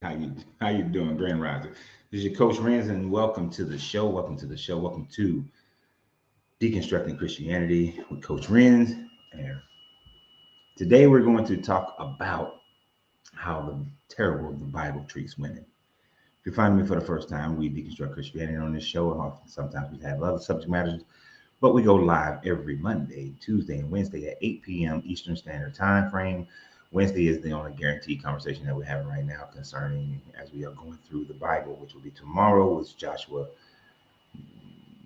How you doing, Grand Rising? This is your coach Renz, and welcome to the show. Welcome to the show. Welcome to Deconstructing Christianity with Coach Renz. And today we're going to talk about how terrible the Bible treats women. If you're finding me for the first time, we deconstruct Christianity on this show. Sometimes we have other subject matters, but we go live every Monday, Tuesday, and Wednesday at 8 p.m. Eastern Standard Time frame. Wednesday is the only guaranteed conversation that we're having right now concerning as we are going through the Bible, which will be tomorrow with Joshua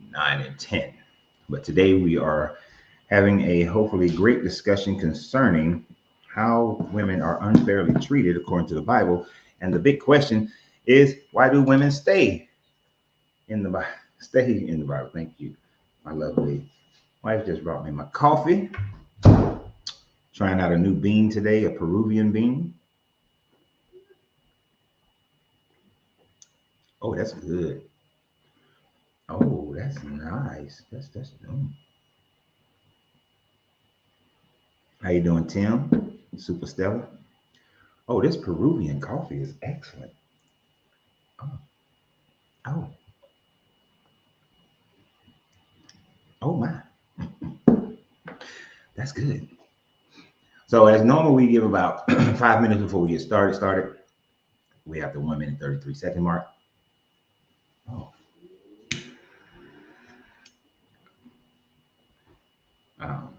9 and 10. But today we are having a hopefully great discussion concerning how women are unfairly treated according to the Bible. And the big question is, why do women stay in the Bible? Stay in the Bible. Thank you. My lovely wife just brought me my coffee. Trying out a new bean today, a Peruvian bean. Oh, that's good. Oh, that's nice. That's How you doing, Tim? Super Stella. Oh, this Peruvian coffee is excellent. Oh, oh, oh my. That's good. So as normal, we give about 5 minutes before we get started. We have the 1 minute 33 second mark. Oh, um,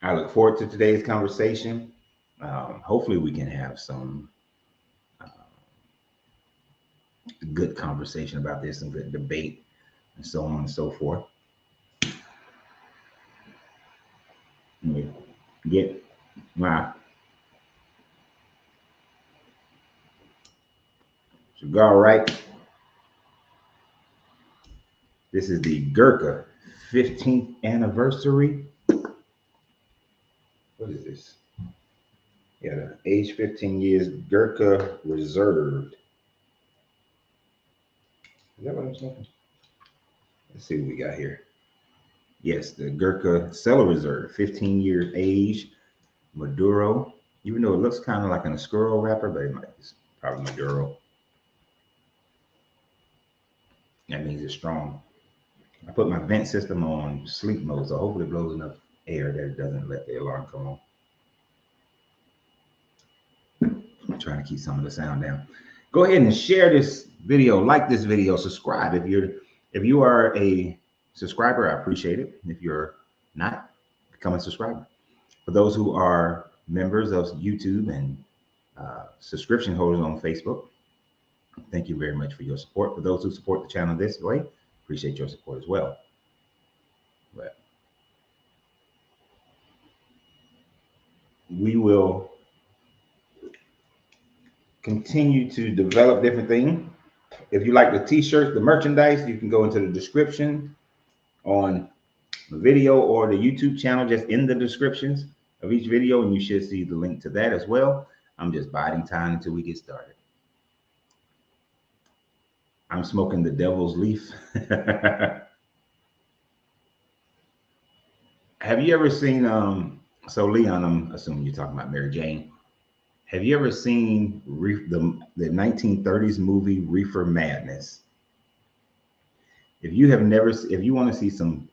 I look forward to today's conversation. Hopefully, we can have some uh, good conversation about this and good debate and so on and so forth. Let me get my cigar right. This is the Gurkha 15th anniversary. What is this? Yeah, the age 15 years Gurkha Reserved. Is that what I'm saying? Let's see what we got here. Yes, the Gurkha Cellar Reserve, 15 years age, Maduro. Even though it looks kind of like an Oscuro wrapper, but it's probably Maduro. That means it's strong. I put my vent system on sleep mode, so hopefully it blows enough air that it doesn't let the alarm come on. I'm trying to keep some of the sound down. Go ahead and share this video, like this video, subscribe. If you are a subscriber, I appreciate it. If you're not, become a subscriber. For those who are members of YouTube and subscription holders on Facebook, thank you very much for your support. For those who support the channel this way, appreciate your support as well. But we will continue to develop different things. If you like the t-shirts, the merchandise, you can go into the description on the video or the YouTube channel, just in the descriptions of each video, and you should see the link to that as well. I'm just biding time until we get started. I'm smoking the devil's leaf. Have you ever seen so Leon, I'm assuming you're talking about Mary Jane. Have you ever seen the 1930s movie Reefer Madness? If you have never, if you want to see some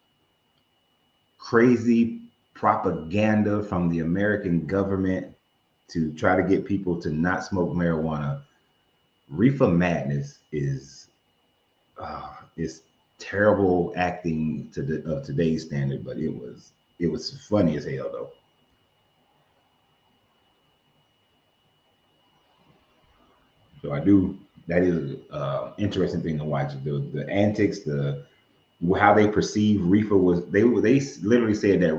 crazy propaganda from the American government to try to get people to not smoke marijuana, Reefer Madness is terrible acting of today's standard, but it was funny as hell though. So I do. That is interesting thing to watch. The antics, the how they perceive reefer was. They literally said that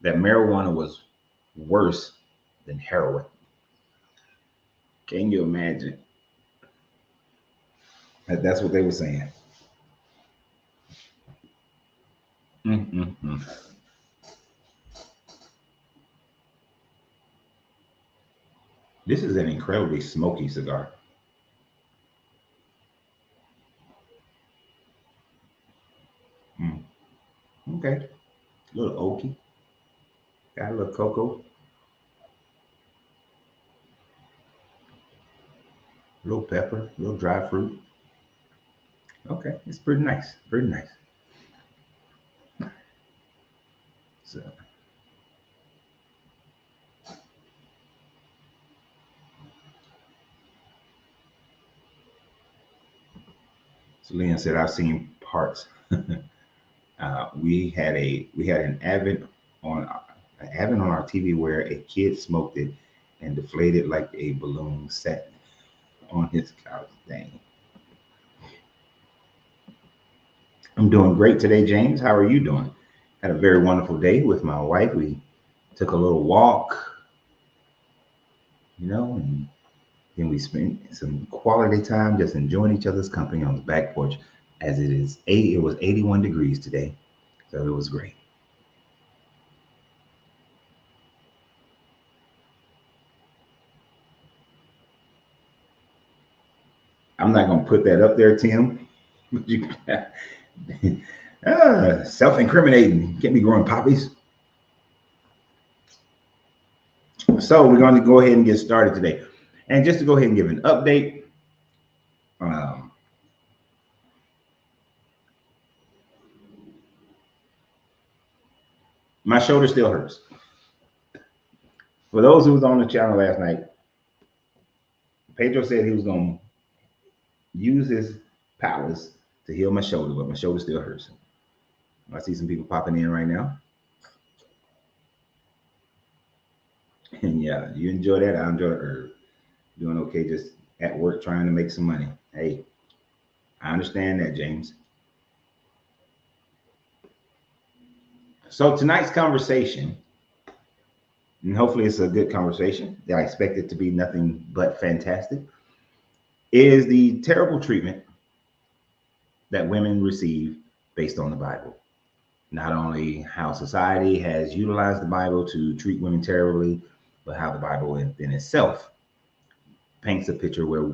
that marijuana was worse than heroin. Can you imagine? That's what they were saying. Mm-mm-mm. This is an incredibly smoky cigar. Mm. Okay, a little oaky. Got a little cocoa. A little pepper, a little dry fruit. Okay, it's pretty nice. Pretty nice. So, so Leon said, I've seen parts. We had on an advent on our TV where a kid smoked it and deflated like a balloon sat on his couch. Dang. I'm doing great today, James. How are you doing? Had a very wonderful day with my wife. We took a little walk, and then we spent some quality time just enjoying each other's company on the back porch as it was 81 degrees today. So it was great. I'm not going to put that up there, Tim. You, self-incriminating. Can't be growing poppies. So we're going to go ahead and get started today. And just to go ahead and give an update, um, my shoulder still hurts. For those who was on the channel last night, Pedro said he was going to use his powers to heal my shoulder, but my shoulder still hurts. I see some people popping in right now. And yeah, you enjoy that. I enjoy the herb. Doing okay, just at work trying to make some money. Hey, I understand that, James. So tonight's conversation, and hopefully it's a good conversation. I expect it to be nothing but fantastic, is the terrible treatment that women receive based on the Bible. Not only how society has utilized the Bible to treat women terribly, but how the Bible in itself paints a picture where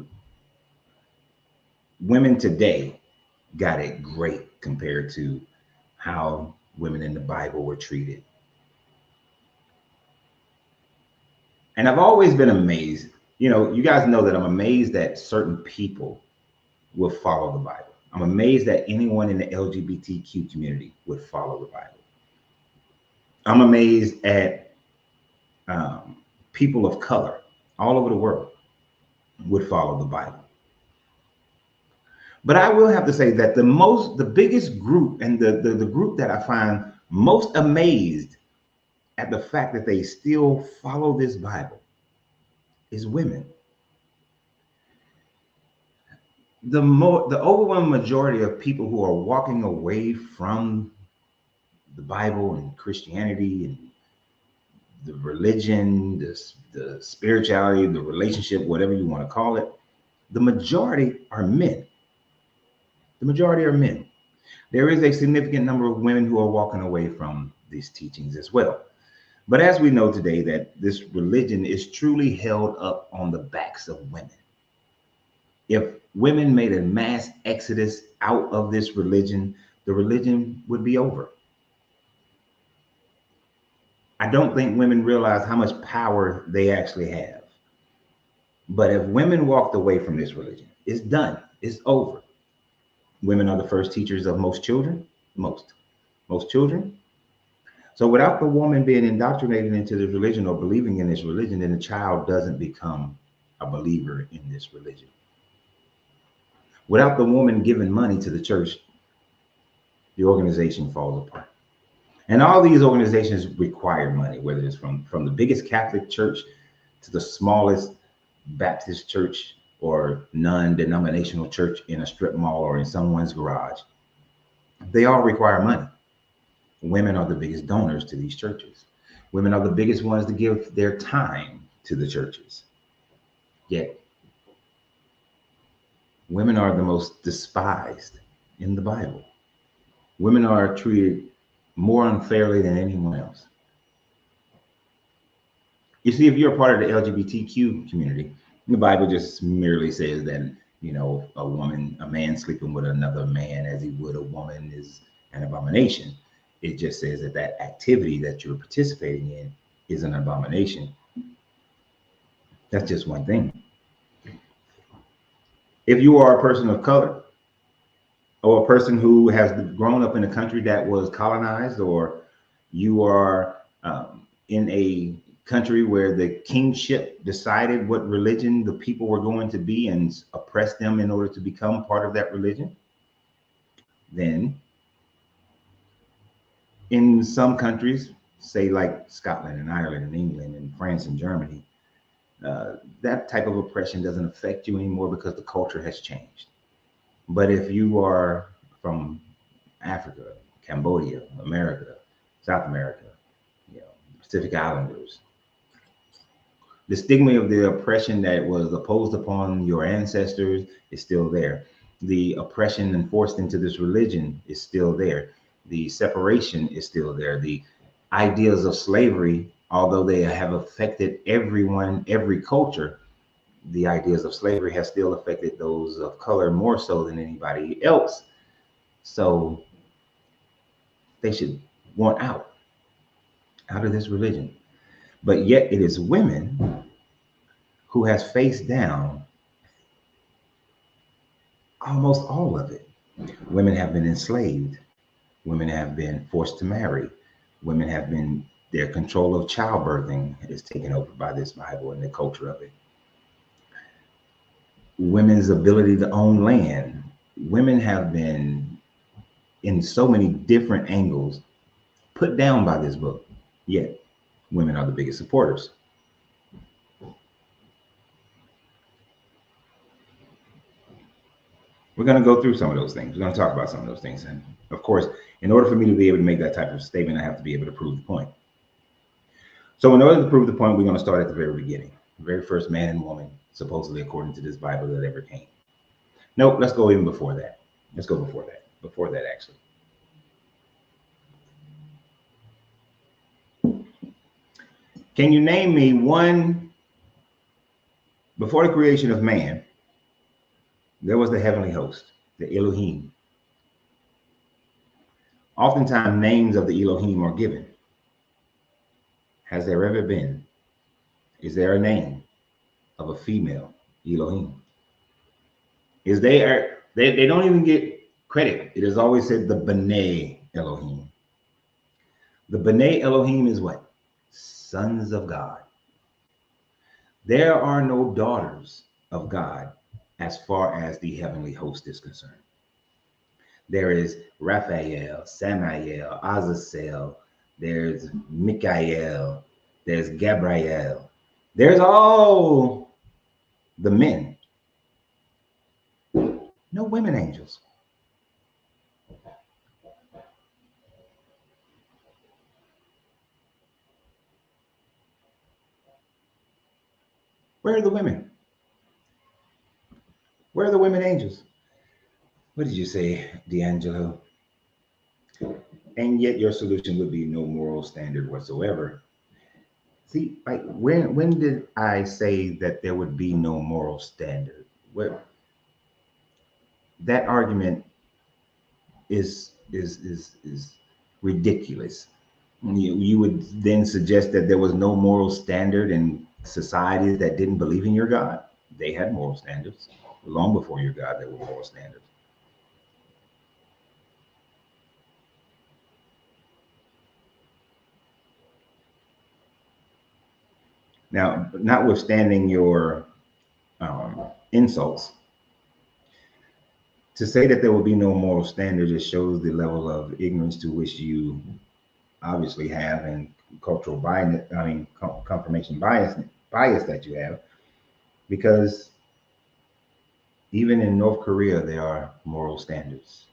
women today got it great compared to how women in the Bible were treated. And I've always been amazed. You guys know that I'm amazed that certain people will follow the Bible. I'm amazed that anyone in the LGBTQ community would follow the Bible. I'm amazed at people of color all over the world would follow the Bible. But I will have to say that the biggest group and the group that I find most amazed at the fact that they still follow this Bible is women. The overwhelming majority of people who are walking away from the Bible and Christianity and the religion, the spirituality, the relationship, whatever you want to call it, the majority are men. The majority are men. There is a significant number of women who are walking away from these teachings as well. But as we know today, that this religion is truly held up on the backs of women. If women made a mass exodus out of this religion, the religion would be over. I don't think women realize how much power they actually have. But if women walked away from this religion, it's done. It's over. Women are the first teachers of most children, most children. So without the woman being indoctrinated into this religion or believing in this religion, then the child doesn't become a believer in this religion. Without the woman giving money to the church, the organization falls apart. And all these organizations require money, whether it's from the biggest Catholic church to the smallest Baptist church or non-denominational church in a strip mall or in someone's garage. They all require money. Women are the biggest donors to these churches. Women are the biggest ones to give their time to the churches. Yet, women are the most despised in the Bible. Women are treated more unfairly than anyone else. You see, if you're a part of the LGBTQ community, the Bible just merely says that, a man sleeping with another man as he would a woman is an abomination. It just says that activity that you're participating in is an abomination. That's just one thing. If you are a person of color or a person who has grown up in a country that was colonized, or you are in a country where the kingship decided what religion the people were going to be and oppressed them in order to become part of that religion, then in some countries, say like Scotland and Ireland and England and France and Germany, that type of oppression doesn't affect you anymore because the culture has changed. But if you are from Africa, Cambodia, America, South America, Pacific Islanders, the stigma of the oppression that was imposed upon your ancestors is still there. The oppression enforced into this religion is still there. The separation is still there. The ideas of slavery, although they have affected everyone, every culture, the ideas of slavery have still affected those of color more so than anybody else. So they should want out of this religion. But yet it is women who has faced down almost all of it. Women have been enslaved. Women have been forced to marry. Women have been, their control of childbirthing is taken over by this Bible and the culture of it. Women's ability to own land. Women have been, in so many different angles, put down by this book. Yet women are the biggest supporters. We're going to go through some of those things. We're going to talk about some of those things. And of course, in order for me to be able to make that type of statement, I have to be able to prove the point. So in order to prove the point, we're going to start at the very beginning. The very first man and woman, supposedly according to this Bible, that ever came. Nope, let's go even before that. Let's go before that. Before that, actually. Can you name me one, before the creation of man, there was the heavenly host, the Elohim. Oftentimes, names of the Elohim are given. Has there ever been? Is there a name of a female Elohim? Is they don't even get credit. It is always said the B'nai Elohim. The B'nai Elohim is what? Sons of God. There are no daughters of God as far as the heavenly host is concerned. There is Raphael, Samael, Azazel, there's Michael, there's Gabriel. There's all the men. No women angels. Where are the women? Where are the women angels? What did you say, D'Angelo? And yet your solution would be no moral standard whatsoever. See, like when did I say that there would be no moral standard? Where that argument is ridiculous. You would then suggest that there was no moral standard in societies that didn't believe in your God. They had moral standards. Long before your God, there were moral standards. Now, notwithstanding your insults, to say that there will be no moral standard just shows the level of ignorance to which you obviously have, and cultural bias, confirmation bias that you have, because even in North Korea, there are moral standards.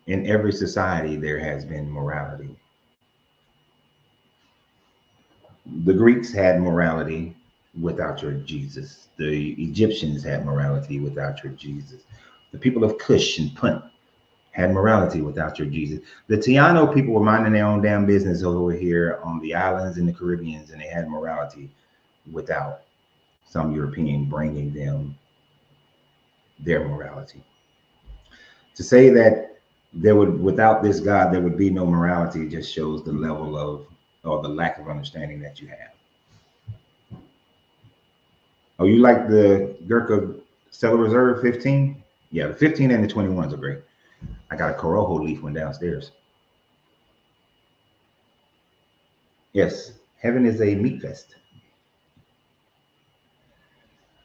In every society, there has been morality. The Greeks had morality without your Jesus. The Egyptians had morality without your Jesus. The people of Kush and Punt had morality without your Jesus. The Taino people were minding their own damn business over here on the islands in the Caribbean, and they had morality without some European bringing them their morality. To say that there would, without this God, there would be no morality just shows the level of, or the lack of understanding that you have. Oh, you like the Gurkha Stellar Reserve 15. Yeah, the 15 and the 21s are great. I got a Corojo leaf one downstairs. Yes, heaven is a meat fest.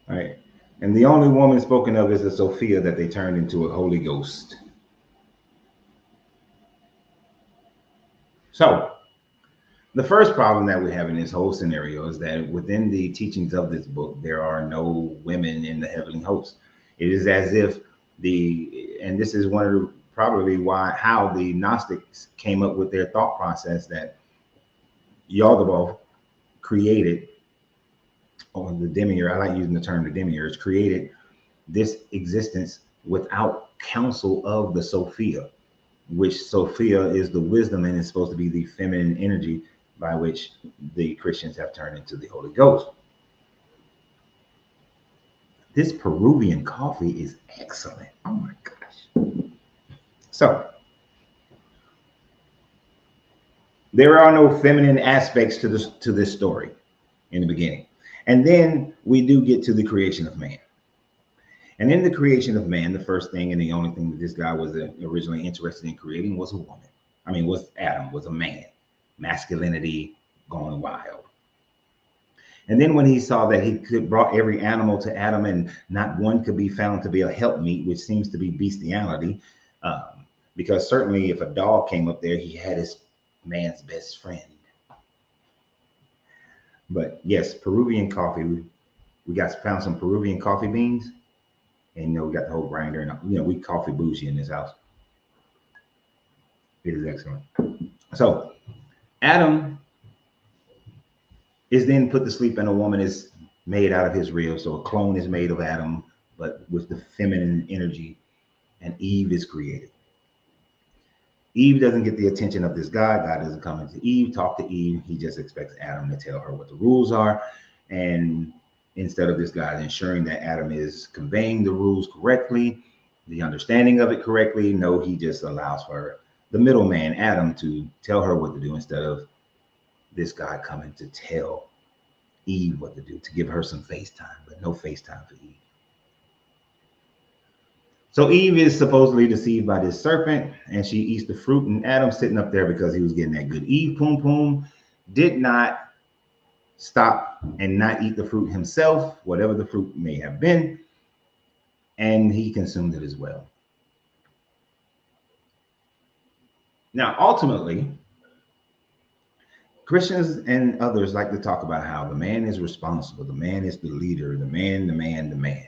All right. And the only woman spoken of is the Sophia that they turned into a Holy Ghost. So, the first problem that we have in this whole scenario is that within the teachings of this book, there are no women in the heavenly host. It is as if and this is one of the probably how the Gnostics came up with their thought process that Yaldabaoth created, or the demiurge, I like using the term the demiurge, created this existence without counsel of the Sophia, which Sophia is the wisdom and is supposed to be the feminine energy by which the Christians have turned into the Holy Ghost. This Peruvian coffee is excellent. Oh my gosh. So, there are no feminine aspects to this story in the beginning. And then we do get to the creation of man. And in the creation of man, the first thing and the only thing that this guy was originally interested in creating was a woman. Was Adam, was a man. Masculinity going wild. And then when he saw that he could brought every animal to Adam and not one could be found to be a helpmeet, which seems to be bestiality, because certainly if a dog came up there, he had his man's best friend. But yes, Peruvian coffee. We found some Peruvian coffee beans, and we got the whole grinder, and we coffee bougie in this house. It is excellent. So Adam is then put to sleep, and a woman is made out of his rib. So a clone is made of Adam, but with the feminine energy, and Eve is created. Eve doesn't get the attention of this guy. God doesn't come into Eve, talk to Eve. He just expects Adam to tell her what the rules are. And instead of this guy ensuring that Adam is conveying the rules correctly, the understanding of it correctly, no, he just allows for the middleman, Adam, to tell her what to do instead of this guy coming to tell Eve what to do, to give her some face time, but no face time for Eve. So Eve is supposedly deceived by this serpent, and she eats the fruit, and Adam's sitting up there because he was getting that good Eve poom poom, did not stop and not eat the fruit himself, whatever the fruit may have been, and he consumed it as well. Now, ultimately, Christians and others like to talk about how the man is responsible, the man is the leader, the man.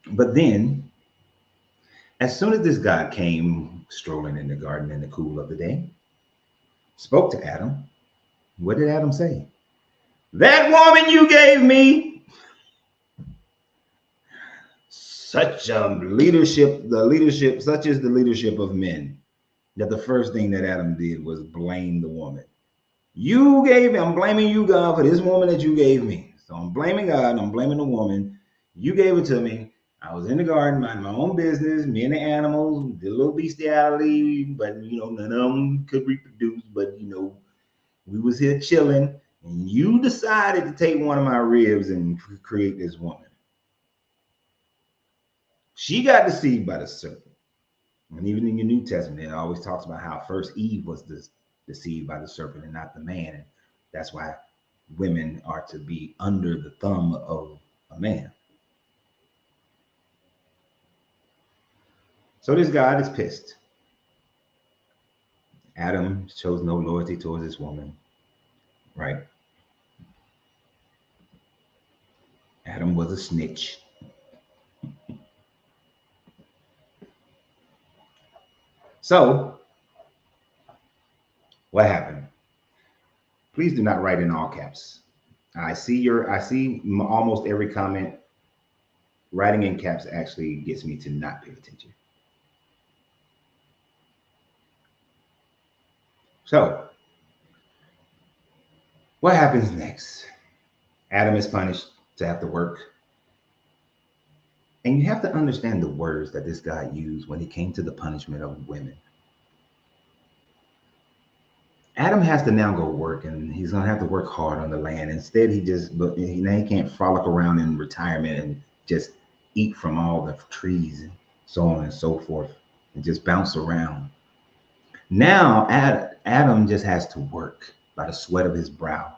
But then, as soon as this guy came strolling in the garden in the cool of the day, spoke to Adam, what did Adam say? That woman you gave me. Such leadership, such is the leadership of men, that the first thing that Adam did was blame the woman. I'm blaming you, God, for this woman that you gave me. So I'm blaming God, and I'm blaming the woman. You gave it to me. I was in the garden, minding my own business, me and the animals, did a little bestiality, but none of them could reproduce. But we was here chilling, and you decided to take one of my ribs and create this woman. She got deceived by the serpent. And even in your New Testament, it always talks about how first Eve was deceived by the serpent and not the man. And that's why women are to be under the thumb of a man. So this God is pissed. Adam shows no loyalty towards this woman, right? Adam was a snitch. So what happened? Please do not write in all caps. I see almost every comment. Writing in caps actually gets me to not pay attention. So what happens next? Adam is punished to have to work. And you have to understand the words that this guy used when it came to the punishment of women. Adam has to now go work, and he's gonna have to work hard on the land. Instead, but now he can't frolic around in retirement and just eat from all the trees and so on and so forth, and just bounce around. Now, Adam just has to work by the sweat of his brow.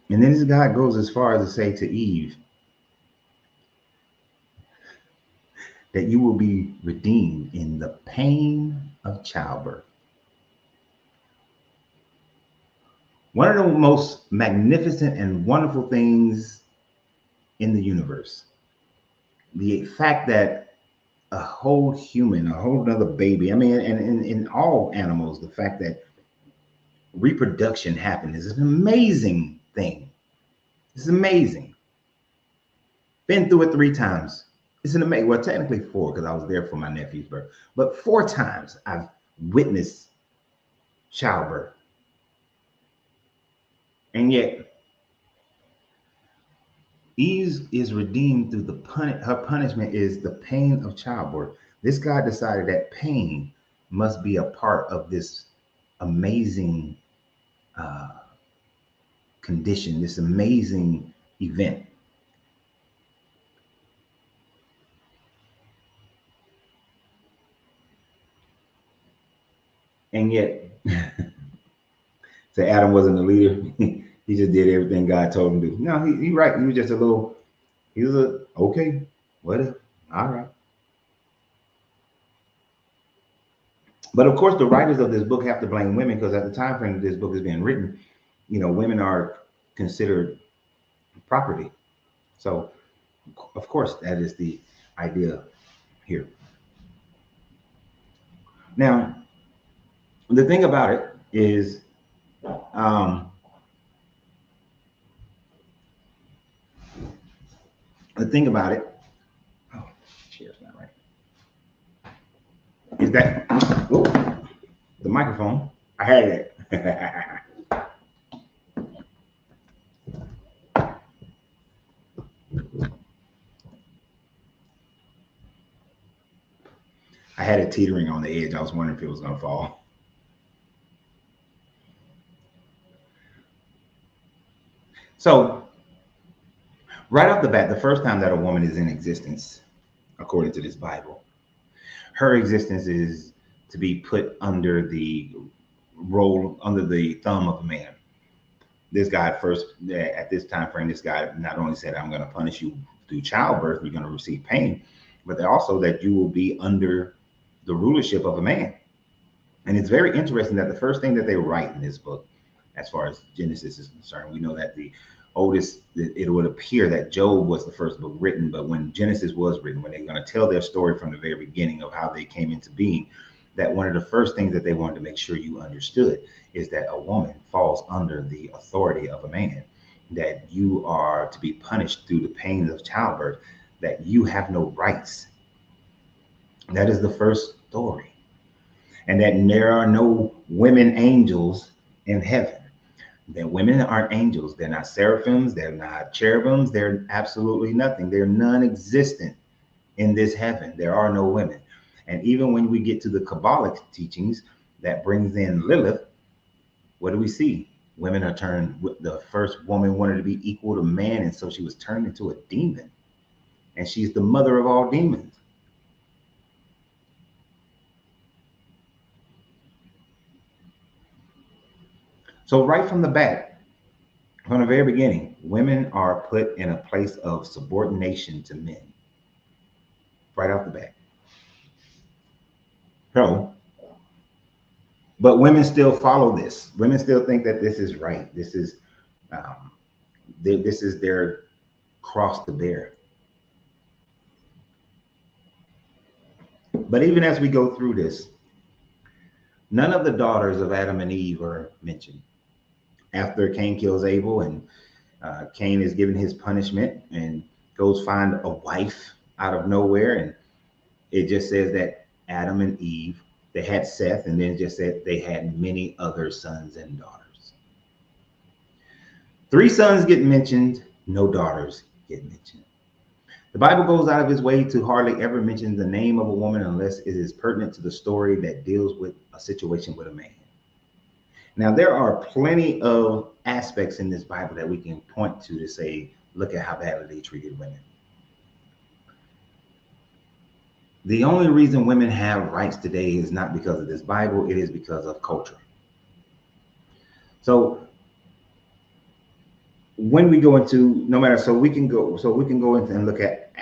And then this God goes as far as to say to Eve that you will be redeemed in the pain of childbirth. One of the most magnificent and wonderful things in the universe. The fact that a whole human, a whole other baby, I mean, and in all animals, the fact that reproduction happens is an amazing thing. It's amazing. Been through it 3 times. It's an amazing, well, technically 4, because I was there for my nephew's birth, but 4 times I've witnessed childbirth. And yet, Eve is redeemed through her punishment is the pain of childbirth. This God decided that pain must be a part of this amazing condition, this amazing event. And yet, so Adam wasn't the leader. He just did everything God told him to do. No, he right. He was just okay, whatever. All right. But of course, the writers of this book have to blame women, because at the time frame that this book is being written, women are considered property. So, of course, that is the idea here. Now, the thing about it is, oh, chair's not right, is that, oh, the microphone, I had it. I had it teetering on the edge. I was wondering if it was going to fall. So, right off the bat, the first time that a woman is in existence, according to this Bible, her existence is to be put under the thumb of a man. This guy first, at this time frame, this guy not only said, I'm going to punish you through childbirth, you're going to receive pain, but also that you will be under the rulership of a man. And it's very interesting that the first thing that they write in this book, as far as Genesis is concerned, we know that the oldest, it would appear that Job was the first book written, but when Genesis was written, when they're going to tell their story from the very beginning of how they came into being, that one of the first things that they wanted to make sure you understood is that a woman falls under the authority of a man, that you are to be punished through the pains of childbirth, that you have no rights. That is the first story. And that there are no women angels in heaven. That women aren't angels. They're not seraphims. They're not cherubims. They're absolutely nothing. They're non-existent in this heaven. There are no women. And even when we get to the Kabbalic teachings that brings in Lilith, what do we see? Women are turned, the first woman wanted to be equal to man, and so she was turned into a demon. And she's the mother of all demons. So right from the bat, from the very beginning, women are put in a place of subordination to men. Right off the bat. So, but women still follow this. Women still think that this is right. This is their cross to bear. But even as we go through this, none of the daughters of Adam and Eve are mentioned. After Cain kills Abel, and Cain is given his punishment and goes find a wife out of nowhere, and it just says that Adam and Eve, they had Seth, and then it just said they had many other sons and daughters. 3 sons get mentioned, no daughters get mentioned. The Bible goes out of its way to hardly ever mention the name of a woman unless it is pertinent to the story that deals with a situation with a man. Now, there are plenty of aspects in this Bible that we can point to say, look at how badly they treated women. The only reason women have rights today is not because of this Bible, it is because of culture. So when we go into, no matter, so we can go into and look at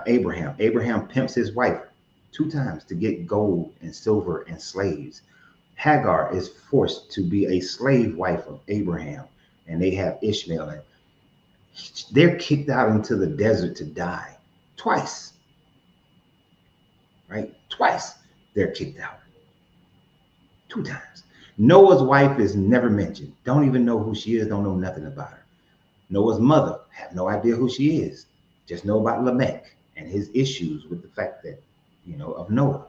Abraham. Abraham pimps his wife 2 times to get gold and silver and slaves. Hagar is forced to be a slave wife of Abraham, and they have Ishmael, and they're kicked out into the desert to die twice. Right? Twice they're kicked out. 2 times. Noah's wife is never mentioned. Don't even know who she is. Don't know nothing about her. Noah's mother, have no idea who she is. Just know about Lamech and his issues with the fact that, of Noah.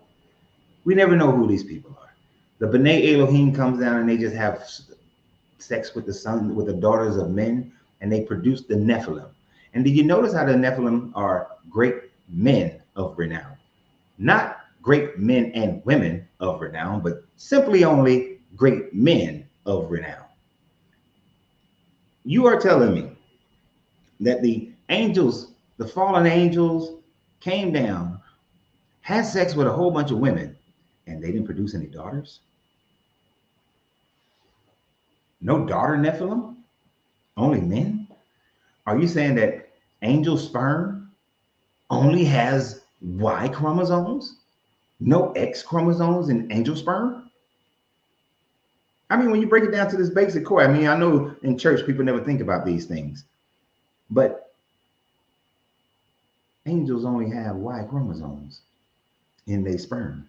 We never know who these people are. The B'nai Elohim comes down and they just have sex with the daughters of men, and they produce the Nephilim. And did you notice how the Nephilim are great men of renown? Not great men and women of renown, but simply only great men of renown. You are telling me that the angels, the fallen angels, came down, had sex with a whole bunch of women, and they didn't produce any daughters? No daughter Nephilim? Only men? Are you saying that angel sperm only has Y chromosomes? No X chromosomes in angel sperm? I mean, when you break it down to this basic core, I mean, I know in church people never think about these things, but angels only have Y chromosomes in their sperm.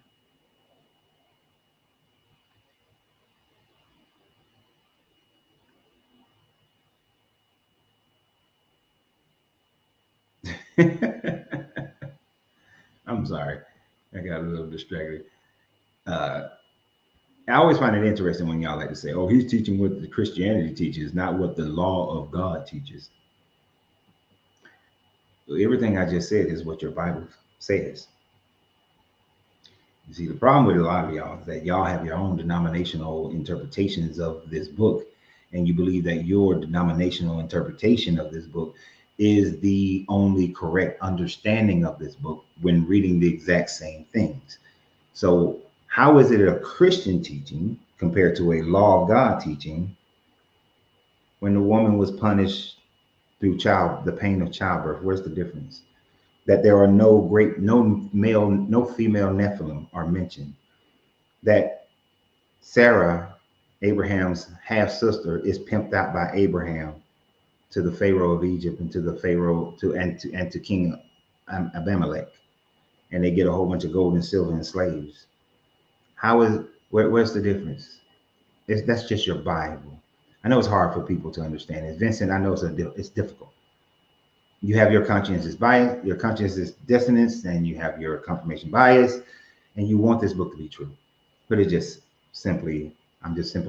I'm sorry, I got a little distracted. I always find it interesting when y'all like to say, oh, he's teaching what the Christianity teaches, not what the law of God teaches. So everything I just said is what your Bible says. You see, the problem with a lot of y'all is that y'all have your own denominational interpretations of this book, and you believe that your denominational interpretation of this book is the only correct understanding of this book when reading the exact same things. So how is it a Christian teaching compared to a law of God teaching when the woman was punished through the pain of childbirth? Where's the difference? That there are no female Nephilim are mentioned. That Sarah, Abraham's half sister, is pimped out by Abraham to the Pharaoh of Egypt and to the Pharaoh and to King Abimelech, and they get a whole bunch of gold and silver and slaves. Where's the difference? That's just your Bible. I know it's hard for people to understand. As Vincent, I know it's difficult. You have your conscientious bias, your conscientious dissonance, and you have your confirmation bias, and you want this book to be true. But I'm just simply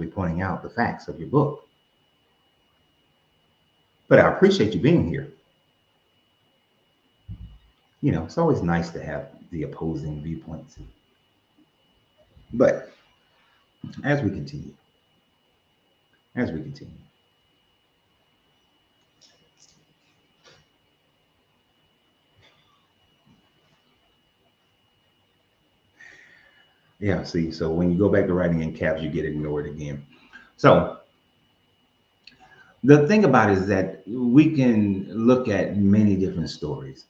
pointing out the facts of your book. But I appreciate you being here. It's always nice to have the opposing viewpoints. But as we continue. Yeah, see, so when you go back to writing in caps, you get ignored again. So the thing about it is that we can look at many different stories.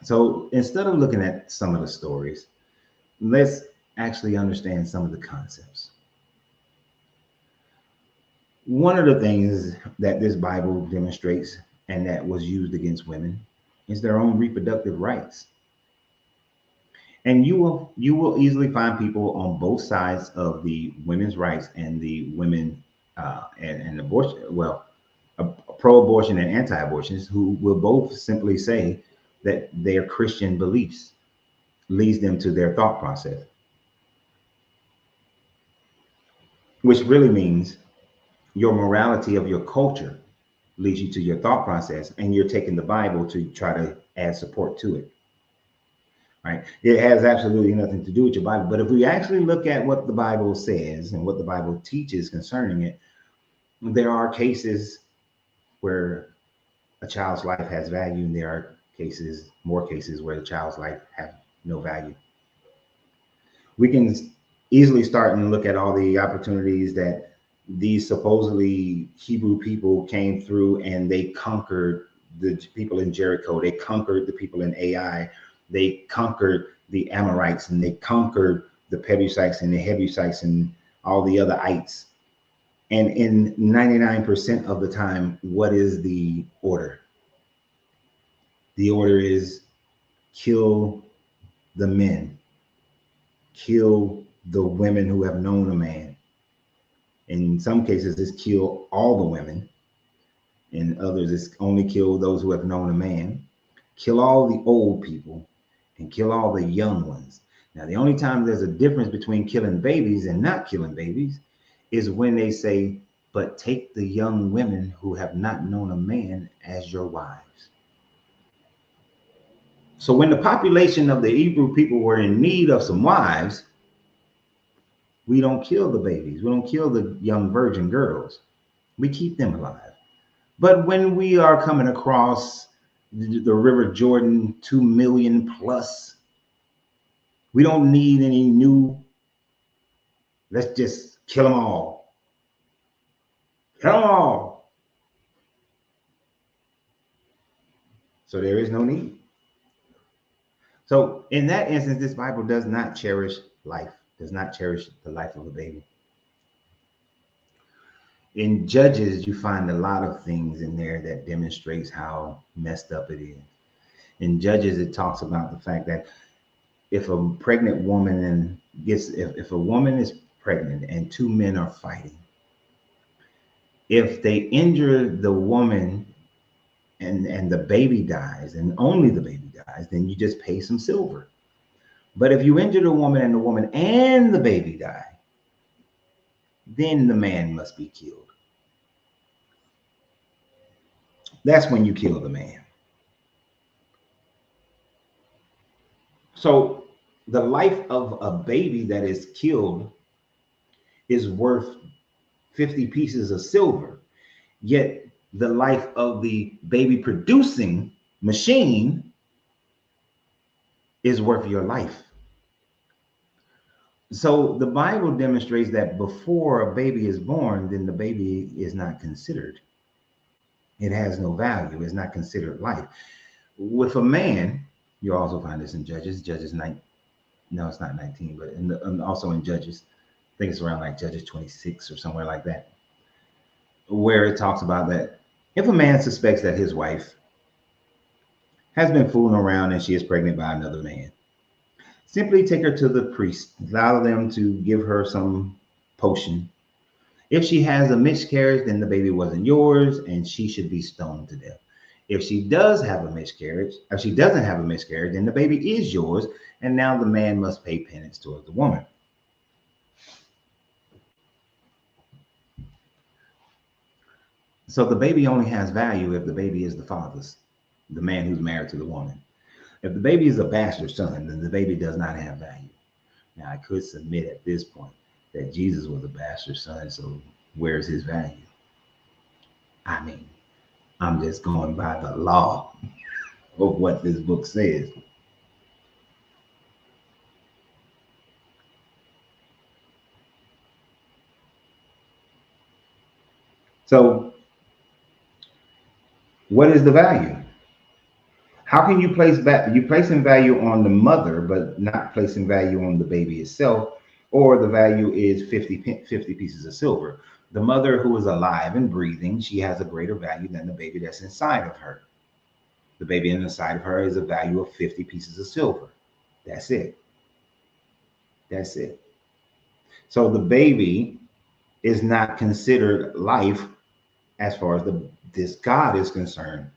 So instead of looking at some of the stories, let's actually understand some of the concepts. One of the things that this Bible demonstrates and that was used against women is their own reproductive rights. And you will easily find people on both sides of the women's rights and the women and abortion, pro-abortion and anti-abortionists, who will both simply say that their Christian beliefs leads them to their thought process, which really means your morality of your culture leads you to your thought process, and you're taking the Bible to try to add support to it. right? It has absolutely nothing to do with your Bible. But if we actually look at what the Bible says and what the Bible teaches concerning it, there are cases where a child's life has value, and there are cases, more cases, where the child's life have no value. We can easily start and look at all the opportunities that these supposedly Hebrew people came through, and they conquered the people in Jericho. They conquered the people in Ai. They conquered the Amorites, and they conquered the Perizzites and the Hebusites and all the other ites. And in 99% of the time, what is the order? The order is kill the men, kill the women who have known a man. In some cases, it's kill all the women. In others, it's only kill those who have known a man. Kill all the old people and kill all the young ones. Now, the only time there's a difference between killing babies and not killing babies is when they say, but take the young women who have not known a man as your wives. So when the population of the Hebrew people were in need of some wives, we don't kill the babies. We don't kill the young virgin girls. We keep them alive. But when we are coming across the River Jordan, 2 million plus, we don't need any new, let's just kill them all. Kill them all. So there is no need. So in that instance, this Bible does not cherish life, does not cherish the life of a baby. In Judges, you find a lot of things in there that demonstrates how messed up it is. In Judges, it talks about the fact that if a pregnant woman if a woman is pregnant and two men are fighting, if they injure the woman and the baby dies, and only the baby dies, then you just pay some silver. But if you injure the woman and the baby die, then the man must be killed. That's when you kill the man. So the life of a baby that is killed is worth 50 pieces of silver. Yet the life of the baby producing machine is worth your life. So the Bible demonstrates that before a baby is born, then the baby is not considered. It has no value. It's not considered life. With a man, you also find this in Judges 9. No, it's not 19, but also in Judges. I think it's around like Judges 26 or somewhere like that, where it talks about that if a man suspects that his wife has been fooling around and she is pregnant by another man, simply take her to the priest, allow them to give her some potion. If she has a miscarriage, then the baby wasn't yours and she should be stoned to death. If she does have a miscarriage, if she doesn't have a miscarriage, then the baby is yours, and now the man must pay penance towards the woman. So the baby only has value if the baby is the father's, the man who's married to the woman. If the baby is a bastard son, then the baby does not have value. Now, I could submit at this point that Jesus was a bastard son, so where's his value? I mean, I'm just going by the law of what this book says. So, what is the value? How can you place you placing value on the mother, but not placing value on the baby itself, or the value is 50 pieces of silver? The mother who is alive and breathing, she has a greater value than the baby that's inside of her. The baby inside of her is a value of 50 pieces of silver. That's it. That's it. So the baby is not considered life as far as this God is concerned.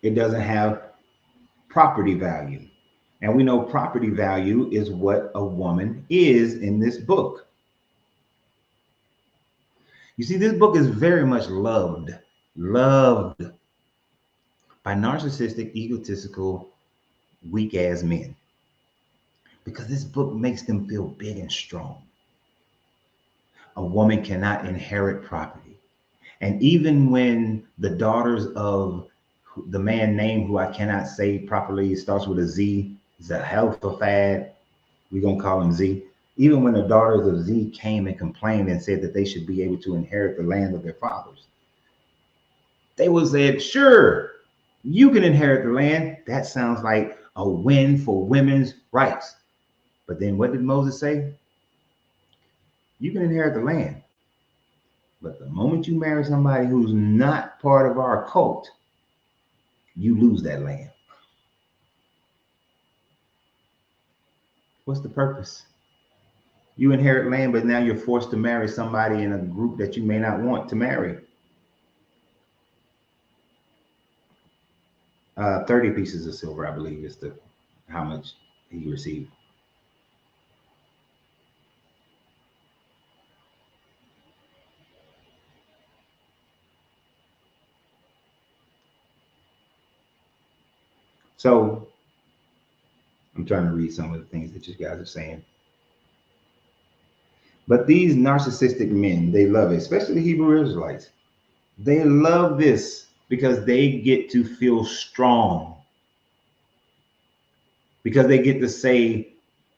It doesn't have property value. And we know property value is what a woman is in this book. You see, this book is very much loved by narcissistic, egotistical weak ass men, because this book makes them feel big and strong. A woman cannot inherit property. And even when the daughters of the man name, who I cannot say properly, starts with a Z, is a hell of a fad. We're going to call him Z. Even when the daughters of Z came and complained and said that they should be able to inherit the land of their fathers, they was said, sure, you can inherit the land. That sounds like a win for women's rights. But then what did Moses say? You can inherit the land. But the moment you marry somebody who's not part of our cult, you lose that land. What's the purpose? You inherit land, but now you're forced to marry somebody in a group that you may not want to marry. 30 pieces of silver, I believe, is how much he received. So I'm trying to read some of the things that you guys are saying. But these narcissistic men, they love it, especially the Hebrew Israelites. They love this because they get to feel strong. Because they get to say,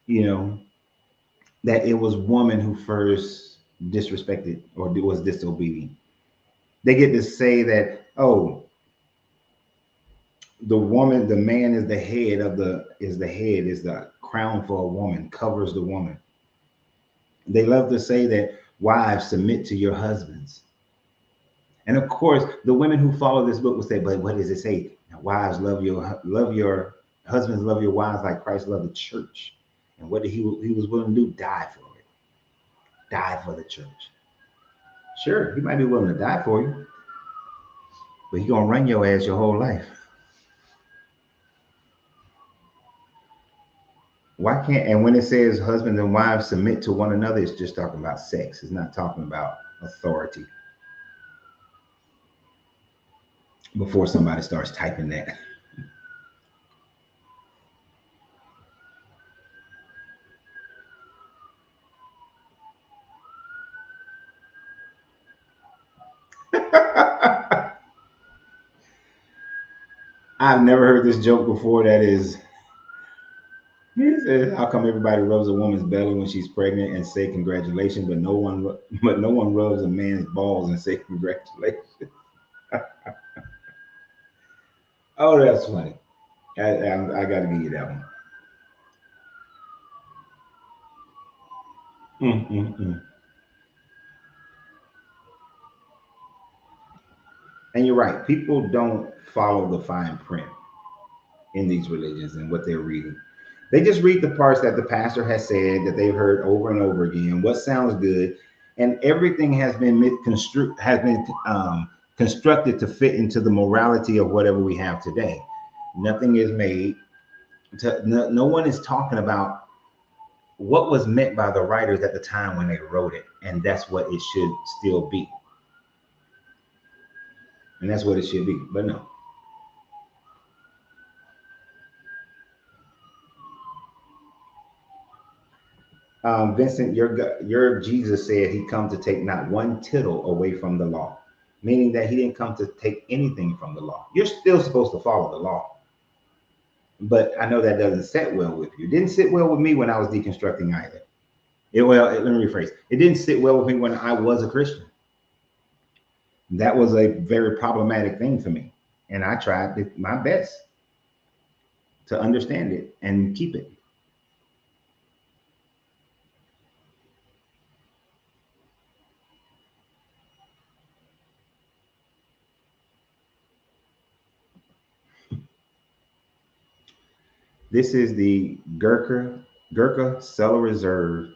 that it was woman who first disrespected or was disobedient. They get to say that, oh, the woman, the man is the head is the crown for a woman, covers the woman. They love to say that wives submit to your husbands. And of course, the women who follow this book will say, but what does it say? Wives, love your husbands, love your wives like Christ loved the church. And what did he was willing to do? Die for it. Die for the church. Sure, he might be willing to die for you, but he's gonna run your ass your whole life. Why can't, and when it says husbands and wives submit to one another, it's just talking about sex. It's not talking about authority. Before somebody starts typing that. I've never heard this joke before. That is, he says, how come everybody rubs a woman's belly when she's pregnant and say congratulations, but no one rubs a man's balls and say congratulations? Oh, that's funny. I got to give you that one. Mm. And you're right. People don't follow the fine print in these religions and what they're reading. They just read the parts that the pastor has said that they've heard over and over again, what sounds good, and everything has been constructed to fit into the morality of whatever we have today. Nothing is made. No one is talking about what was meant by the writers at the time when they wrote it, and that's what it should still be. And that's what it should be. But no. Vincent, your Jesus said he come to take not one tittle away from the law, meaning that he didn't come to take anything from the law. You're still supposed to follow the law. But I know that doesn't sit well with you. It didn't sit well with me when I was deconstructing either. Let me rephrase. It didn't sit well with me when I was a Christian. That was a very problematic thing for me. And I tried my best to understand it and keep it. This is the Gurkha Cellar Reserve,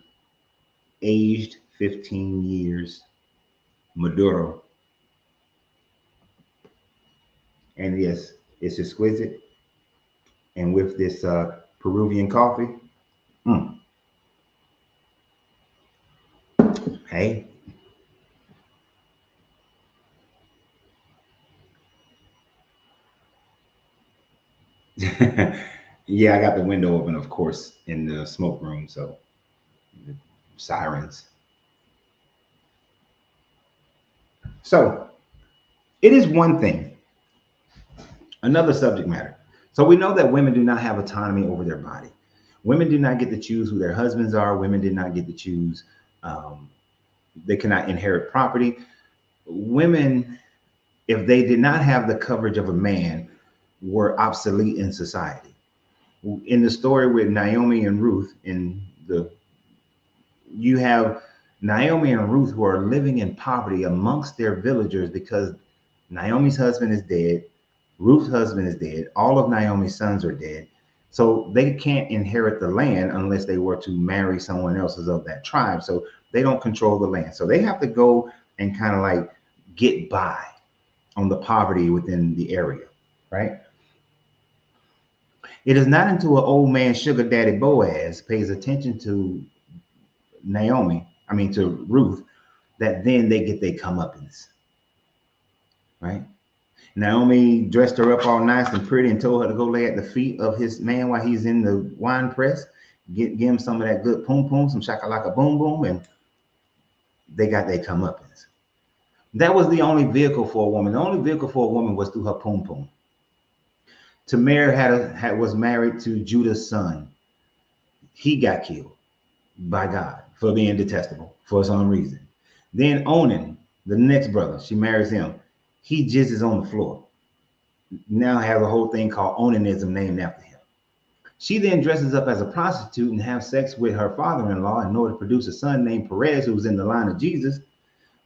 aged 15 years, Maduro. And yes, it's exquisite. And with this Peruvian coffee, hey. Yeah, I got the window open, of course, in the smoke room. So sirens. So it is one thing, another subject matter. So we know that women do not have autonomy over their body. Women do not get to choose who their husbands are. Women did not get to choose. Um, they cannot inherit property. Women, if they did not have the coverage of a man, were obsolete in society. In the story with Naomi and Ruth, in the you have Naomi and Ruth who are living in poverty amongst their villagers because Naomi's husband is dead, Ruth's husband is dead, all of Naomi's sons are dead. So they can't inherit the land unless they were to marry someone else's of that tribe. So they don't control the land. So they have to go and kind of like get by on the poverty within the area, right? It is not until an old man sugar daddy Boaz pays attention to to Ruth, that then they get their comeuppance, right? Naomi dressed her up all nice and pretty and told her to go lay at the feet of his man while he's in the wine press, give him some of that good poom poom, some shakalaka boom boom, and they got their comeuppance. That was the only vehicle for a woman. The only vehicle for a woman was through her poom poom. Tamar was married to Judah's son. He got killed by God for being detestable for some reason. Then Onan, the next brother, she marries him. He jizzes on the floor. Now has a whole thing called Onanism named after him. She then dresses up as a prostitute and has sex with her father-in-law in order to produce a son named Perez, who was in the line of Jesus,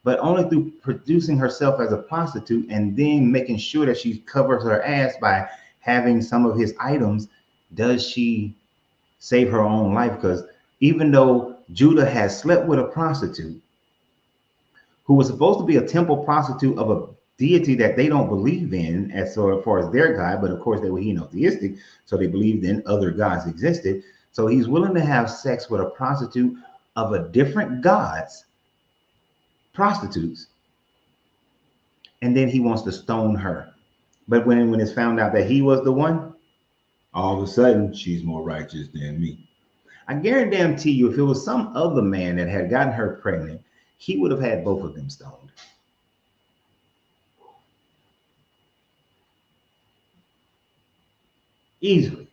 but only through producing herself as a prostitute and then making sure that she covers her ass by having some of his items does she save her own life. Because even though Judah has slept with a prostitute who was supposed to be a temple prostitute of a deity that they don't believe in as far as their God, but of course they were henotheistic, so they believed in other gods existed. So he's willing to have sex with a prostitute of a different god's prostitutes, and then he wants to stone her. But when it's found out that he was the one, all of a sudden she's more righteous than me. I guarantee you, if it was some other man that had gotten her pregnant, he would have had both of them stoned. Easily.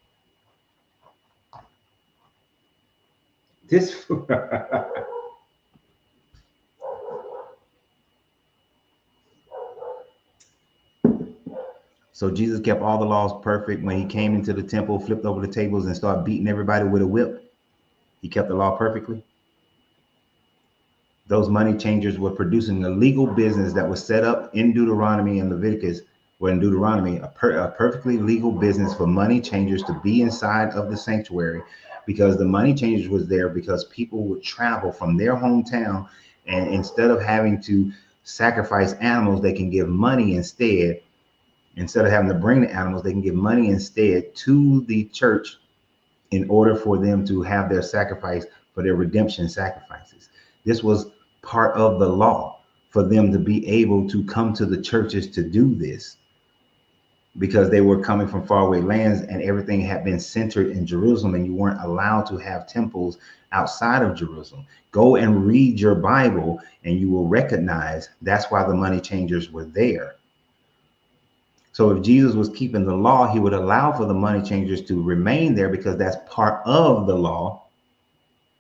This So Jesus kept all the laws perfect. When he came into the temple, flipped over the tables and started beating everybody with a whip, he kept the law perfectly. Those money changers were producing a legal business that was set up in Deuteronomy and Leviticus, or in Deuteronomy, a perfectly legal business for money changers to be inside of the sanctuary, because the money changers was there because people would travel from their hometown, and instead of having to sacrifice animals, they can give money instead. Instead of having to bring the animals, they can give money instead to the church in order for them to have their sacrifice for their redemption sacrifices. This was part of the law for them to be able to come to the churches to do this, because they were coming from faraway lands and everything had been centered in Jerusalem, and you weren't allowed to have temples outside of Jerusalem. Go and read your Bible and you will recognize that's why the money changers were there. So if Jesus was keeping the law, he would allow for the money changers to remain there because that's part of the law.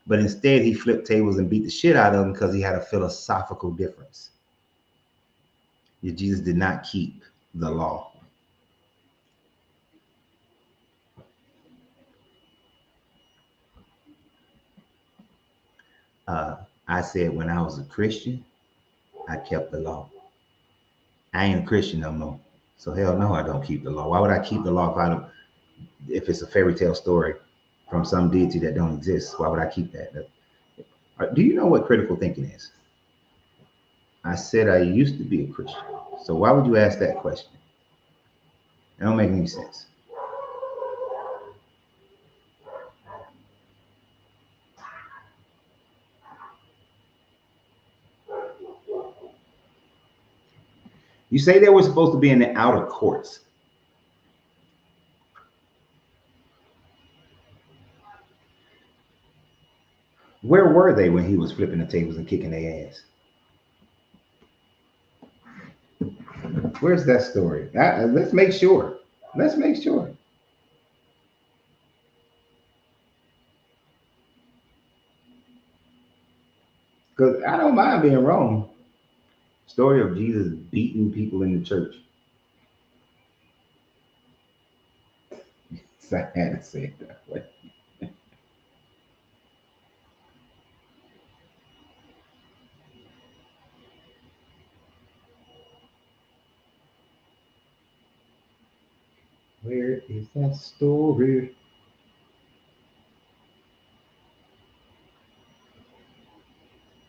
But instead, he flipped tables and beat the shit out of them because he had a philosophical difference. Jesus did not keep the law. I said when I was a Christian, I kept the law. I ain't a Christian no more. So hell no, I don't keep the law. Why would I keep the law if it's a fairy tale story from some deity that don't exist? Why would I keep that? Do you know what critical thinking is? I said I used to be a Christian. So why would you ask that question? It don't make any sense. You say they were supposed to be in the outer courts. Where were they when he was flipping the tables and kicking their ass? Where's that story? Let's make sure. Let's make sure. Because I don't mind being wrong. Story of Jesus beating people in the church. So I had to say it that way. Where is that story?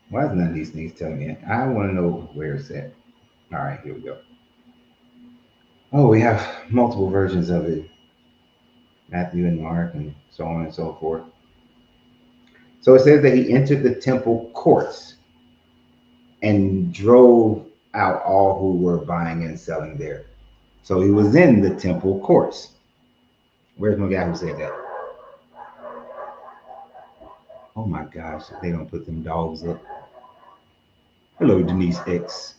Why is none of these things telling me? I want to know where it's at. All right, here we go. Oh, we have multiple versions of it. Matthew and Mark and so on and so forth. So it says that he entered the temple courts and drove out all who were buying and selling there. So he was in the temple courts. Where's my guy who said that? Oh my gosh, they don't put them dogs up. Hello, Denise X.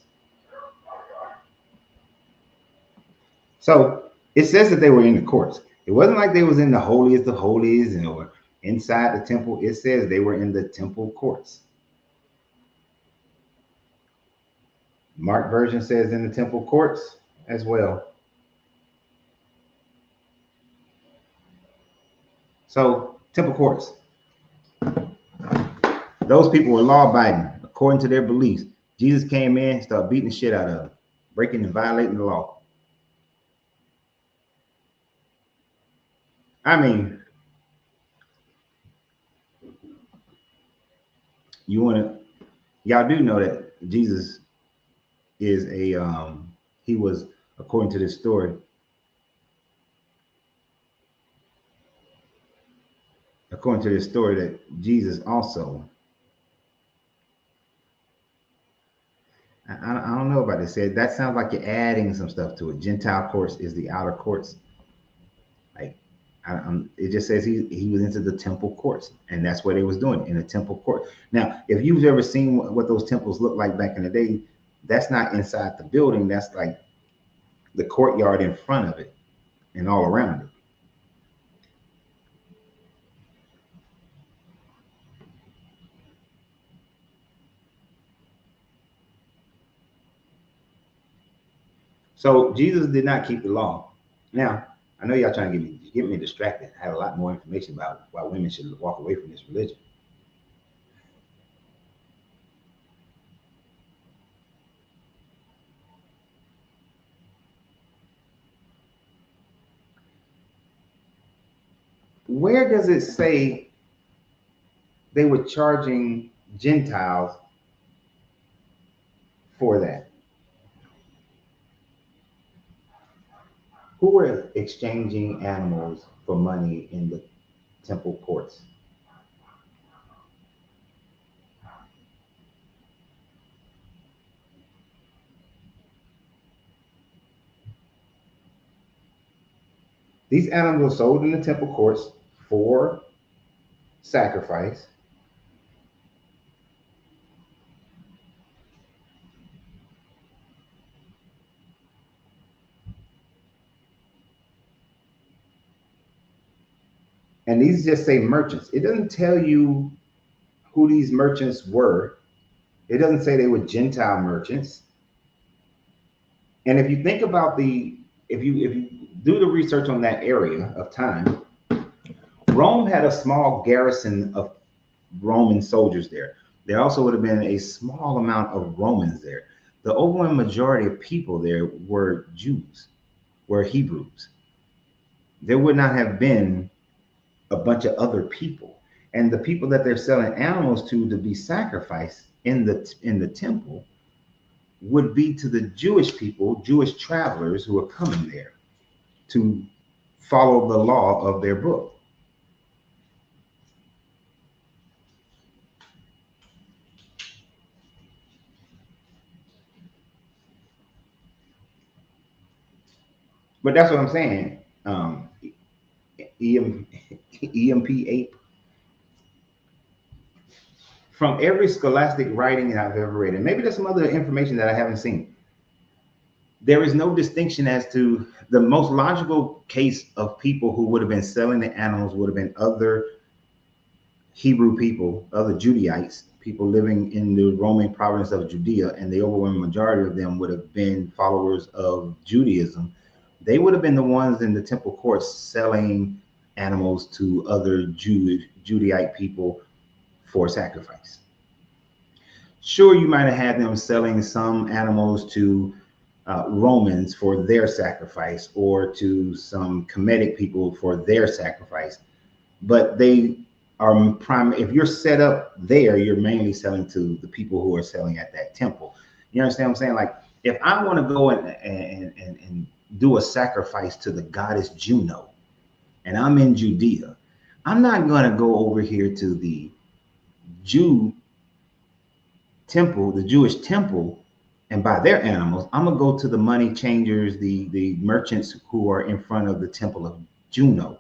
So it says that they were in the courts. It wasn't like they was in the holiest of holies or inside the temple. It says they were in the temple courts. Mark version says in the temple courts as well. So temple courts. Those people were law abiding according to their beliefs. Jesus came in, started beating the shit out of them, breaking and violating the law. I mean, you want to, y'all do know that Jesus is he was, according to this story, that Jesus also, I don't know about this. That sounds like you're adding some stuff to it. Gentile courts is the outer courts. Like, it just says he was into the temple courts, and that's what they was doing in the temple court. Now, if you've ever seen what those temples looked like back in the day, that's not inside the building. That's like the courtyard in front of it and all around it. So Jesus did not keep the law. Now, I know y'all trying to get me distracted. I have a lot more information about why women should walk away from this religion. Where does it say they were charging Gentiles for that? Who were exchanging animals for money in the temple courts? These animals were sold in the temple courts for sacrifice. And these just say merchants. It doesn't tell you who these merchants were. It doesn't say they were Gentile merchants. And if you think about if you do the research on that area of time, Rome had a small garrison of Roman soldiers there. There also would have been a small amount of Romans there. The overwhelming majority of people there were Jews, were Hebrews. There would not have been a bunch of other people. And the people that they're selling animals to be sacrificed in the temple would be to the Jewish people, Jewish travelers who are coming there to follow the law of their book. But that's what I'm saying. EM, EMP ape. from every scholastic writing that I've ever read, and maybe there's some other information that I haven't seen, there is no distinction as to the most logical case of people who would have been selling the animals would have been other Hebrew people, other Judaites, people living in the Roman province of Judea, and the overwhelming majority of them would have been followers of Judaism. They would have been the ones in the temple courts selling animals to other Judaite people for sacrifice. Sure, you might have had them selling some animals to Romans for their sacrifice, or to some Kemetic people for their sacrifice, but they are if you're set up there, you're mainly selling to the people who are selling at that temple. You understand what I'm saying? Like, if I want to go and do a sacrifice to the goddess Juno, and I'm in Judea, I'm not going to go over here to the Jew temple, the Jewish temple, and buy their animals. I'm gonna go to the money changers, the merchants who are in front of the temple of Juno,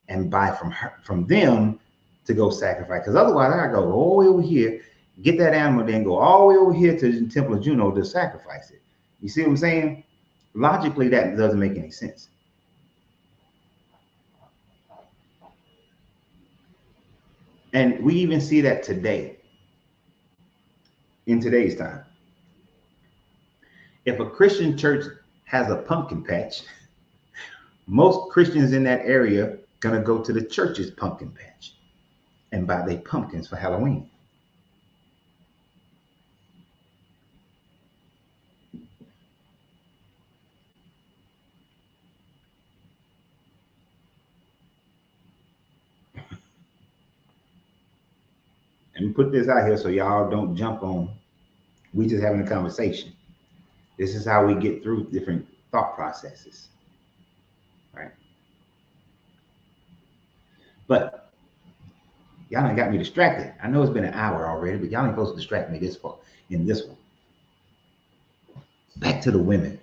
and buy from them to go sacrifice. Because otherwise, I gotta go all the way over here, get that animal, then go all the way over here to the temple of Juno to sacrifice it. You see what I'm saying? Logically, that doesn't make any sense. And we even see that today, in today's time. If a Christian church has a pumpkin patch, most Christians in that area gonna go to the church's pumpkin patch and buy their pumpkins for Halloween. And put this out here so y'all don't jump on. We just having a conversation. This is how we get through different thought processes, right? But y'all ain't got me distracted. I know it's been an hour already, but y'all ain't supposed to distract me this far in this one. Back to the women,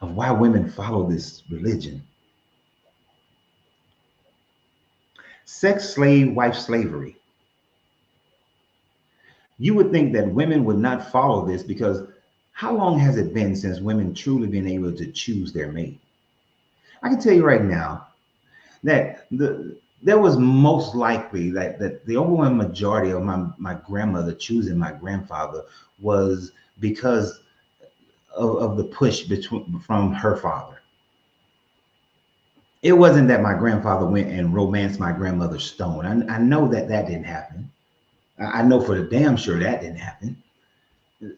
of why women follow this religion. Sex slave wife slavery. You would think that women would not follow this, because how long has it been since women truly been able to choose their mate? I can tell you right now that there was most likely that the overwhelming majority of my grandmother choosing my grandfather was because of the push from her father. It wasn't that my grandfather went and romanced my grandmother's stone. I know that didn't happen. I know for the damn sure that didn't happen.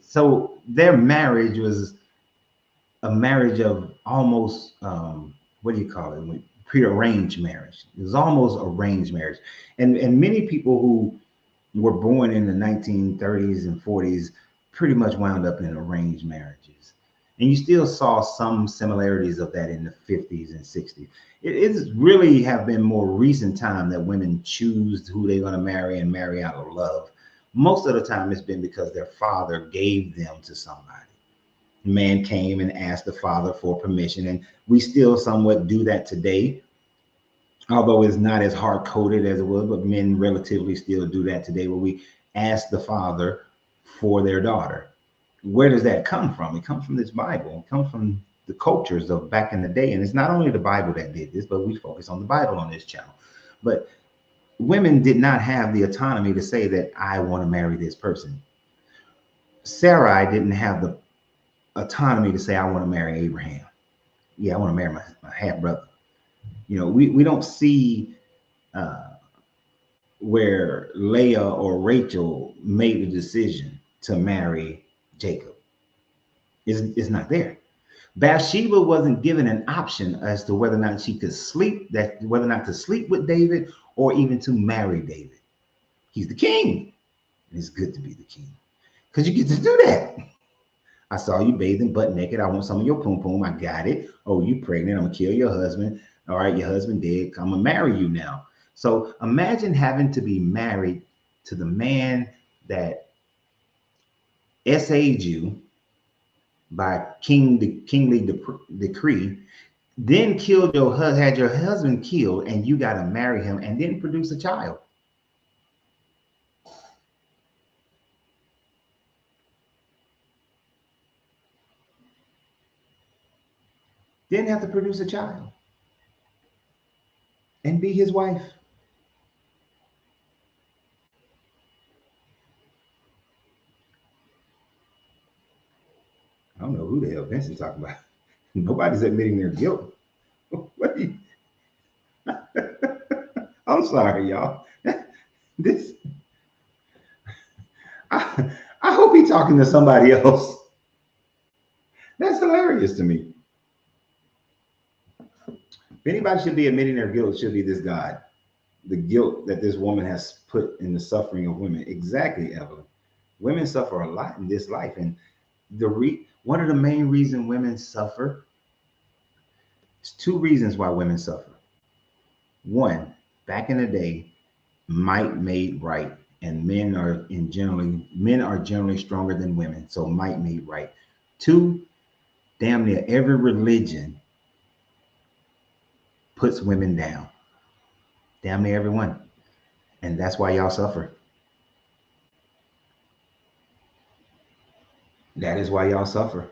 So their marriage was a marriage of almost, what do you call it? Prearranged marriage. It was almost arranged marriage. And many people who were born in the 1930s and 40s pretty much wound up in arranged marriages. And you still saw some similarities of that in the 50s and 60s. It's really have been more recent time that women choose who they're going to marry and marry out of love. Most of the time it's been because their father gave them to somebody. Man came and asked the father for permission, and we still somewhat do that today, although it's not as hard-coded as it was, but men relatively still do that today, where we ask the father for their daughter. Where does that come from? It comes from this Bible. It comes from the cultures of back in the day. And it's not only the Bible that did this, but we focus on the Bible on this channel. But women did not have the autonomy to say that I want to marry this person. Sarai didn't have the autonomy to say I want to marry Abraham. Yeah, I want to marry my half brother. You know, we don't see where Leah or Rachel made the decision to marry Jacob. It's not there. Bathsheba wasn't given an option as to whether or not she could whether or not to sleep with David or even to marry David. He's the king. And it's good to be the king because you get to do that. I saw you bathing butt naked. I want some of your poom poom. I got it. Oh, you pregnant. I'm gonna kill your husband. All right, your husband dead. I'm gonna marry you now. So imagine having to be married to the man that essayed you by kingly decree, then killed had your husband killed, and you got to marry him and then produce a child. didn't have to produce a child and be his wife. I don't know who the hell Vince is talking about. Nobody's admitting their guilt. What do you, I'm sorry, y'all. This I, I hope he's talking to somebody else. That's hilarious to me. If anybody should be admitting their guilt, it should be this God. The guilt that this woman has put in the suffering of women. Exactly, Evelyn. Women suffer a lot in this life, and one of the main reasons women suffer. There's two reasons why women suffer. One, back in the day, might made right, and men are generally stronger than women, so might made right. Two, damn near every religion puts women down. Damn near everyone. And that's why y'all suffer. That is why y'all suffer.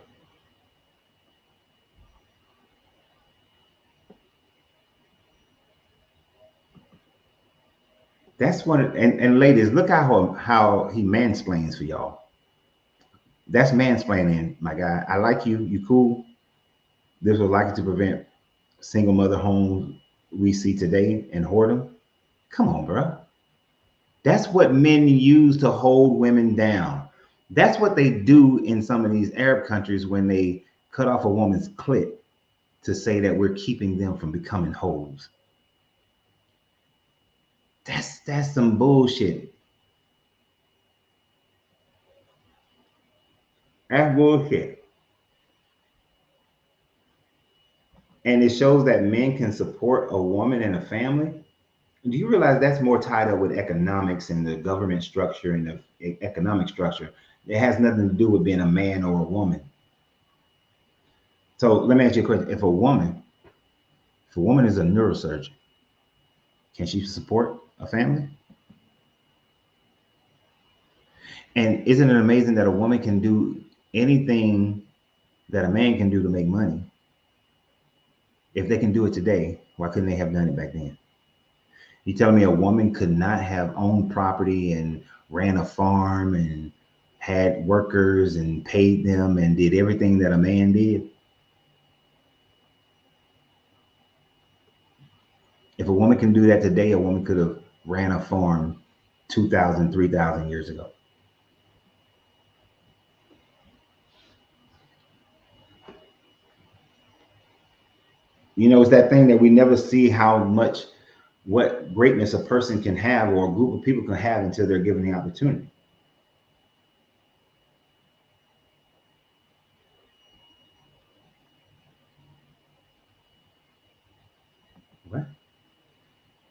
That's one. And ladies, look how he mansplains for y'all. That's mansplaining, my guy. I like you. You cool. This will likely to prevent single mother homes we see today and whoredom. Come on, bro. That's what men use to hold women down. That's what they do in some of these Arab countries when they cut off a woman's clit to say that we're keeping them from becoming hoes. That's some bullshit. That's bullshit. And it shows that men can support a woman and a family. Do you realize that's more tied up with economics and the government structure and the economic structure? It has nothing to do with being a man or a woman. So let me ask you a question. If a woman is a neurosurgeon, can she support a family? And isn't it amazing that a woman can do anything that a man can do to make money? If they can do it today, why couldn't they have done it back then? You telling me a woman could not have owned property and ran a farm and had workers and paid them and did everything that a man did? If a woman can do that today, a woman could have ran a farm 2,000, 3,000 years ago. You know, it's that thing that we never see how much what greatness a person can have or a group of people can have until they're given the opportunity. What?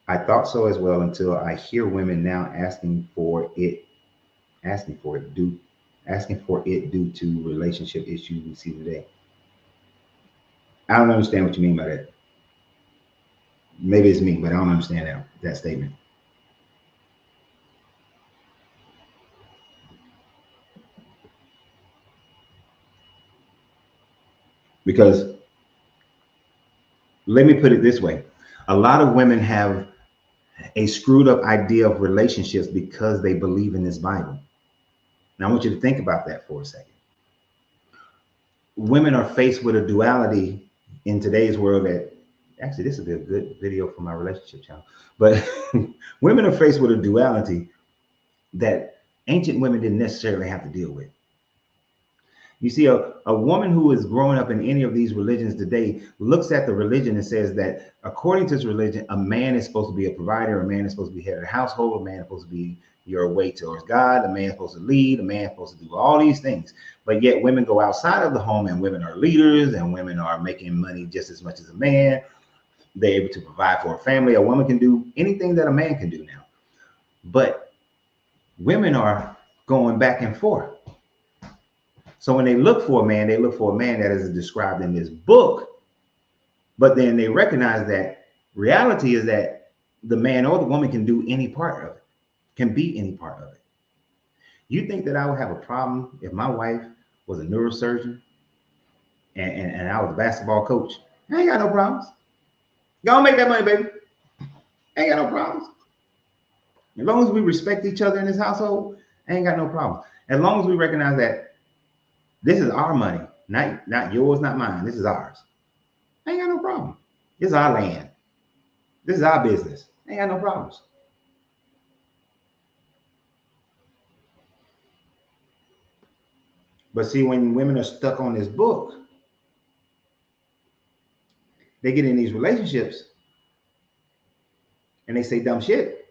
I thought so as well until I hear women now asking for it due, asking for it due to relationship issues we see today. I don't understand what you mean by that. Maybe it's me, but I don't understand that statement. Because let me put it this way. A lot of women have a screwed up idea of relationships because they believe in this Bible. Now I want you to think about that for a second. Women are faced with a duality in today's world that actually this would be a good video for my relationship channel. But women are faced with a duality that ancient women didn't necessarily have to deal with. You see, a woman who is growing up in any of these religions today looks at the religion and says that according to this religion, a man is supposed to be a provider, a man is supposed to be head of the household, a man is supposed to be your way towards God, a man is supposed to lead, a man is supposed to do all these things. But yet women go outside of the home and women are leaders and women are making money just as much as a man. They're able to provide for a family. A woman can do anything that a man can do now. But women are going back and forth. So when they look for a man, they look for a man that is described in this book. But then they recognize that reality is that the man or the woman can do any part of it, can be any part of it. You think that I would have a problem if my wife was a neurosurgeon and I was a basketball coach? I ain't got no problems. Go make that money, baby. Ain't got no problems. As long as we respect each other in this household, I ain't got no problems. As long as we recognize that this is our money, not yours, not mine. This is ours. I ain't got no problem. This is our land. This is our business. I ain't got no problems. But see, when women are stuck on this book, they get in these relationships and they say dumb shit.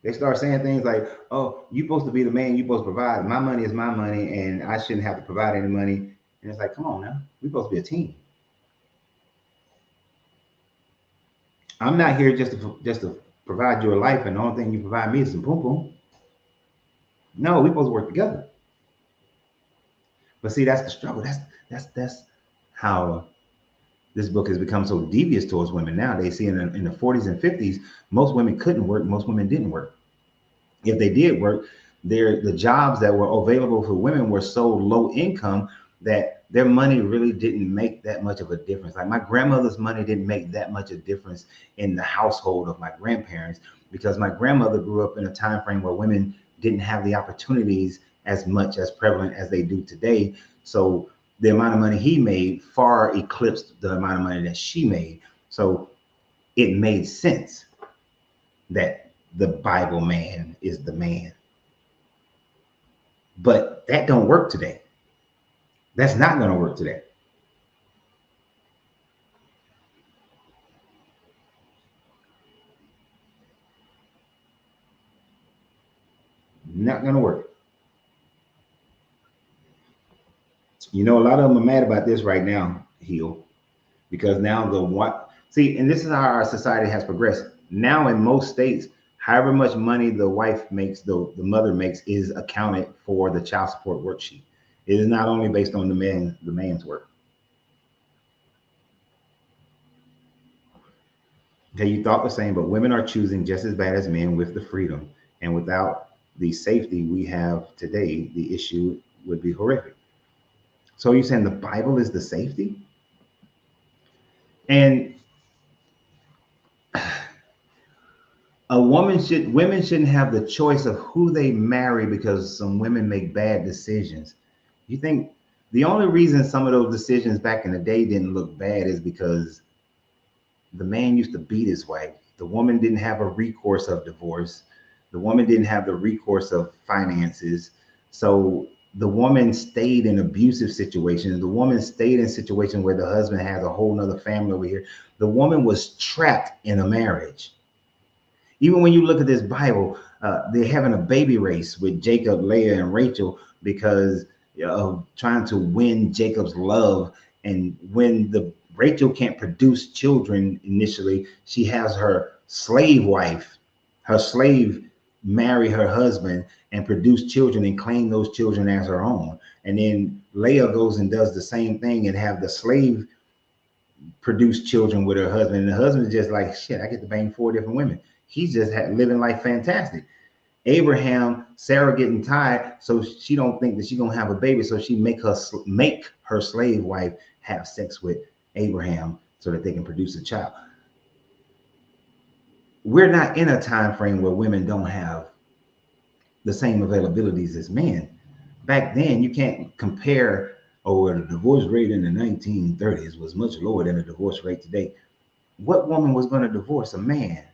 They start saying things like, "Oh, you're supposed to be the man. You're supposed to provide. My money is my money, and I shouldn't have to provide any money." And it's like, come on now, we're supposed to be a team. I'm not here just to provide you a life, and the only thing you provide me is some poom poom. No, we're supposed to work together. But see, that's the struggle. That's how this book has become so devious towards women now. They see in the 40s and 50s, most women couldn't work, most women didn't work. If they did work, the jobs that were available for women were so low income that their money really didn't make that much of a difference. Like my grandmother's money didn't make that much of a difference in the household of my grandparents because my grandmother grew up in a time frame where women didn't have the opportunities as much as prevalent as they do today. So the amount of money he made far eclipsed the amount of money that she made. So it made sense that the Bible man is the man. But that don't work today. That's not going to work today. Not going to work. You know, a lot of them are mad about this right now, Heal, because now the what? See, and this is how our society has progressed. Now, in most states, however much money the wife makes, the mother makes, is accounted for the child support worksheet. It is not only based on the man's work. Okay, you thought the same, but women are choosing just as bad as men with the freedom. And without the safety we have today, the issue would be horrific. So you're saying the Bible is the safety? And women shouldn't have the choice of who they marry because some women make bad decisions. You think the only reason some of those decisions back in the day didn't look bad is because the man used to beat his wife. The woman didn't have a recourse of divorce. The woman didn't have the recourse of finances. So the woman stayed in abusive situations. The woman stayed in situations where the husband has a whole nother family over here. The woman was trapped in a marriage. Even when you look at this Bible, they're having a baby race with Jacob, Leah, and Rachel because of trying to win Jacob's love. And when the Rachel can't produce children initially, she has her slave wife, her slave, marry her husband and produce children and claim those children as her own. And then Leah goes and does the same thing and have the slave produce children with her husband. And the husband is just like, shit, I get to bang 4 different women. He's just living life fantastic. Abraham, Sarah getting tired, so she don't think that she's gonna have a baby, so she make her slave wife have sex with Abraham so that they can produce a child. We're not in a time frame where women don't have the same availabilities as men. Back then, you can't compare. Oh, the divorce rate in the 1930s was much lower than the divorce rate today. What woman was going to divorce a man?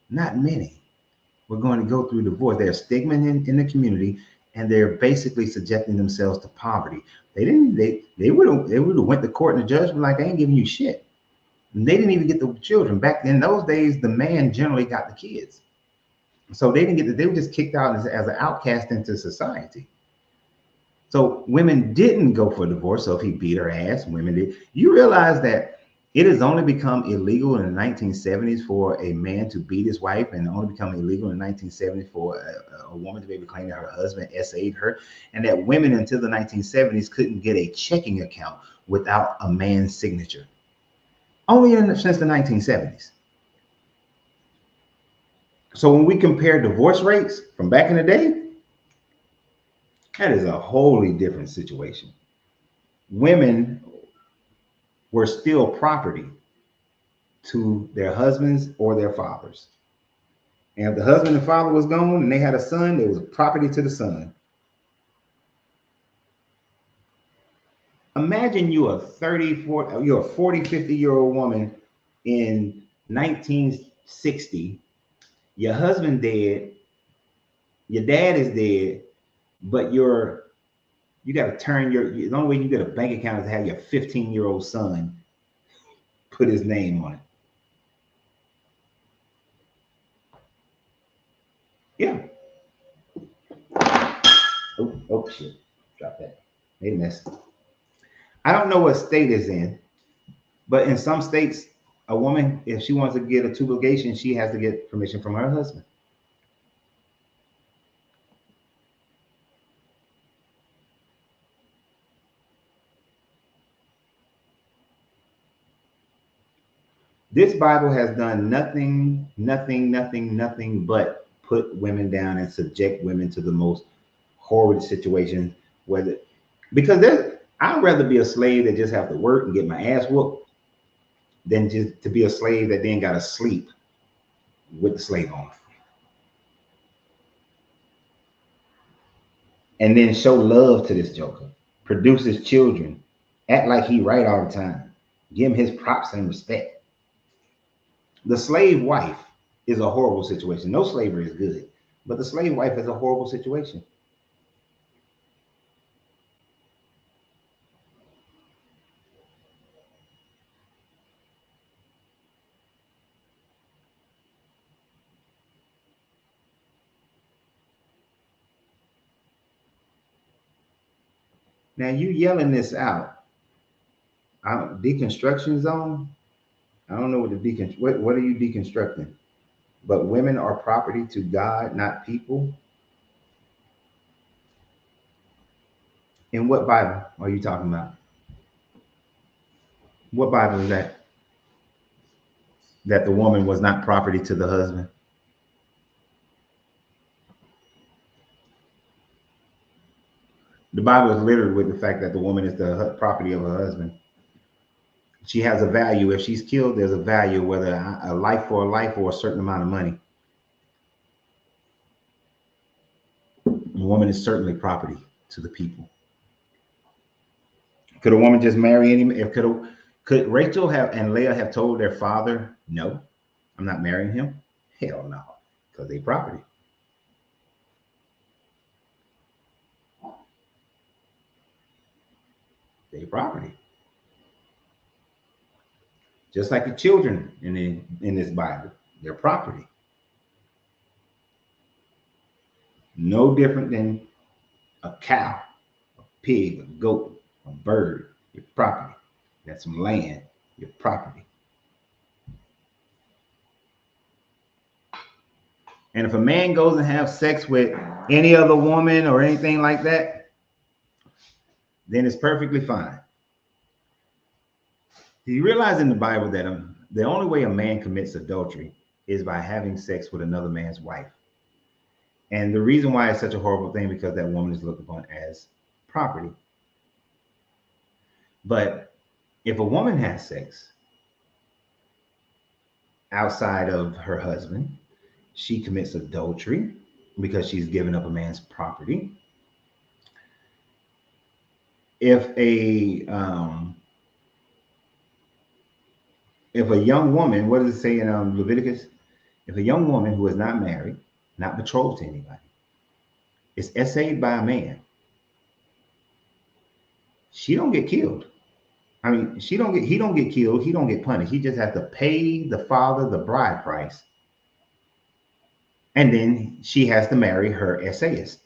Not many. We're going to go through divorce. There's stigma in the community, and they're basically subjecting themselves to poverty. They would have went to court and the judge was like, I ain't giving you shit. And they didn't even get the children. Back in those days, the man generally got the kids. So they didn't get they were just kicked out as an outcast into society. So women didn't go for divorce. So if he beat her ass, women did. You realize that it has only become illegal in the 1970s for a man to beat his wife, and only become illegal in the 1970s for a woman to be able to claim that her husband SA'd her, and that women until the 1970s couldn't get a checking account without a man's signature. Only since the 1970s. So when we compare divorce rates from back in the day, that is a wholly different situation. Women were still property to their husbands or their fathers. And if the husband and father was gone and they had a son, it was property to the son. Imagine you're a 40, 50-year-old woman in 1960. Your husband dead, your dad is dead, but you got to turn the only way you get a bank account is to have your 15-year-old son put his name on it. Yeah. Oh shit. Drop that. Made a mess. I don't know what state it's in, but in some states, a woman, if she wants to get a tubal ligation, she has to get permission from her husband. This Bible has done nothing but put women down and subject women to the most horrid situations. Because I'd rather be a slave that just have to work and get my ass whooped than just to be a slave that then got to sleep with the slave owner. And then show love to this joker, produce his children, act like he right all the time, give him his props and respect. The slave wife is a horrible situation. No slavery is good, but the slave wife is a horrible situation. Now you yelling this out. Deconstruction zone. I don't know what are you deconstructing? But women are property to God, not people. In what Bible are you talking about? What Bible is that? That the woman was not property to the husband? The Bible is littered with the fact that the woman is the property of her husband. She has a value. If she's killed, there's a value, whether a life for a life or a certain amount of money. The woman is certainly property to the people. Could a woman just marry any? Could Rachel and Leah have told their father, "No, I'm not marrying him"? Hell no, because they property. They property. Just like the children in this Bible, they're property. No different than a cow, a pig, a goat, a bird. Your property. That's some land. Your property. And if a man goes and have sex with any other woman or anything like that, then it's perfectly fine. Do you realize in the Bible that the only way a man commits adultery is by having sex with another man's wife? And the reason why it's such a horrible thing because that woman is looked upon as property. But if a woman has sex outside of her husband, she commits adultery because she's given up a man's property. If a young woman, what does it say in Leviticus? If a young woman who is not married, not betrothed to anybody, is essayed by a man, she don't get killed. I mean, he don't get killed, he don't get punished. He just has to pay the father the bride price. And then she has to marry her essayist.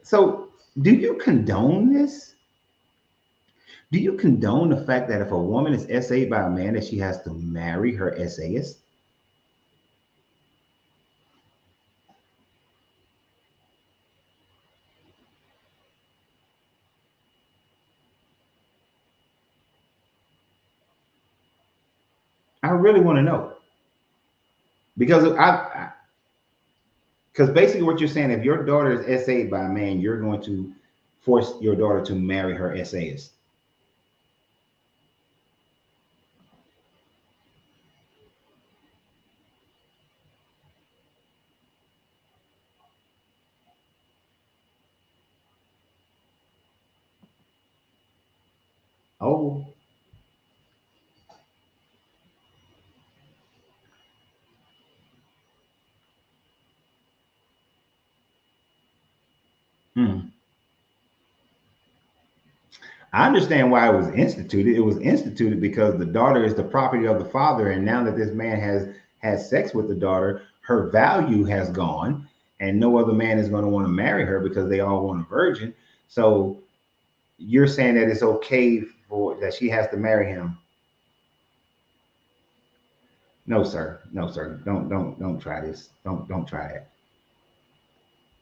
So, do you condone this? Do you condone the fact that if a woman is essayed by a man, that she has to marry her essayist? I really want to know because because basically what you're saying, if your daughter is essayed by a man, you're going to force your daughter to marry her essayist? Oh, hmm. I understand why it was instituted. It was instituted because the daughter is the property of the father, and now that this man has had sex with the daughter, her value has gone, and no other man is going to want to marry her because they all want a virgin. So you're saying that it's okay for that she has to marry him? No, sir. No, sir. Don't try this. Don't try that.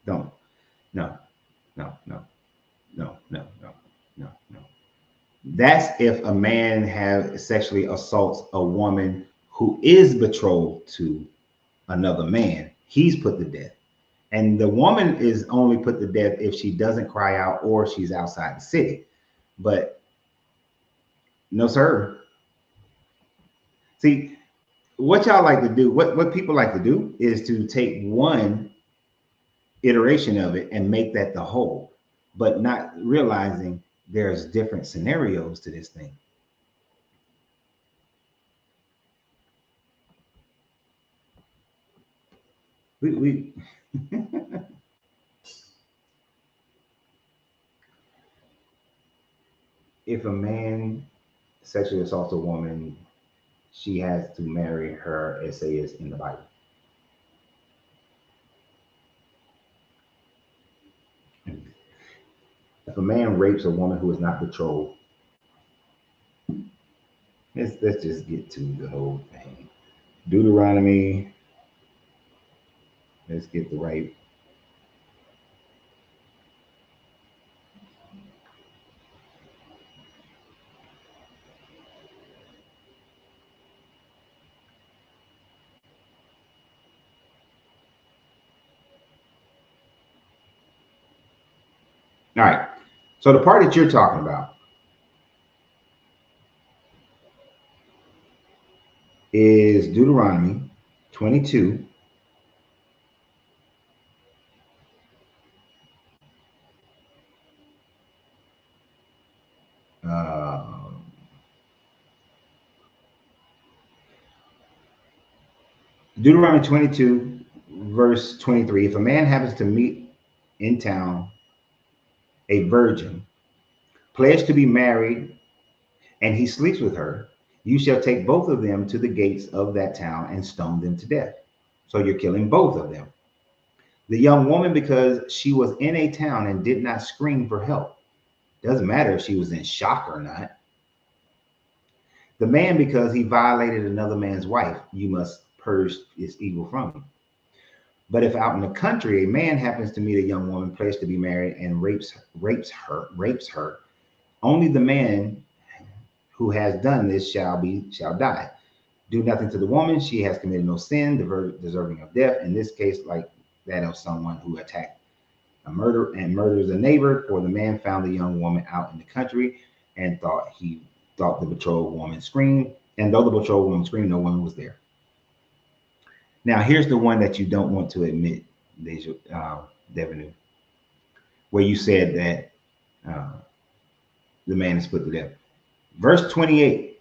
Don't. No. No. No. No. No. No. No. No. That's if a man have sexually assaults a woman who is betrothed to another man. He's put to death. And the woman is only put to death if she doesn't cry out or she's outside the city. But no, sir. See, what y'all like to do, what people like to do is to take one iteration of it and make that the whole, but not realizing there's different scenarios to this thing. We if a man sexually assaults a woman, she has to marry her essayist in the Bible. If a man rapes a woman who is not betrothed, let's just get to the whole thing. Deuteronomy, let's get the right. All right. So the part that you're talking about is Deuteronomy 22. Uh, Deuteronomy 22, verse 23. If a man happens to meet in town a virgin, pledged to be married, and he sleeps with her, you shall take both of them to the gates of that town and stone them to death. So you're killing both of them. The young woman, because she was in a town and did not scream for help. Doesn't matter if she was in shock or not. The man, because he violated another man's wife, you must purge his evil from him. But if out in the country a man happens to meet a young woman pledged to be married and rapes her, only the man who has done this shall die. Do nothing to the woman; she has committed no sin, deserving of death. In this case, like that of someone who attacked a murder and murders a neighbor. For the man found the young woman out in the country and thought the betrothed woman screamed, and though the betrothed woman screamed, no one was there. Now, here's the one that you don't want to admit, Deja, Devenu, where you said that uh, the man is put to death. Verse 28.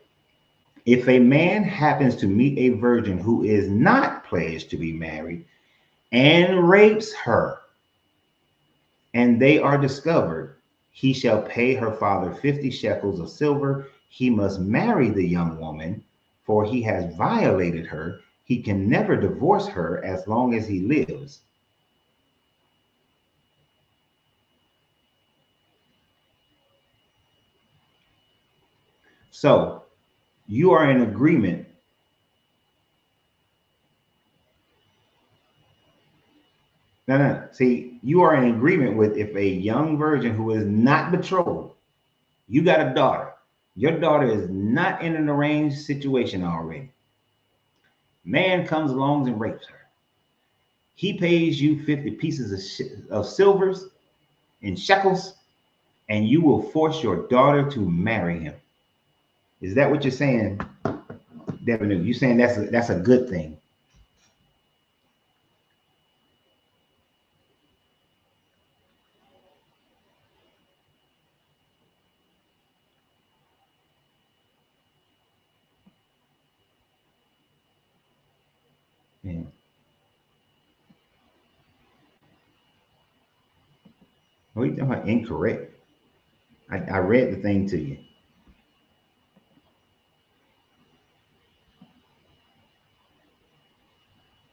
If a man happens to meet a virgin who is not pledged to be married and rapes her, and they are discovered, he shall pay her father 50 shekels of silver. He must marry the young woman, for he has violated her. He can never divorce her as long as he lives. So you are in agreement. No, no, no. See, you are in agreement with if a young virgin who is not betrothed, you got a daughter. Your daughter is not in an arranged situation already. Man comes along and rapes her. He pays you 50 pieces of silvers in shekels, and you will force your daughter to marry him. Is that what you're saying, Devin? You saying that's a good thing? Yeah. What are you talking about? Incorrect. I read the thing to you.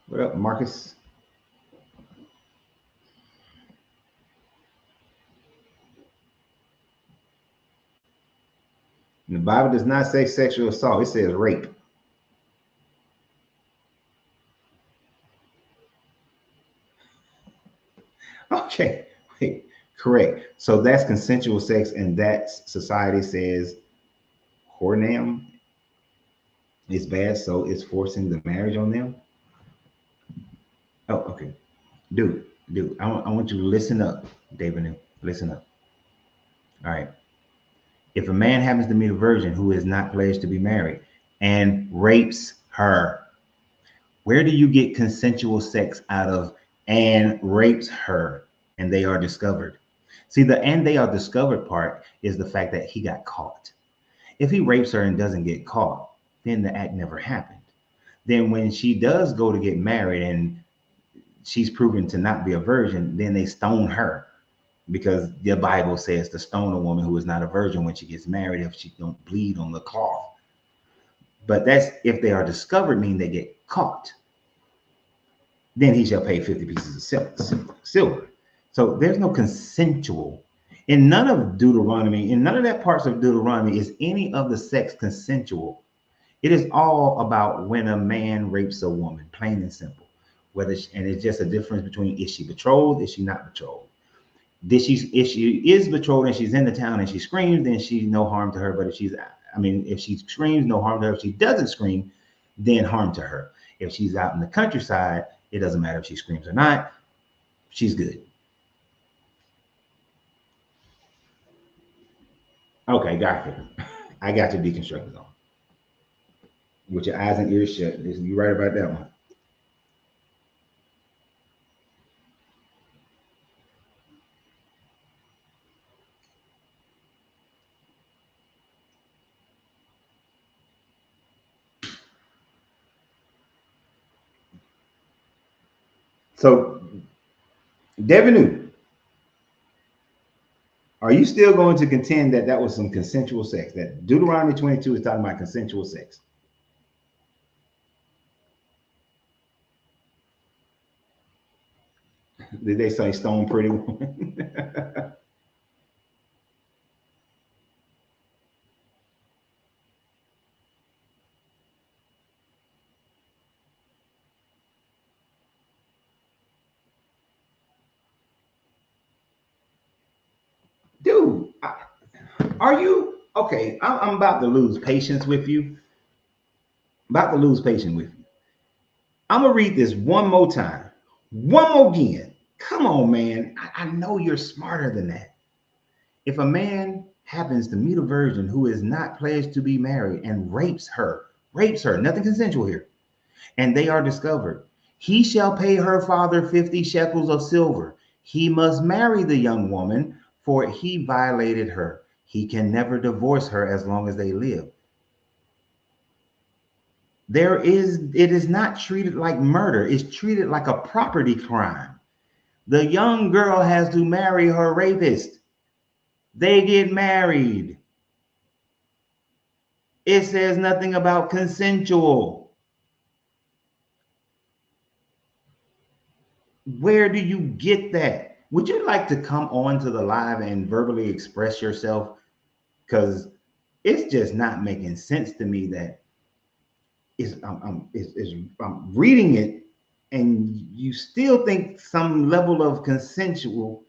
What up, Marcus? The Bible does not say sexual assault, it says rape. Okay, wait, correct. So that's consensual sex, and that society says whorenam is bad, so it's forcing the marriage on them. Oh, okay. Dude, I want you to listen up, David. Listen up. All right. If a man happens to meet a virgin who is not pledged to be married and rapes her, where do you get consensual sex out of and rapes her and they are discovered? See, the and they are discovered part is the fact that he got caught. If he rapes her and doesn't get caught, then the act never happened. Then when she does go to get married and she's proven to not be a virgin, then they stone her because the Bible says to stone a woman who is not a virgin when she gets married if she don't bleed on the cloth. But that's if they are discovered, mean they get caught. Then he shall pay 50 pieces of silver. So there's no consensual. In none of Deuteronomy, in none of that parts of Deuteronomy is any of the sex consensual. It is all about when a man rapes a woman, plain and simple. And it's just a difference between is she betrothed, is she not betrothed? If she is betrothed and she's in the town and she screams, then she's no harm to her. But if she screams, no harm to her. If she doesn't scream, then harm to her. If she's out in the countryside, it doesn't matter if she screams or not. She's good. Okay, got you. I got your deconstructed on. With your eyes and ears shut. You right about that one. So, Devin, are you still going to contend that that was some consensual sex? That Deuteronomy 22 is talking about consensual sex? Did they say stone pretty woman? Dude, are you okay? I'm about to lose patience with you. About to lose patience with you. I'm gonna read this one more time. One more again. Come on, man. I know you're smarter than that. If a man happens to meet a virgin who is not pledged to be married and rapes her, nothing consensual here, and they are discovered, he shall pay her father 50 shekels of silver. He must marry the young woman, for he violated her. He can never divorce her as long as they live. It is not treated like murder, it's treated like a property crime. The young girl has to marry her rapist. They get married. It says nothing about consensual. Where do you get that? Would you like to come on to the live and verbally express yourself? Because it's just not making sense to me that I'm reading it and you still think some level of consensual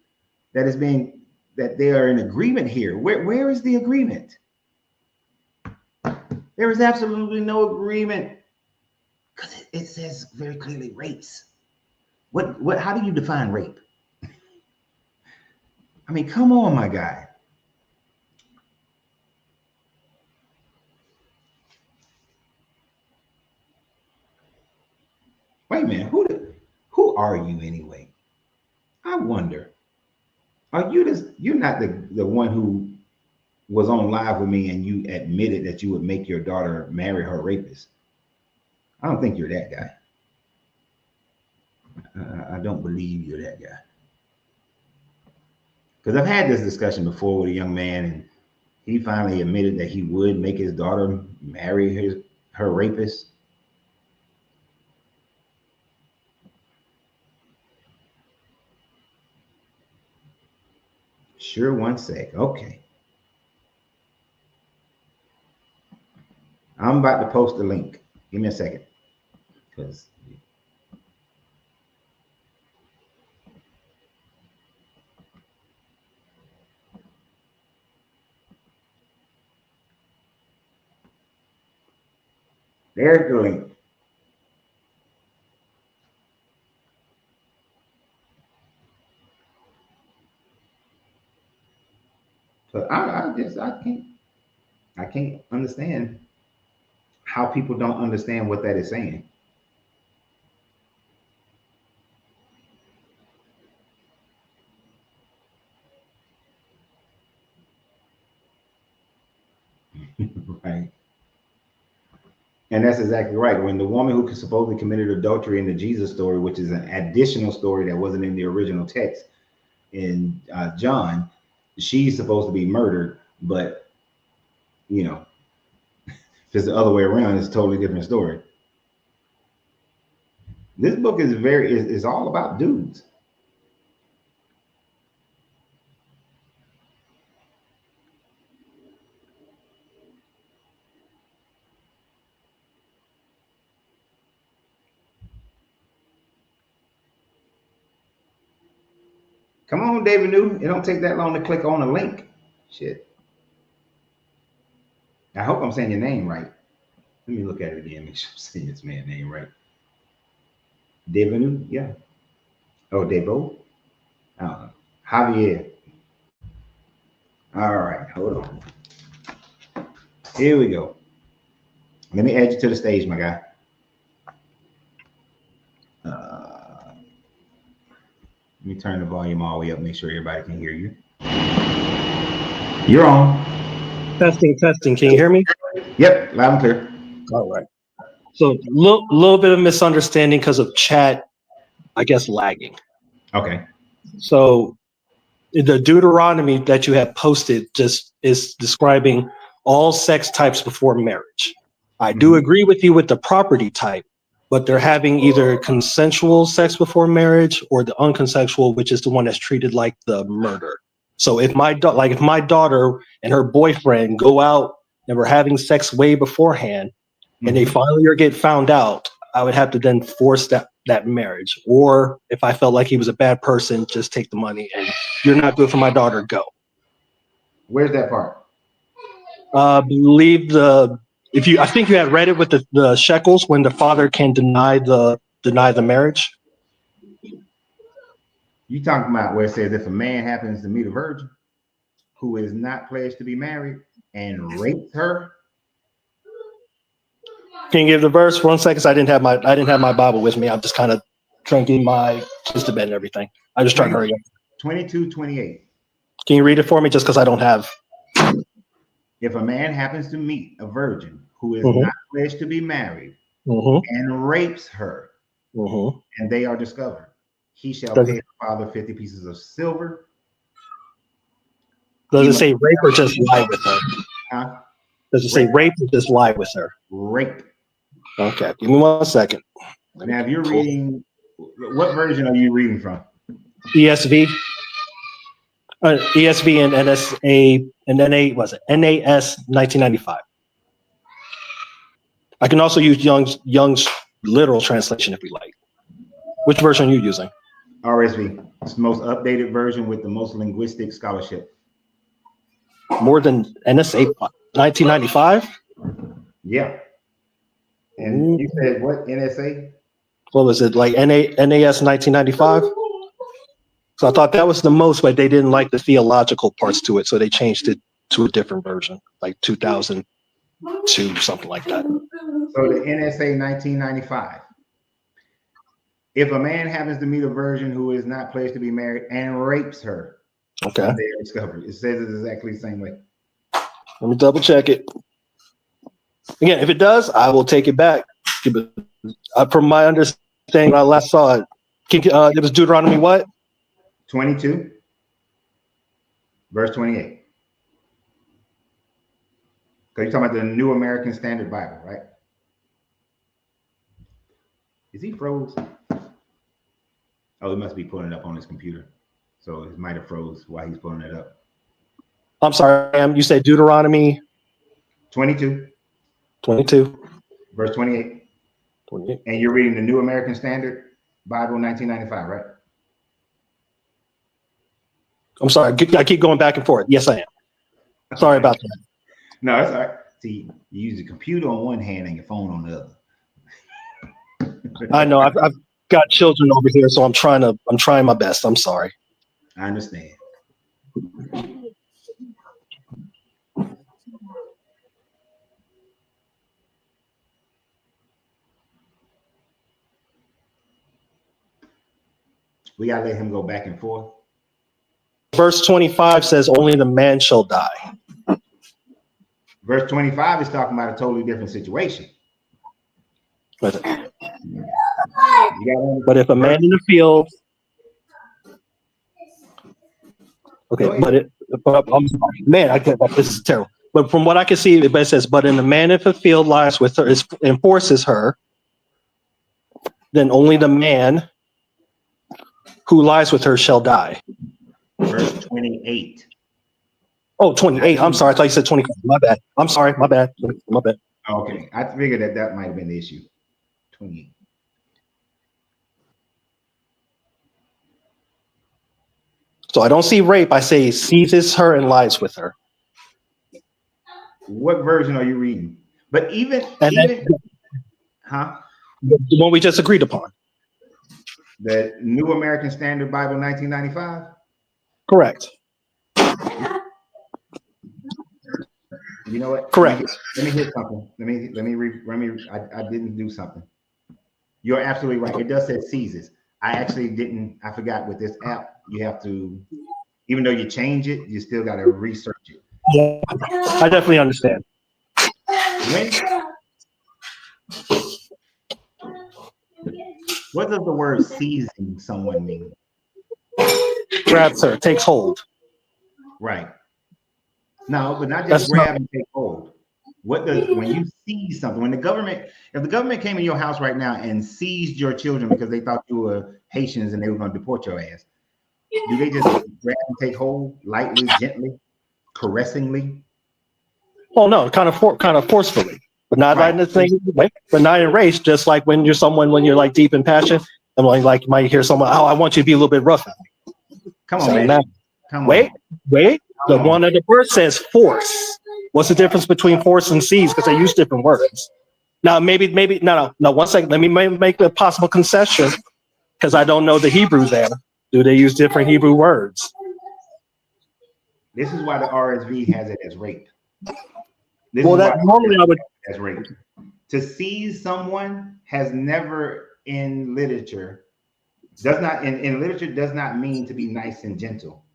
that is being that they are in agreement here. Where is the agreement? There is absolutely no agreement because it says very clearly rapes. How do you define rape? I mean, come on, my guy. Wait a minute, who are you anyway? I wonder. Are you this? You're not the one who was on live with me and you admitted that you would make your daughter marry her rapist. I don't think you're that guy. I don't believe you're that guy. Because I've had this discussion before with a young man, and he finally admitted that he would make his daughter marry her rapist. Sure, 1 sec. Okay. I'm about to post the link. Give me a second. Because there's the link. So I can't understand how people don't understand what that is saying. Right. And that's exactly right. When the woman who supposedly committed adultery in the Jesus story, which is an additional story that wasn't in the original text in John, she's supposed to be murdered. But, you know, if it's the other way around, it's a totally different story. This book is all about dudes. Come on, David New. It don't take that long to click on a link. Shit. I hope I'm saying your name right. Let me look at it again. Make sure I'm saying this man's name right. David New? Yeah. Oh, Devo? I don't know. Javier. All right. Hold on. Here we go. Let me add you to the stage, my guy. Let me turn the volume all the way up, make sure everybody can hear you. You're on. Testing. Can you hear me? Yep, loud and clear. All right. So little bit of misunderstanding because of chat, I guess, lagging. Okay. So the Deuteronomy that you have posted just is describing all sex types before marriage. I do agree with you with the property type, but they're having either consensual sex before marriage or the unconsensual, which is the one that's treated like the murder. So if my daughter and her boyfriend go out and we're having sex way beforehand, and they finally get found out, I would have to then force that marriage. Or if I felt like he was a bad person, just take the money and you're not good for my daughter, go. Where's that part? Believe I think you had read it with the shekels when the father can deny the marriage. You talking about where it says if a man happens to meet a virgin who is not pledged to be married and rapes her? Can you give the verse 1 second? I didn't have my Bible with me. I'm just kind of trying to get my kids to bed and everything. I just trying to hurry up. 22:28. Can you read it for me? Just because I don't have. If a man happens to meet a virgin who is not pledged to be married and rapes her, and they are discovered, he shall pay his father 50 pieces of silver. Does it say rape or just lie with her? Huh? Does it say rape or just lie with her? Rape. Okay, give me 1 second. Now, if you're reading, what version are you reading from? ESV. ESV and NSA and NAS 1995. I can also use Young's literal translation if we like. Which version are you using? RSV. It's the most updated version with the most linguistic scholarship. More than NSA 1995? Yeah. And you said what, NSA? What was it, like NAS 1995? So I thought that was the most, but they didn't like the theological parts to it, so they changed it to a different version, like 2002, something like that. So the NSA 1995. If a man happens to meet a virgin who is not pledged to be married and rapes her Okay. on their discovery, it says it exactly the same way. Let me double check it. Again, if it does, I will take it back. From my understanding, when I last saw it, it was Deuteronomy what? 22, verse 28. Because you're talking about the New American Standard Bible, right? Is he froze? Oh, he must be pulling it up on his computer. So it might have froze while he's pulling it up. I'm sorry, you said Deuteronomy 22, 22. verse 28. 28. And you're reading the New American Standard Bible 1995, right? I'm sorry, I keep going back and forth. Yes, I am. Sorry about that. No, it's all right. See, you use the computer on one hand and your phone on the other. I know I've got children over here, so I'm trying my best. I'm sorry. I understand. We gotta let him go back and forth. Verse 25 says only the man shall die. Verse 25 is talking about a totally different situation. But if a man in the field, okay, but I'm sorry, man, this is terrible. But from what I can see, it says, but in the man if a field lies with her, enforces her, then only the man who lies with her shall die. Verse 28. Oh, 28. I'm sorry. I thought you said 25. My bad. I'm sorry. My bad. Okay. I figured that might have been the issue. 28. So I don't see rape. I say seizes her and lies with her. What version are you reading? But the one we just agreed upon. The New American Standard Bible 1995? Correct. You know what? Correct. Let me hit something. I didn't do something. You're absolutely right. It does say seizes. I forgot with this app, you have to, even though you change it, you still got to research it. Yeah, I definitely understand. What does the word seizing someone mean? Grabs her, takes hold. Right. No, but not just grab and take hold. When you seize something, if the government came in your house right now and seized your children because they thought you were Haitians and they were going to deport your ass, do they just grab and take hold lightly, gently, caressingly? Oh no, kind of forcefully, but not right in the thing, but not in race. Just like when you're like deep in passion, and like you might hear someone, oh, I want you to be a little bit rough. Come on, man. Come on. Wait. The one of the verse says force. What's the difference between force and seize? Because they use different words. Now, maybe, no. 1 second. Let me make a possible concession because I don't know the Hebrew there. Do they use different Hebrew words? This is why the RSV has it as rape. Normally I would as rape. To seize someone has never in literature does not mean to be nice and gentle.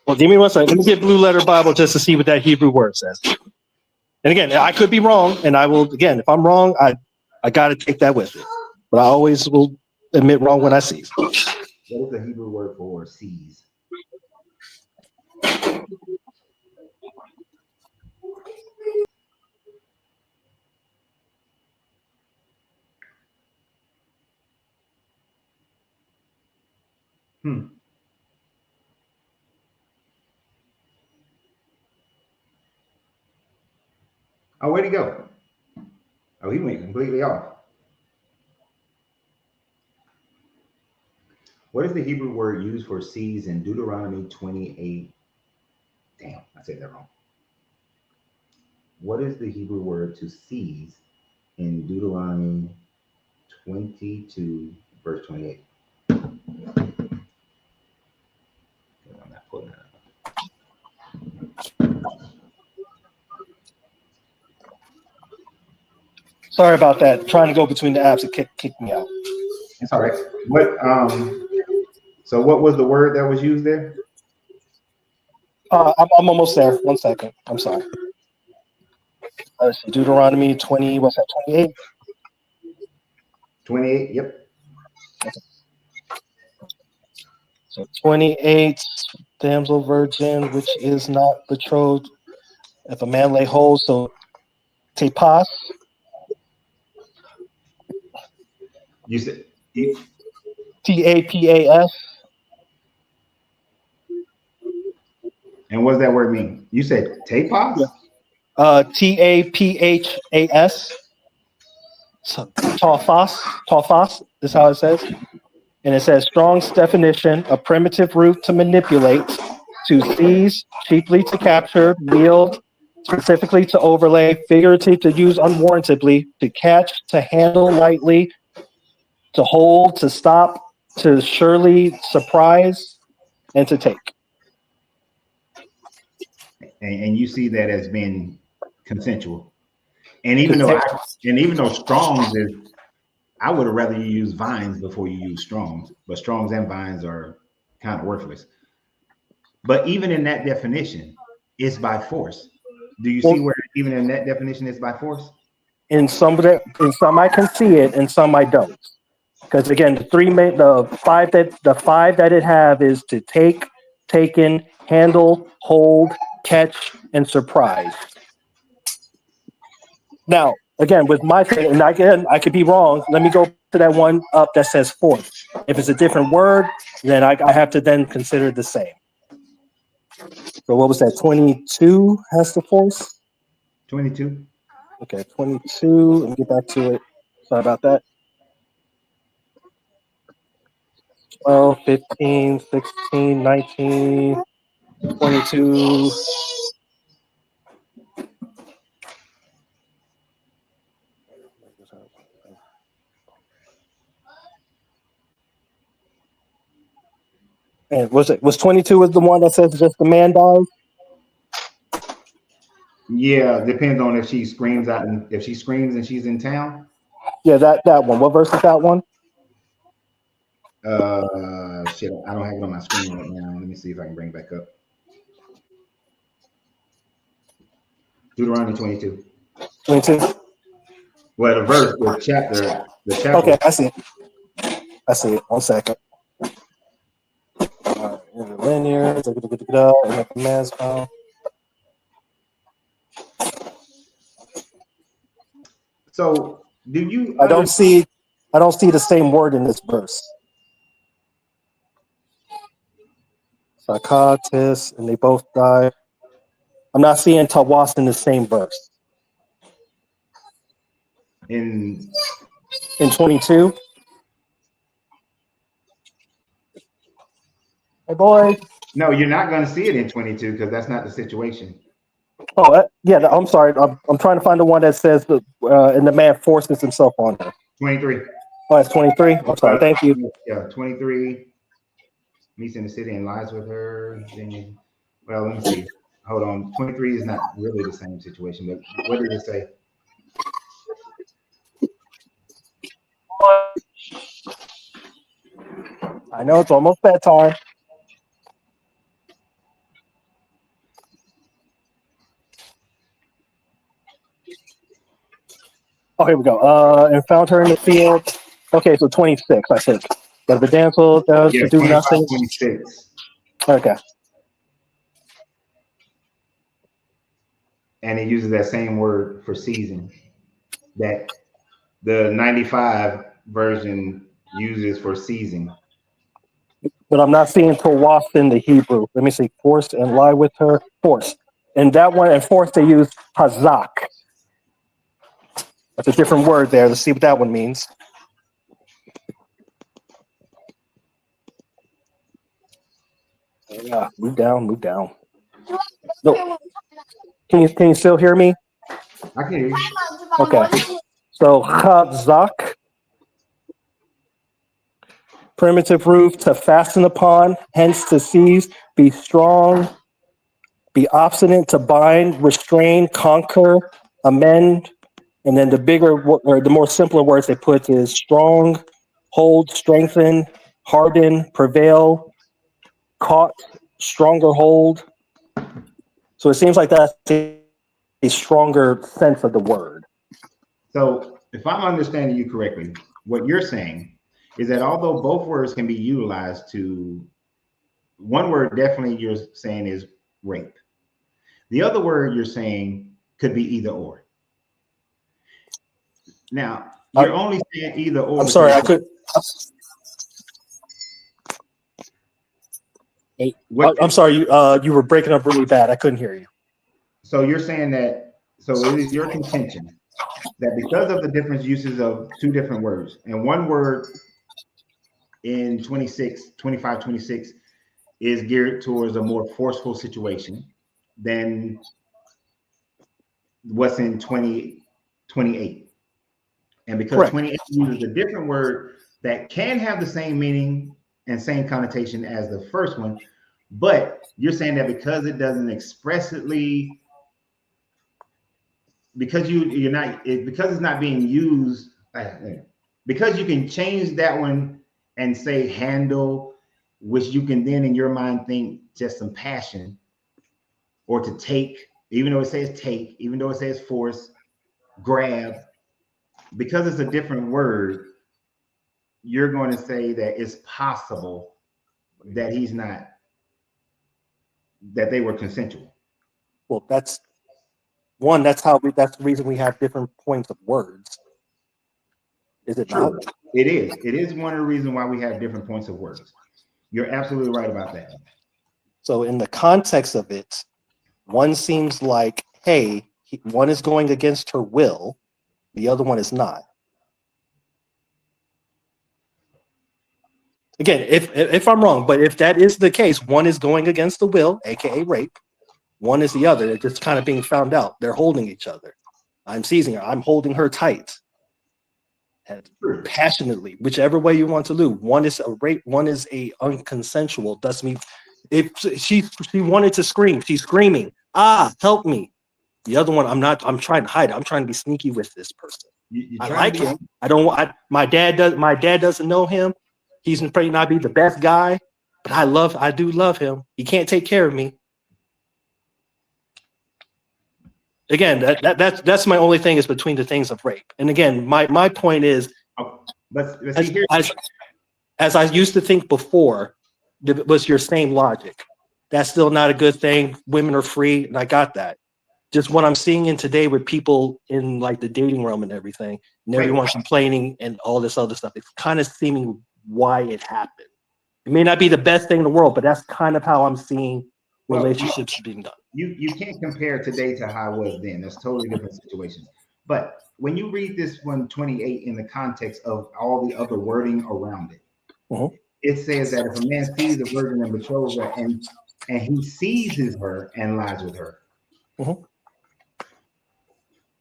Well, give me 1 second. Let me get Blue Letter Bible just to see what that Hebrew word says. And again, I could be wrong, and I will, again, if I'm wrong, I got to take that with it. But I always will admit wrong when I seize. What is the Hebrew word for seize? Oh, where'd he go? Oh, he went completely off. What is the Hebrew word used for seize in Deuteronomy 28? Damn, I said that wrong. What is the Hebrew word to seize in Deuteronomy 22, verse 28? I'm not pulling that up. Sorry about that. Trying to go between the apps, it kicked me out. It's all right. What so what was the word that was used there? I'm almost there. 1 second. I'm sorry. Let's see. Deuteronomy 20. What's that? 28. 28. Yep. So 28. Damsel virgin, which is not betrothed. If a man lay hold, so tepas. You said TAPAS. and what does that word mean? You said tapas? Yeah. TAPHAS. So, Tofas is how it says. And it says Strong's definition, a primitive root to manipulate, to seize, cheaply to capture, wield, specifically to overlay, figuratively to use unwarrantably, to catch, to handle lightly, to hold, to stop, to surely surprise, and to take. And you see that as being consensual. And even though Strong's is, I would have rather you use Vines before you use Strong's, but Strong's and Vines are kind of worthless. But even in that definition, it's by force. Do you see where even in that definition it's by force? In some I can see it, in some I don't. Because again, the five that it have is to take, taken, handle, hold, catch, and surprise. Now, again, with my thing, and again, I could be wrong. Let me go to that one up that says force. If it's a different word, then I have to then consider the same. So what was that? 22 has the force? 22. Okay, 22. Let me get back to it. Sorry about that. 12, 15, 16, 19, 22. And was 22 was the one that says just the man dies? Yeah, depends on if she screams out and if she screams and she's in town. Yeah, that one. What verse is that one? Shit, I don't have it on my screen right now. Let me see if I can bring it back up. Deuteronomy 22. 22. Well, the chapter. Okay, I see it. 1 second. Linear. Commands file. So, do you? I don't see the same word in this verse. Psychotis, and they both die. I'm not seeing Tawas in the same verse. In 22. Hey, boy. No, you're not going to see it in 22 because that's not the situation. Oh, yeah. I'm sorry. I'm trying to find the one that says and the man forces himself on her. 23. Oh, that's 23. I'm sorry. Thank you. Yeah, 23. Meets in the city and lies with her. Then, well, let me see. Hold on. 23 is not really the same situation, but what did it say? I know it's almost bedtime. Oh, here we go. And found her in the field. Okay, so 26, I think. But the damsel does to do nothing. 26. Okay. And it uses that same word for season that the 95 version uses for season. But I'm not seeing Tawas in the Hebrew. Let me see. Force and lie with her. Force. And that one, and force, they use hazak. That's a different word there. Let's see what that one means. Yeah, move down. No. Can you still hear me? I can hear you. Okay. So hazak. Primitive root to fasten upon, hence to seize, be strong, be obstinate, to bind, restrain, conquer, amend, And then the or the more simpler words they put is strong, hold, strengthen, harden, prevail, caught, stronger hold. So it seems like that's a stronger sense of the word. So if I'm understanding you correctly, what you're saying is that although both words can be utilized to, one word definitely you're saying is rape. The other word you're saying could be either or. Now, you're only saying either or. I'm sorry, I could. I'm sorry, you were breaking up really bad. I couldn't hear you. So you're saying that, so it is your contention that because of the different uses of two different words, and one word in 25, 26 is geared towards a more forceful situation than what's in 28. And because Correct. 28 uses a different word that can have the same meaning and same connotation as the first one, but you're saying that because it doesn't expressly, because because it's not being used, because you can change that one and say handle, which you can then in your mind think just some passion, or to take, even though it says take, even though it says force, grab, because it's a different word, you're going to say that it's possible that that they were consensual. Well, that's the reason we have different points of words. Is it True. not? It is. It is one of the reasons why we have different points of words. You're absolutely right about that. So in the context of it, one seems like, hey, one is going against her will, the other one is not. Again, if I'm wrong, but if that is the case, one is going against the will, aka rape, one is the other. It's just kind of being found out. They're holding each other. I'm seizing her. I'm holding her tight. And passionately, whichever way you want to do. One is a rape, one is a unconsensual. Does mean if she wanted to scream, she's screaming, help me. The other one, I'm trying to hide it. I'm trying to be sneaky with this person. I like him. My dad doesn't know him. He's probably not be the best guy, but I do love him. He can't take care of me. Again, that's my only thing is between the things of rape. And again, my point is, as I used to think before, was your same logic. That's still not a good thing. Women are free, and I got that. Just what I'm seeing in today with people in like the dating realm and everything, and everyone's complaining and all this other stuff. It's kind of seeming why it happened. It may not be the best thing in the world, but that's kind of how I'm seeing relationships being done. You can't compare today to how it was then. That's totally different situations. But when you read this 128 in the context of all the other wording around it, it says that if a man sees a virgin and betroths her and he seizes her and lies with her,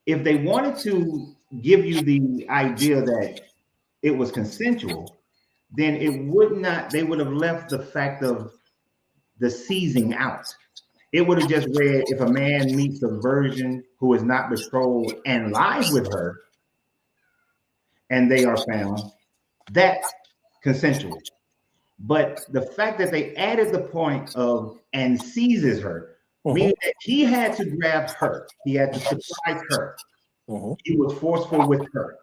if they wanted to give you the idea that it was consensual, then they would have left the fact of the seizing out. It would have just read, if a man meets a virgin who is not betrothed and lies with her, and they are found, that's consensual. But the fact that they added the point of and seizes her, meaning that he had to grab her, he had to surprise her, he was forceful with her.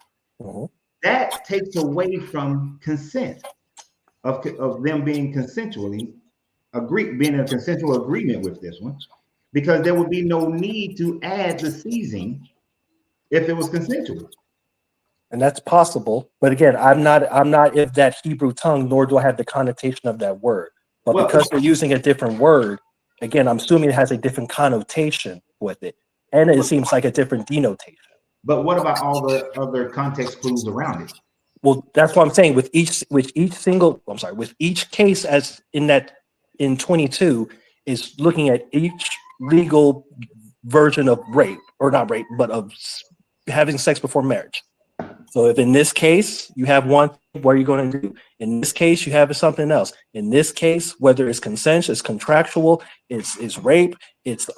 That takes away from consent of them being being in a consensual agreement with this one, because there would be no need to add the seizing if it was consensual. And that's possible, but again, I'm not of that Hebrew tongue, nor do I have the connotation of that word. But because they're using a different word, again, I'm assuming it has a different connotation with it, and it seems like a different denotation. But what about all the other context clues around it? Well, that's what I'm saying. With each case, as in 22, is looking at each legal version of rape, or not rape, but of having sex before marriage. So if in this case you have one, what are you going to do? In this case, you have something else. In this case, whether it's consent, it's contractual, it's rape, it's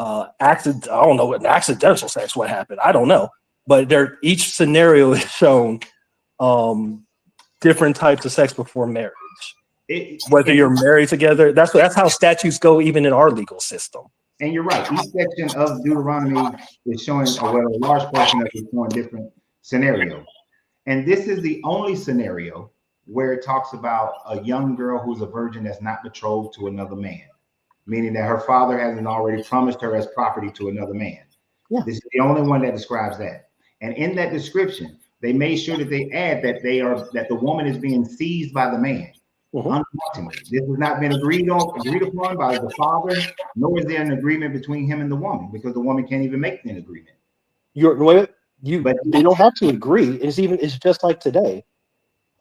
accident. I don't know, an accidental sex. What happened? I don't know. but each scenario is shown different types of sex before marriage. Whether you're married together, that's how statutes go even in our legal system. And you're right. Each section of Deuteronomy is showing, well, a large portion of it is showing different scenarios. And this is the only scenario where it talks about a young girl who's a virgin that's not betrothed to another man, meaning that her father hasn't already promised her as property to another man. Yeah. This is the only one that describes that. And in that description, they made sure that they add that that the woman is being seized by the man. Unfortunately, this has not been agreed upon by the father, nor is there an agreement between him and the woman, because the woman can't even make an agreement. They don't have to agree. It's just like today.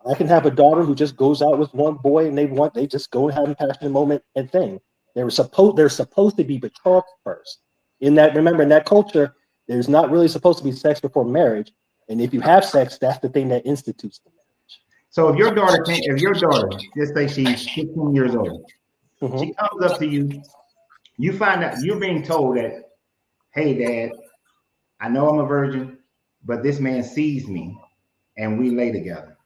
I can have a daughter who just goes out with one boy and they just go and have a passionate moment and thing. They're supposed to be betrothed first. In that culture, there's not really supposed to be sex before marriage. And if you have sex, that's the thing that institutes the marriage. So if your daughter, just say she's 15 years old, she comes up to you, you find out you're being told that, hey, Dad, I know I'm a virgin, but this man sees me and we lay together.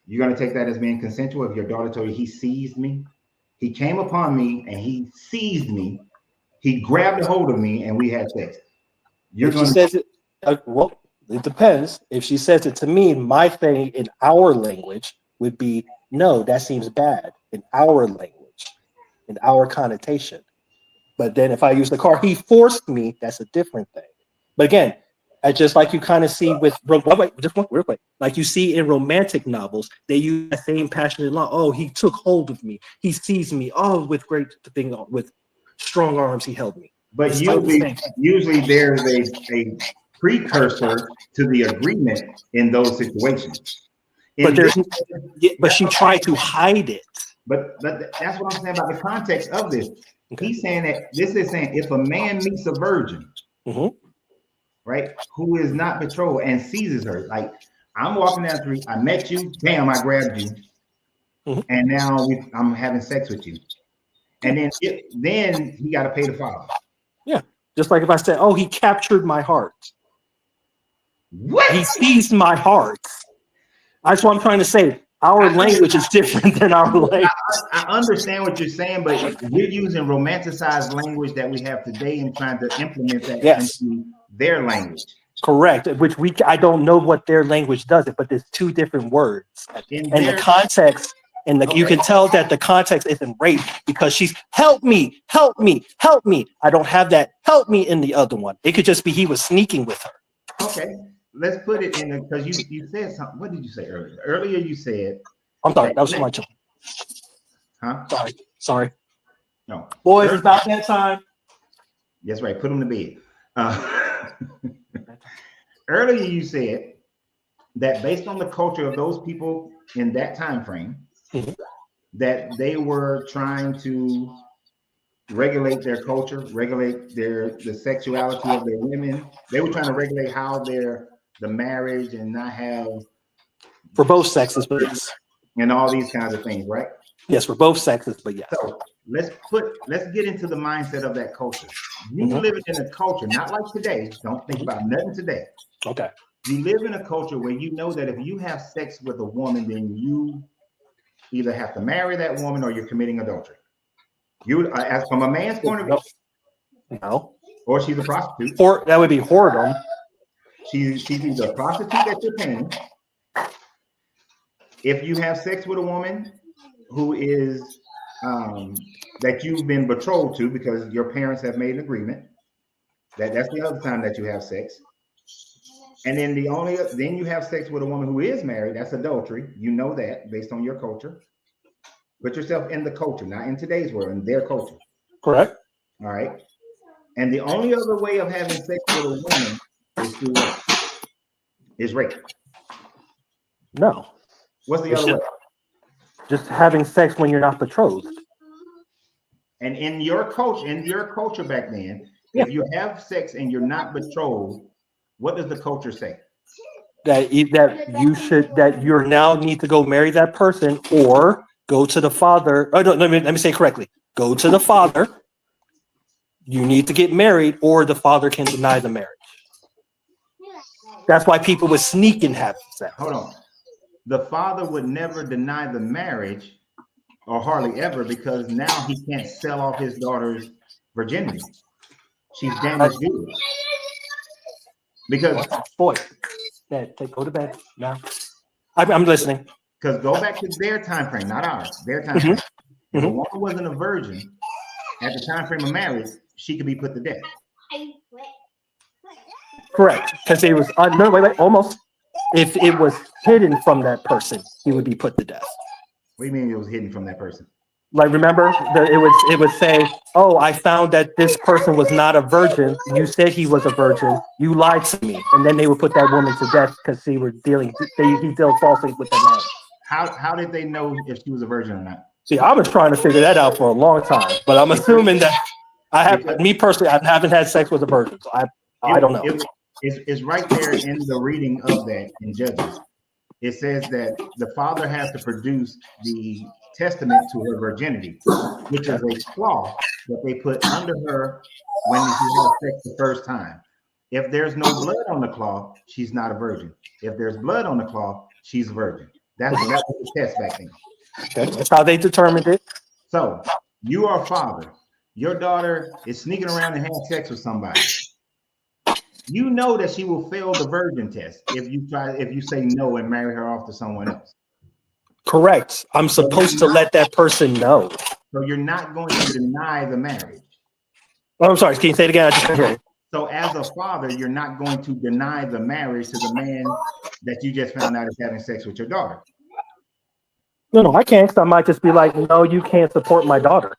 You're going to take that as being consensual if your daughter told you he seized me? He came upon me and he seized me. He grabbed a hold of me and we had sex. Well, it depends. If she says it to me, my thing in our language would be, no, that seems bad in our language, in our connotation. But then if I use the car, he forced me, that's a different thing. But again, just like you kind of see with, like you see in romantic novels, they use the same passionate line. Oh, he took hold of me. He seized me. Oh, with with strong arms, he held me. But usually there's a precursor to the agreement in those situations. But she tried to hide it. But that's what I'm saying about the context of this. Okay. He's saying that this is saying if a man meets a virgin, right, who is not betrothed and seizes her, like I'm walking down the street, I met you, bam, I grabbed you, and now I'm having sex with you, and then he got to pay the father. Yeah, just like if I said, oh, he captured my heart. What? He seized my heart. That's what I'm trying to say. Our language is different than our language. I understand what you're saying, but you're using romanticized language that we have today and trying to implement that into their language. Correct. Which I don't know what their language does it, but there's two different words. The context, you can tell that the context isn't rape because she's help me. I don't have that help me in the other one. It could just be he was sneaking with her. Okay. Let's put it in because you said something. What did you say earlier? Earlier you said. I'm sorry. That was my children. Huh? Sorry. No. Boys, it's about that time. That's right. Put them to bed. Earlier you said that based on the culture of those people in that time frame, that they were trying to regulate their culture, regulate the sexuality of their women. They were trying to regulate how the marriage and not have for both sexes, but yes, and all these kinds of things, right? Yes, for both sexes, but yes. So let's get into the mindset of that culture. You live in a culture, not like today. Don't think about nothing today. Okay. You live in a culture where you know that if you have sex with a woman, then you either have to marry that woman or you're committing adultery. You, as from a man's point of view, no, or she's a prostitute. Or that would be whoredom. She's either a prostitute that you're paying. If you have sex with a woman who is that you've been betrothed to because your parents have made an agreement, that's the other time that you have sex. And then then you have sex with a woman who is married. That's adultery. You know that based on your culture. Put yourself in the culture, not in today's world, in their culture. Correct. All right. And the only other way of having sex with a woman is through rape. Is rape. No. What's the other way? Just having sex when you're not betrothed. And in your culture back then, if you have sex and you're not betrothed, what does the culture say? That you now need to go marry that person or go to the father. Oh no, let me say it correctly. Go to the father. You need to get married, or the father can deny the marriage. That's why people would sneak and have sex. Hold on. The father would never deny the marriage, or hardly ever, because now he can't sell off his daughter's virginity. She's damaged goods. Because boy, Dad, go to bed now. I'm listening. Because go back to their time frame, not ours. Their time frame. If a woman wasn't a virgin at the time frame of marriage, she could be put to death. Correct, because it was no, wait, almost. If it was hidden from that person, he would be put to death. What do you mean it was hidden from that person? Like, remember, it would say, "Oh, I found that this person was not a virgin. You said he was a virgin. You lied to me," and then they would put that woman to death because he dealt falsely with that man. How did they know if she was a virgin or not? See, I was trying to figure that out for a long time, but I'm assuming that me personally, I haven't had sex with a virgin, so I don't know. It's right there in the reading of that in Judges. It says that the father has to produce the testament to her virginity, which is a cloth that they put under her when she has sex the first time. If there's no blood on the cloth, she's not a virgin. If there's blood on the cloth, she's a virgin. That was the test back then. Okay. That's how they determined it. So you are a father. Your daughter is sneaking around and having sex with somebody. You know that she will fail the virgin test if you say no and marry her off to someone else. Correct. I'm supposed to let that person know. So you're not going to deny the marriage. Oh, I'm sorry. Can you say it again? I just couldn't hear it. So as a father, you're not going to deny the marriage to the man that you just found out is having sex with your daughter. No, I can't. I might just be like, no, you can't support my daughter.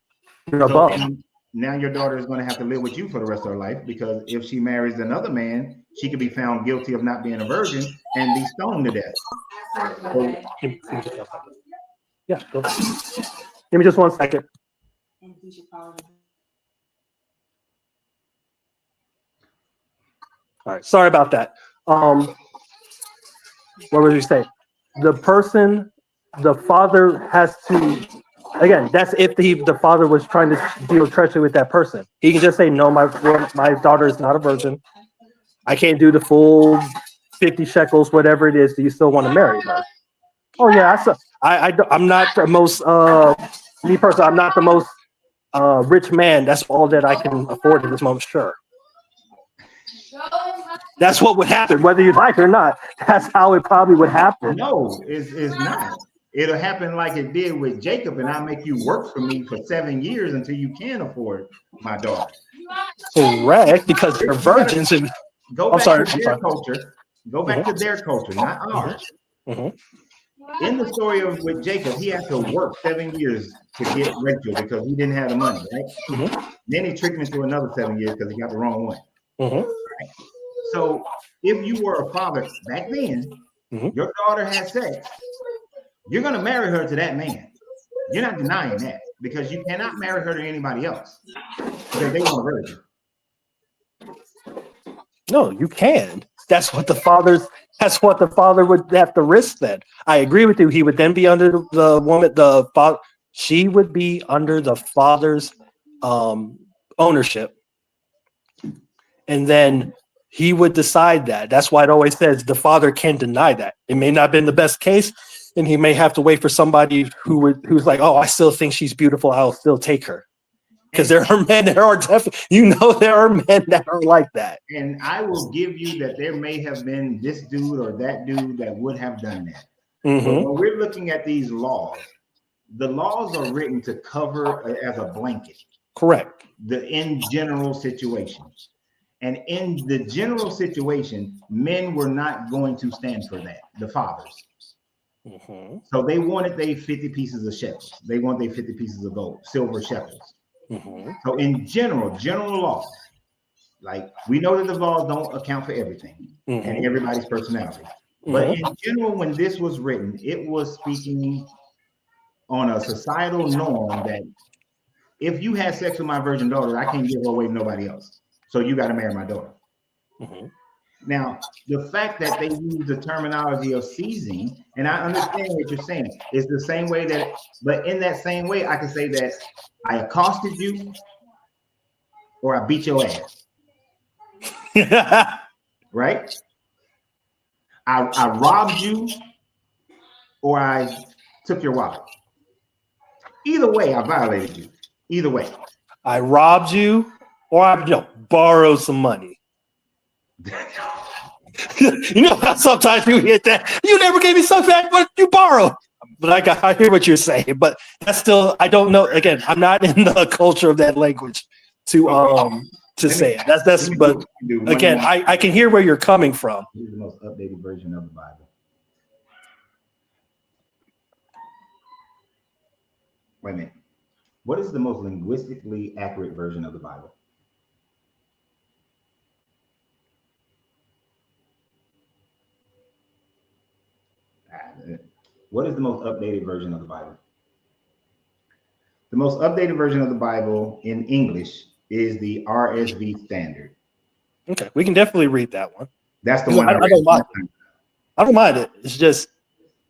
You're a bum. Now your daughter is going to have to live with you for the rest of her life, because if she marries another man, she could be found guilty of not being a virgin and be stoned to death. So, yeah, go ahead. Give me just 1 second. All right, sorry about that. What would you say? The father has to. Again, that's if the father was trying to deal treachery with that person. He can just say, no, my daughter is not a virgin. I can't do the full 50 shekels, whatever it is. Do you still want to marry her? Oh, yeah. I'm not the most, me personally, I'm not the most rich man. That's all that I can afford at this moment, sure. That's what would happen, whether you like it or not. That's how it probably would happen. No, it's not. It'll happen like it did with Jacob, and I'll make you work for me for 7 years until you can afford my daughter. Correct, because they're virgins. And go back to their culture. Go back to their culture, not ours. In the story with Jacob, he had to work 7 years to get Rachel because he didn't have the money, right? Then he tricked me to another 7 years because he got the wrong one. Right? So if you were a father back then, your daughter had sex, you're going to marry her to that man. You're not denying that, because you cannot marry her to anybody else because they want a virgin. No, you can. That's what the father would have to risk then. I agree with you. He would then be under the woman, the father. She would be under the father's ownership. And then he would decide that. That's why it always says the father can deny that. It may not have been the best case, and he may have to wait for somebody who's like, oh, I still think she's beautiful. I'll still take her. Because there are men that are definitely, there are men that are like that. And I will give you that there may have been this dude or that dude that would have done that. But when we're looking at these laws, the laws are written to cover as a blanket. Correct. The in general situation. And in the general situation, men were not going to stand for that, the fathers. So they wanted their 50 pieces of shekels. They want their 50 pieces of gold, silver shekels. So in general law, like we know that the laws don't account for everything and everybody's personality. But in general, when this was written, it was speaking on a societal norm that if you had sex with my virgin daughter, I can't give her away to nobody else. So you got to marry my daughter. Now, the fact that they use the terminology of seizing, and I understand what you're saying, is the same way that, but in that same way, I can say that I accosted you or I beat your ass. Right? I robbed you, or I took your wallet. Either way, I violated you. Either way. I robbed you, or I borrowed some money. You know how sometimes you hit that. You never gave me something back, but you borrowed. But I hear what you're saying. But that's still, I don't know. Again, I'm not in the culture of that language to say it. That's. But again, I can hear where you're coming from. This is the most updated version of the Bible. Wait a minute. What is the most linguistically accurate version of the Bible? What is the most updated version of the Bible? The most updated version of the Bible in English is the RSV Standard. Okay, we can definitely read that one. That's the one I don't mind it. I don't mind it. It's just,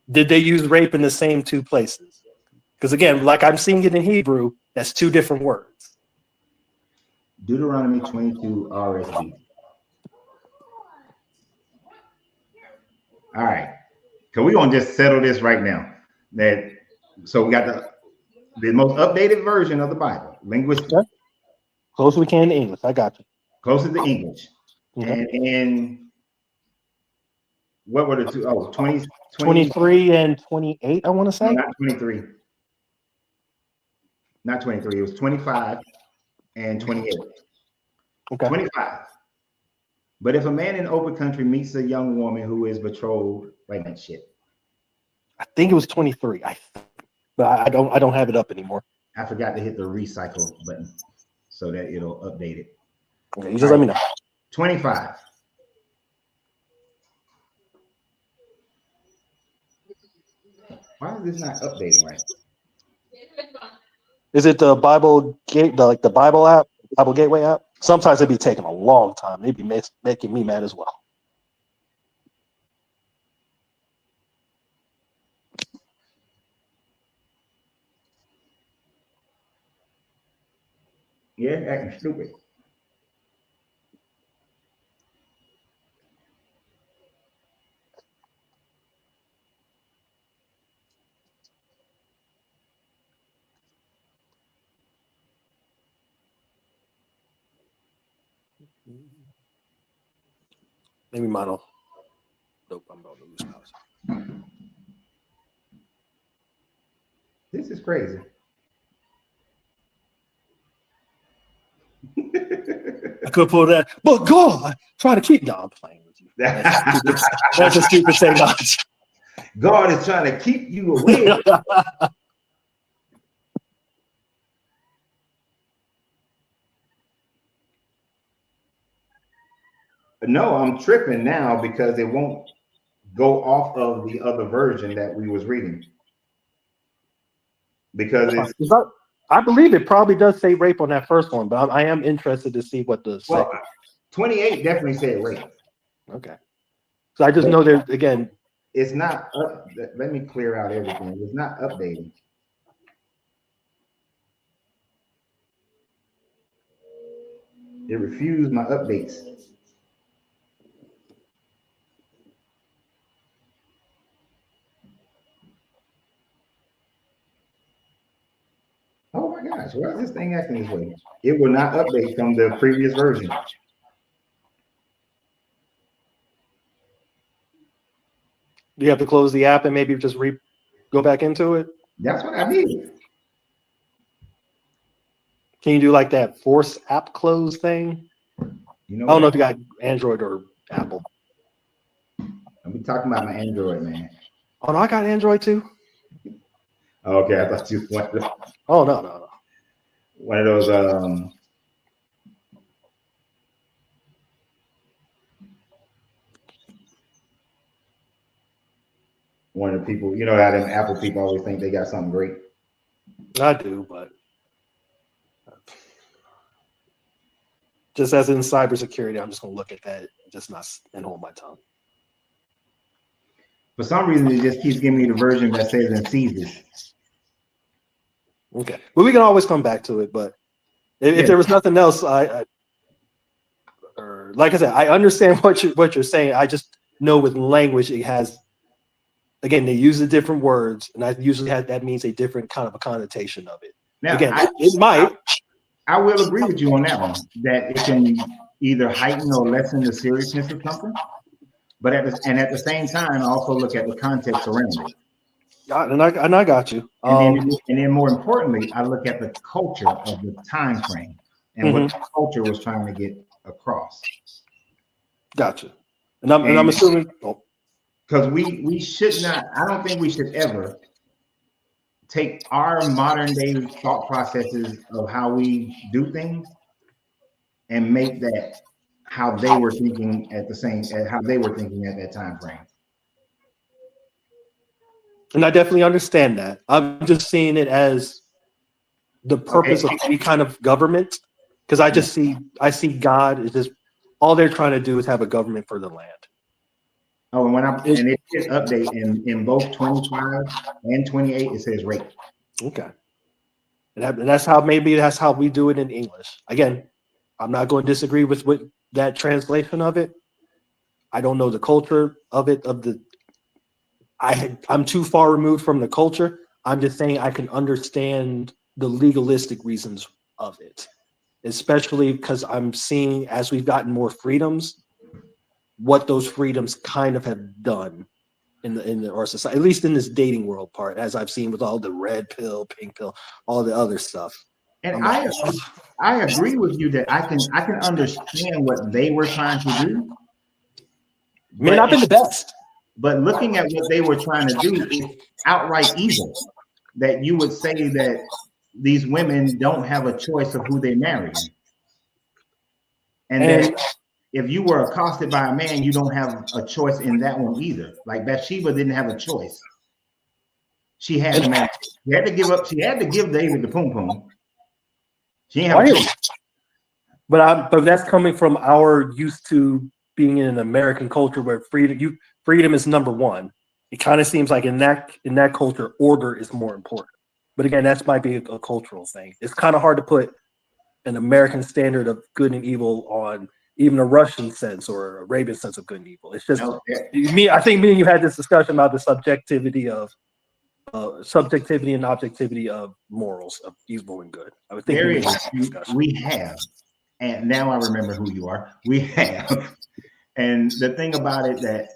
did they use rape in the same two places? Because again, like I'm seeing it in Hebrew, that's two different words. Deuteronomy 22 RSV. All right. So we're gonna just settle this right now. So we got the most updated version of the Bible, linguistic. Okay. Close as we can to English. I got you. Closest to English. Okay. And what were the two? Oh, 23 and 28, I want to say. No, not 23. Not 23. It was 25 and 28. Okay. 25. But if a man in open country meets a young woman who is betrothed, wait a minute, shit. I think it was 23. But I don't have it up anymore. I forgot to hit the recycle button so that it'll update it. Okay, you just let me know. 25. Why is this not updating right? Is it the Bible gate, the Bible app, Bible Gateway app? Sometimes it'd be taking a long time. It'd be making me mad as well. Yeah, acting stupid. Maybe mine will. Nope, I'm about to lose mouse. This is crazy. I could pull that, but God, try to keep. No, I'm playing with you. That's a stupid technology. God is trying to keep you away. No, I'm tripping now because it won't go off of the other version that we was reading. Because I believe it probably does say rape on that first one, but I am interested to see what the second. 28 definitely said rape. Okay. So I just know there's, again. It's not up. Let me clear out everything. It's not updating. It refused my updates. Oh my gosh, why is this thing acting this way? It will not update from the previous version. Do you have to close the app and maybe just go back into it? That's what I did. Can you do like that force app close thing? You know, I don't know if you got Android or Apple. I'm talking about my Android, man. Oh no, I got Android too. Okay, I thought you wanted. Oh no. One of those one of the people, you know how them Apple people always think they got something great. I do, but just as in cybersecurity, I'm just gonna look at that, and hold my tongue. For some reason, it just keeps giving me the version that says and sees this. Okay, but we can always come back to it. But if there was nothing else, like I said, I understand what you're saying. I just know with language it has. Again, they use the different words, and I usually that means a different kind of a connotation of it. Now, Again, it might. I will agree with you on that one, that it can either heighten or lessen the seriousness of something. But at the same time, also look at the context around it. And I got you. And then more importantly, I look at the culture of the time frame and what the culture was trying to get across. Gotcha. And I'm assuming because we should not, I don't think we should ever take our modern day thought processes of how we do things and make that how they were thinking at that time frame. And I definitely understand that. I'm just seeing it as the purpose of any kind of government, because I see God is just all they're trying to do is have a government for the land. Oh, and it did update in both 25 and 28, it says rape. Okay. And that's how we do it in English. Again, I'm not going to disagree with that translation of it. I don't know the culture of it, I'm too far removed from the culture. I'm just saying I can understand the legalistic reasons of it, especially because I'm seeing as we've gotten more freedoms, what those freedoms kind of have done in our society, at least in this dating world part, as I've seen with all the red pill, pink pill, all the other stuff. And I agree with you that I can understand what they were trying to do. May not been the best. But looking at what they were trying to do is outright evil. That you would say that these women don't have a choice of who they marry. And that if you were accosted by a man, you don't have a choice in that one either. Like Bathsheba didn't have a choice. She had to marry. She had to give up. She had to give David the poom poom. She didn't have a choice. But that's coming from our used to being in an American culture where freedom is number one. It kind of seems like in that culture, order is more important. But again, that might be a cultural thing. It's kind of hard to put an I standard of good and evil on even a Russian sense or a Arabian sense of good and evil. It's just I think me and you had this discussion about the subjectivity and objectivity of morals of evil and good. I would think we have, and now I remember who you are. We have, and the thing about it that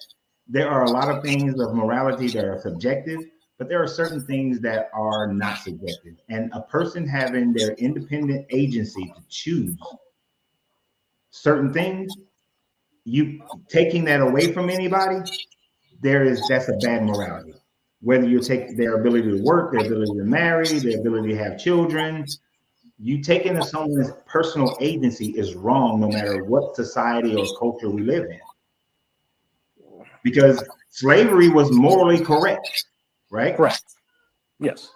there are a lot of things of morality that are subjective, but there are certain things that are not subjective. And a person having their independent agency to choose certain things, you taking that away from anybody, that's a bad morality. Whether you take their ability to work, their ability to marry, their ability to have children, you taking someone's personal agency is wrong no matter what society or culture we live in. Because slavery was morally correct, right? Correct. Yes.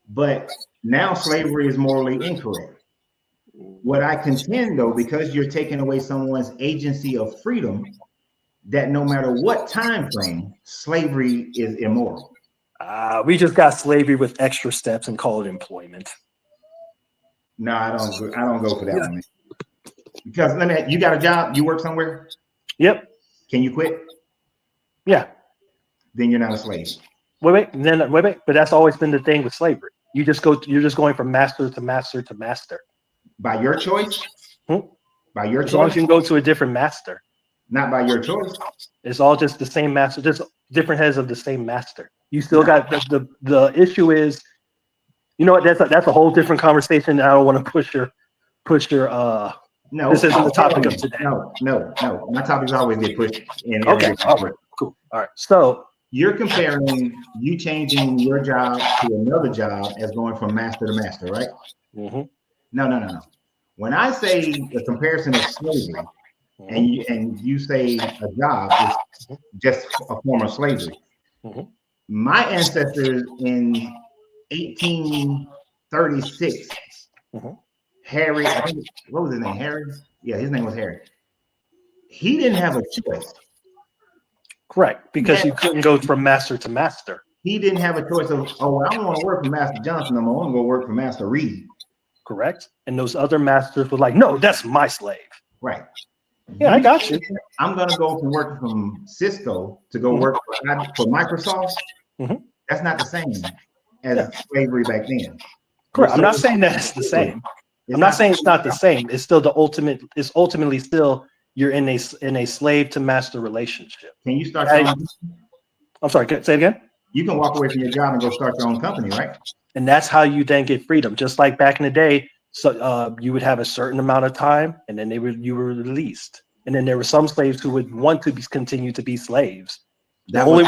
But now slavery is morally incorrect. What I contend, though, because you're taking away someone's agency of freedom, that no matter what time frame, slavery is immoral. We just got slavery with extra steps and call it employment. No, I don't go for that one. Because you got a job, you work somewhere? Yep. Can you quit? Yeah. Then you're not a slave. Wait, but that's always been the thing with slavery. You're just going from master to master to master. By your choice? By your choice? As long as you can go to a different master. Not by your choice. It's all just the same master, just different heads of the same master. You still got the issue is, you know what? That's a whole different conversation. I don't want to push your. No, this isn't the topic of today. No. My topics always get pushed in. Okay. All right. Cool. All right. So you're comparing you changing your job to another job as going from master to master, right? Mm-hmm. No. When I say the comparison of slavery, and you say a job is just a form of slavery. Mm-hmm. My ancestors in 1836, Harry, I think, what was his name? Harry? Yeah, his name was Harry. He didn't have a choice. Correct, because you couldn't go from master to master. He didn't have a choice of, I don't want to work for Master Johnson no more. I want to go work for Master Reed. Correct. And those other masters were like, no, that's my slave. Right. Yeah, I got you. I'm gonna go from working from Cisco to go work for Microsoft. Mhm. That's not the same as Yeah. slavery back then. Correct. I'm not saying that it's the same. I'm not saying it's not the same. It's still the ultimate. It's ultimately still you're in a slave to master relationship. Can you start your own? I'm sorry. Say it again. You can walk away from your job and go start your own company, right? And that's how you then get freedom. Just like back in the day, so you would have a certain amount of time, and then you were released. And then there were some slaves who would want to continue to be slaves. The only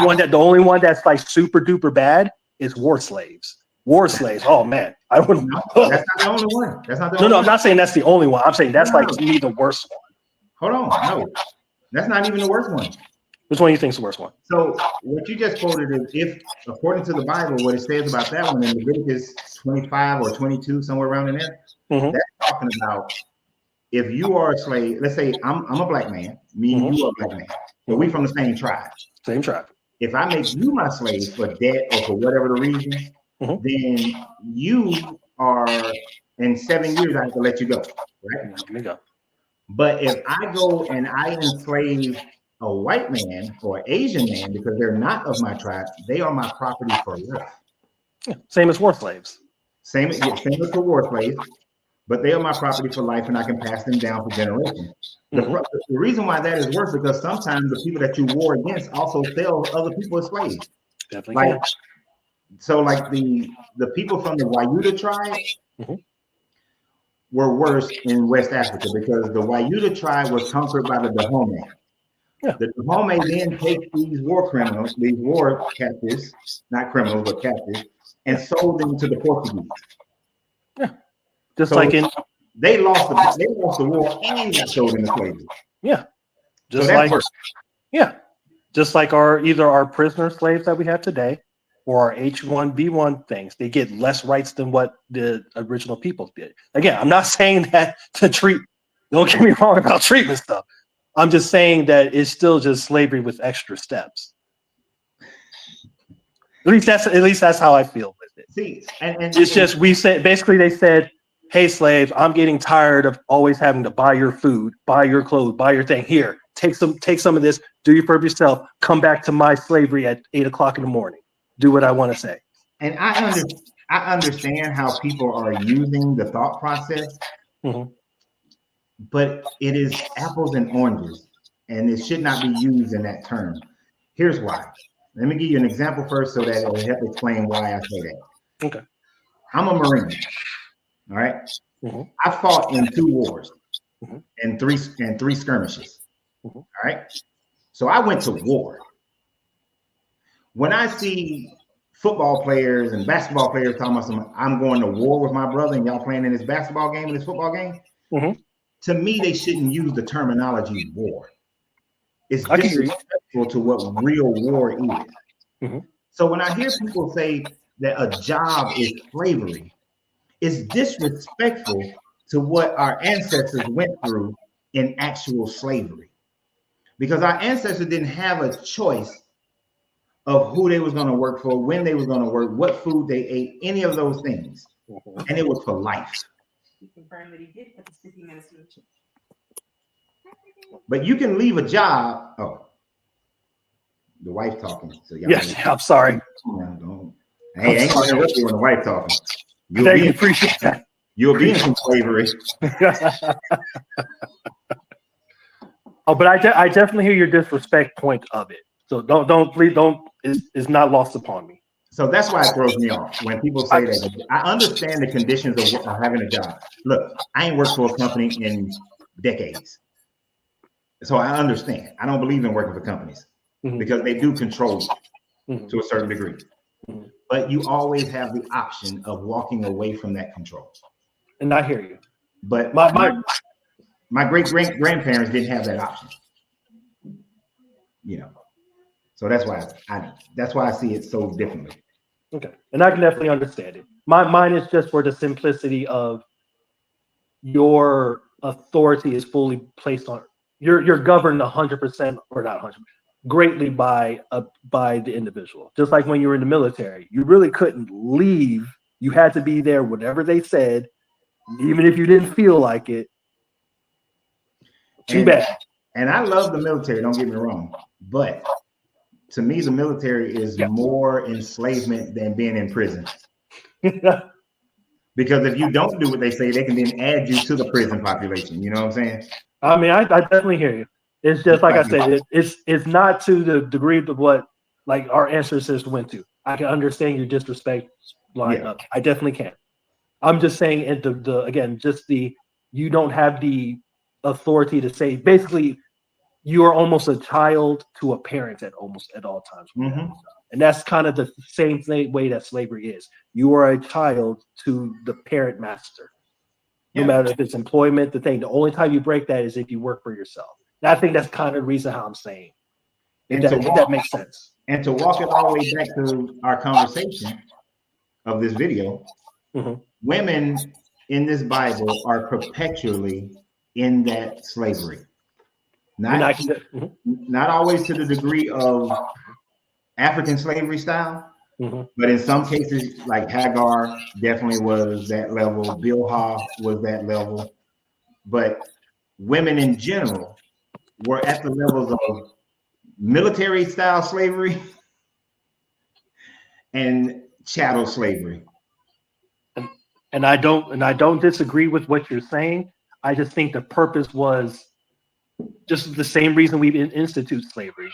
one that's like super duper bad is war slaves. War slaves. Oh man, I wouldn't. No, that's not the only one. That's not the only No, one. I'm not saying that's the only one. I'm saying that's like to me the worst one. Hold on, no, that's not even the worst one. Which one do you think is the worst one? So what you just quoted is, if according to the Bible, what it says about that one in Leviticus 25 or 22, somewhere around in there, that's talking about if you are a slave. Let's say I'm a black man, me and you are a black man, but we from the same tribe. Same tribe. If I make you my slave for debt or for whatever the reason, then you are in 7 years I have to let you go, right? Let me go. But if I go and I enslave a white man or Asian man because they're not of my tribe, they are my property for life. Yeah, same as war slaves. Same as the war slaves, but they are my property for life, and I can pass them down for generations. The reason why that is worse because sometimes the people that you war against also sell other people as slaves. Definitely. Like the people from the Wayuta tribe were worse in West Africa because the Wayuta tribe was conquered by the Dahomey. Yeah. The Dahomey then take these war criminals, these war captives, not criminals, but captives, and sold them to the Portuguese. Yeah. Just so like they lost the war and got sold into slavery. Yeah. Just so like yeah. Just like either our prisoner slaves that we have today or our H-1B1 things, they get less rights than what the original people did. Again, I'm not saying that don't get me wrong about treatment stuff. I'm just saying that it's still just slavery with extra steps. At least that's how I feel with it. See, and it's just they said, hey slaves, I'm getting tired of always having to buy your food, buy your clothes, buy your thing. Here, take some of this, do your for yourself, come back to my slavery at 8 o'clock in the morning. Do what I want to say. And I understand how people are using the thought process. But it is apples and oranges, and it should not be used in that term. Here's why. Let me give you an example first so that it will help explain why I say that. Okay. I'm a Marine. All right. I fought in 2 wars and three skirmishes. All right. So I went to war. When I see football players and basketball players talking about I'm going to war with my brother and y'all playing in this basketball game and this football game, to me, they shouldn't use the terminology war. It's disrespectful to what real war is. So when I hear people say that a job is slavery, it's disrespectful to what our ancestors went through in actual slavery. Because our ancestors didn't have a choice of who they was going to work for, when they was going to work, what food they ate, any of those things. And it was for life. Confirm that he did put the sticky medicine. But you can leave a job. Oh, the wife talking. So yes, I'm sorry. Hey, ain't gonna interrupt you when the wife talking. Thank you, appreciate that. You'll be in some slavery. Oh, but I definitely hear your disrespect point of it. So please don't. It's not lost upon me. So that's why it throws me off when people say that. I understand the conditions of having a job. Look, I ain't worked for a company in decades. So I understand. I don't believe in working for companies because they do control you to a certain degree. But you always have the option of walking away from that control. And I hear you. But my great-grandparents didn't have that option. You know. So that's why I see it so differently. Okay. And I can definitely understand it. Mine is just for the simplicity of your authority is fully placed on you're governed 100% or not 100% greatly by the individual. Just like when you were in the military, you really couldn't leave. You had to be there, whatever they said, even if you didn't feel like it. Too bad. And I love the military, don't get me wrong. But to me, the military is more enslavement than being in prison. Because if you don't do what they say, they can then add you to the prison population. You know what I'm saying? I mean, I definitely hear you. It's just like I said, it's not to the degree of what like our ancestors went to. I can understand your disrespect line up. I definitely can. I'm just saying, and again, just you don't have the authority to say. Basically, you are almost a child to a parent at all times. Mm-hmm. And that's kind of the same way that slavery is. You are a child to the parent master. No matter if it's employment, the only time you break that is if you work for yourself. And I think that's kind of the reason how I'm saying. If that makes sense. And to walk it all the way back to our conversation of this video, women in this Bible are perpetually in that slavery. Not always to the degree of African slavery style, but in some cases, like Hagar definitely was that level. Bilhah was that level. But women in general were at the levels of military style slavery and chattel slavery. And I don't disagree with what you're saying. I just think the purpose was just the same reason we institute slavery.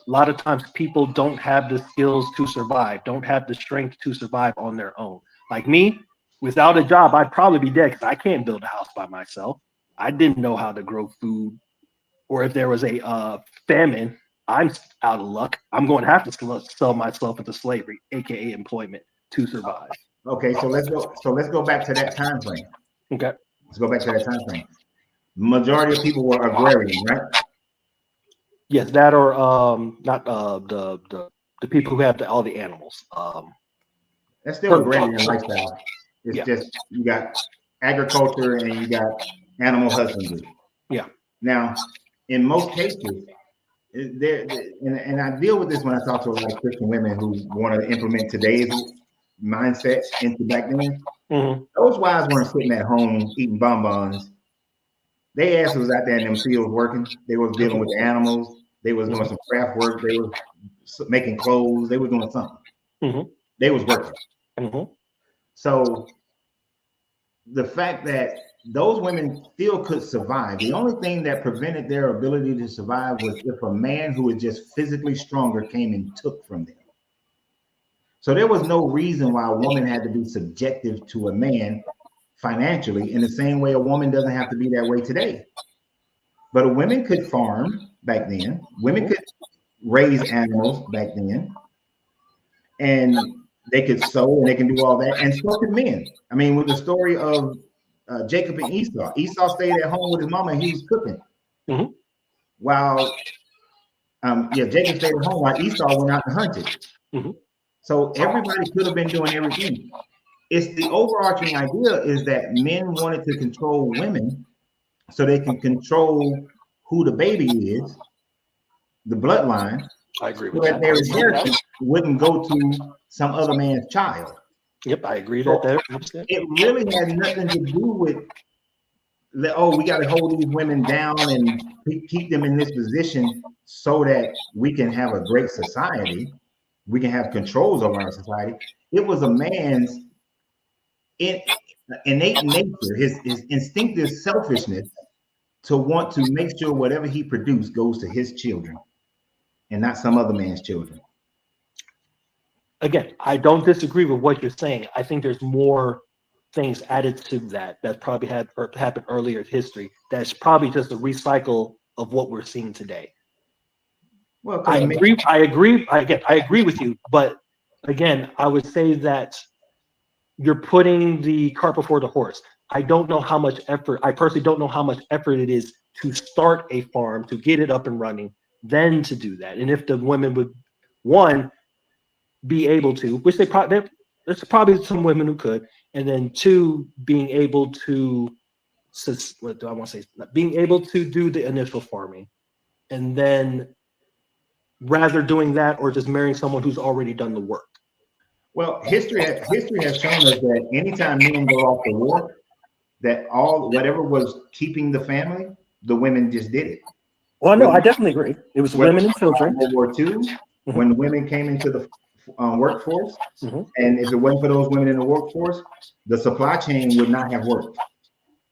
A lot of times people don't have the skills to survive, don't have the strength to survive on their own. Like me, without a job, I'd probably be dead because I can't build a house by myself. I didn't know how to grow food. Or if there was a famine, I'm out of luck. I'm going to have to sell myself into slavery, aka employment, to survive. Okay, so let's go back to that time frame. Okay. Let's go back to that time frame. Majority of people were agrarian, right? Yes, that or not the people who have all the animals. That's still agrarian lifestyle. It's just you got agriculture and you got animal husbandry. Yeah. Now, in most cases, and I deal with this when I talk to a lot of Christian women who want to implement today's mindset into back then. Those wives weren't sitting at home eating bonbons. They ass was out there in them fields working. They was dealing with the animals. They was doing some craft work. They was making clothes. They was doing something. They was working. So the fact that those women still could survive, the only thing that prevented their ability to survive was if a man who was just physically stronger came and took from them. So there was no reason why a woman had to be subjective to a man financially in the same way a woman doesn't have to be that way today. But a women could farm back then. Women could raise animals back then. And they could sew and they can do all that. And so could men. I mean, with the story of Jacob and Esau. Esau stayed at home with his mama and he was cooking. While Jacob stayed at home while Esau went out and hunted. So everybody could have been doing everything. It's the overarching idea is that men wanted to control women so they can control who the baby is, the bloodline. I agree with that. Their inheritance wouldn't go to some other man's child. Yep, I agree with that. It really had nothing to do with, we got to hold these women down and keep them in this position so that we can have a great society. We can have controls over our society. It was a man's innate nature, his instinctive selfishness to want to make sure whatever he produced goes to his children and not some other man's children. Again, I don't disagree with what you're saying. I think there's more things added to that probably had happened earlier in history. That's probably just a recycle of what we're seeing today. Well, I agree. I agree with you. But again, I would say that you're putting the cart before the horse. I don't know how much effort. I personally don't know how much effort it is to start a farm, to get it up and running, then to do that. And if the women would, one, be able to, which there's probably some women who could, and then two, being able to, what do I want to say? Being able to do the initial farming, and then rather doing that or just marrying someone who's already done the work. Well, history has shown us that anytime men go off to war, that whatever was keeping the family, the women just did it. Well, no, I definitely agree. It was women and children. World War II, when women came into the workforce, and if it wasn't for those women in the workforce, the supply chain would not have worked.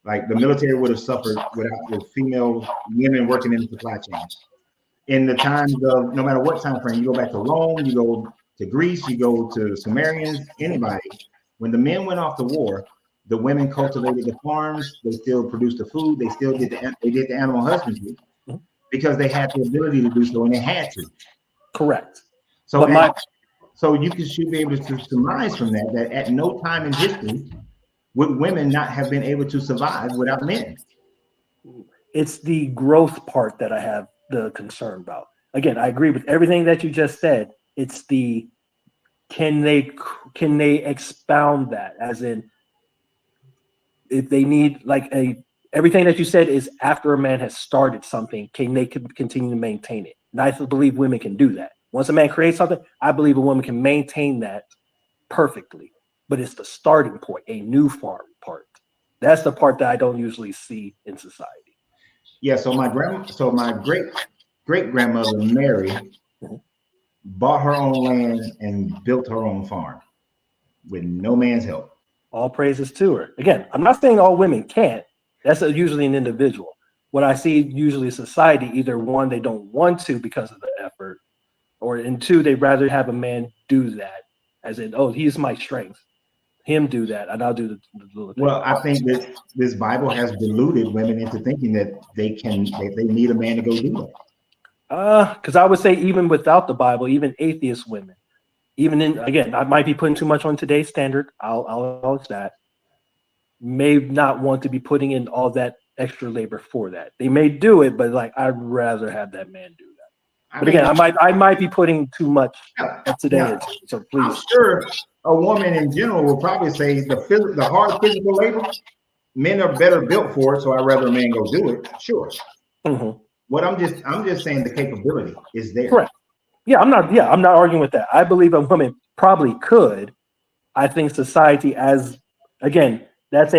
Like the military would have suffered without the female women working in the supply chain. In the times of, no matter what time frame, you go back to Rome, you go to Greece, you go to Sumerians, anybody. When the men went off to war, the women cultivated the farms. They still produced the food. They still did the animal husbandry because they had the ability to do so, and they had to. Correct. So, so you should be able to surmise from that at no time in history would women not have been able to survive without men. It's the growth part that I have the concern about. Again, I agree with everything that you just said. It's the can they expound that, as in if they need like everything that you said is after a man has started something, can they continue to maintain it? And I believe women can do that. Once a man creates something, I believe a woman can maintain that perfectly. But it's the starting point, a new farm part. That's the part that I don't usually see in society. Yeah. So my great grandmother Mary bought her own land and built her own farm with no man's help. All praises to her. Again, I'm not saying all women can't. That's usually an individual. What I see usually society, either one, they don't want to because of the effort, or and two, they'd rather have a man do that, as in, oh, he's my strength. Him do that, and I'll do the thing. Well, I think that this Bible has deluded women into thinking that they need a man to go do that. Because I would say even without the Bible, even atheist women, even in, again, I might be putting too much on today's standard. I'll acknowledge that. May not want to be putting in all that extra labor for that. They may do it, but like I'd rather have that man do that. But again, I might be putting too much today. Yeah. So please. I'm sure a woman in general will probably say the hard physical labor, men are better built for it, so I'd rather a man go do it. Sure. What I'm just saying the capability is there. Correct. Yeah, I'm not arguing with that. I believe a woman probably could. I think society, as again, that's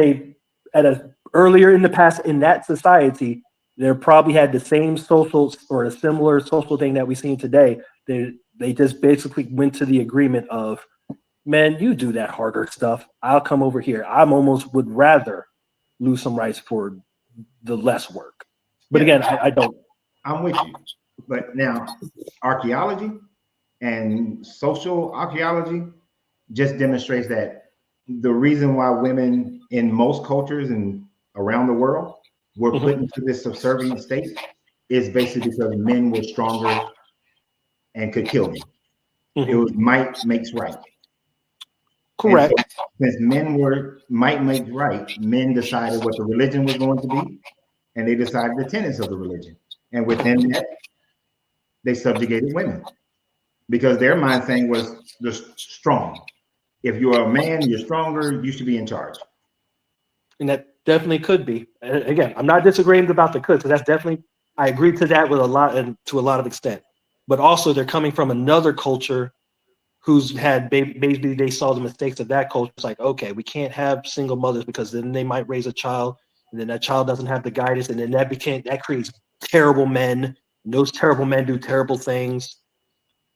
earlier in the past in that society, they probably had the same social or a similar social thing that we see today. They just basically went to the agreement of, man, you do that harder stuff. I'll come over here. I'm almost would rather lose some rights for the less work. But again, I don't. I'm with you. But now archaeology and social archaeology just demonstrates that the reason why women in most cultures and around the world were put into this subservient state is basically because men were stronger and could kill them. It was might makes right. Correct. So, since men were might make right, men decided what the religion was going to be, and they decided the tenets of the religion. And within that, they subjugated women because their mind thing was just strong. If you're a man, you're stronger, you should be in charge. And that definitely could be. Again, I'm not disagreeing about the could, so that's definitely, I agree to that with a lot and to a lot of extent. But also they're coming from another culture who's had basically they saw the mistakes of that culture. It's like, okay, we can't have single mothers because then they might raise a child and then that child doesn't have the guidance, and then that creates terrible men. And those terrible men do terrible things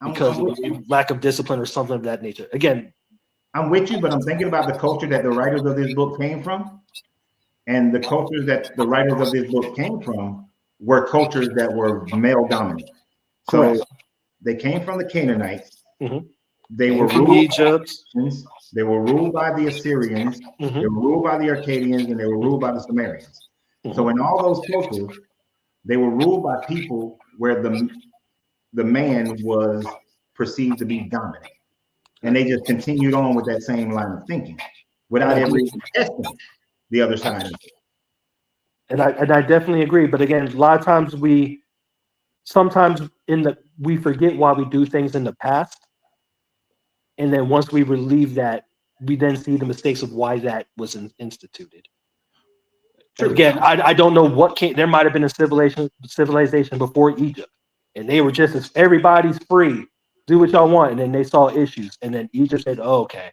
because of lack of discipline or something of that nature. Again, I'm with you, but I'm thinking about the culture that the writers of this book came from. And the cultures that the writers of this book came from were cultures that were male dominant. So they came from the Canaanites. They were ruled Egypt. They were ruled by the Assyrians. They were ruled by the Arcadians, and they were ruled by the Sumerians. So in all those cultures, they were ruled by people where the man was perceived to be dominant. And they just continued on with that same line of thinking without ever testing the other side of it. And I definitely agree. But again, a lot of times we forget why we do things in the past. And then once we relieve that, we then see the mistakes of why that was instituted. Again, I don't know what there might have been a civilization before Egypt. And they were just as everybody's free. Do what y'all want, and then they saw issues, and then Egypt said, oh, okay,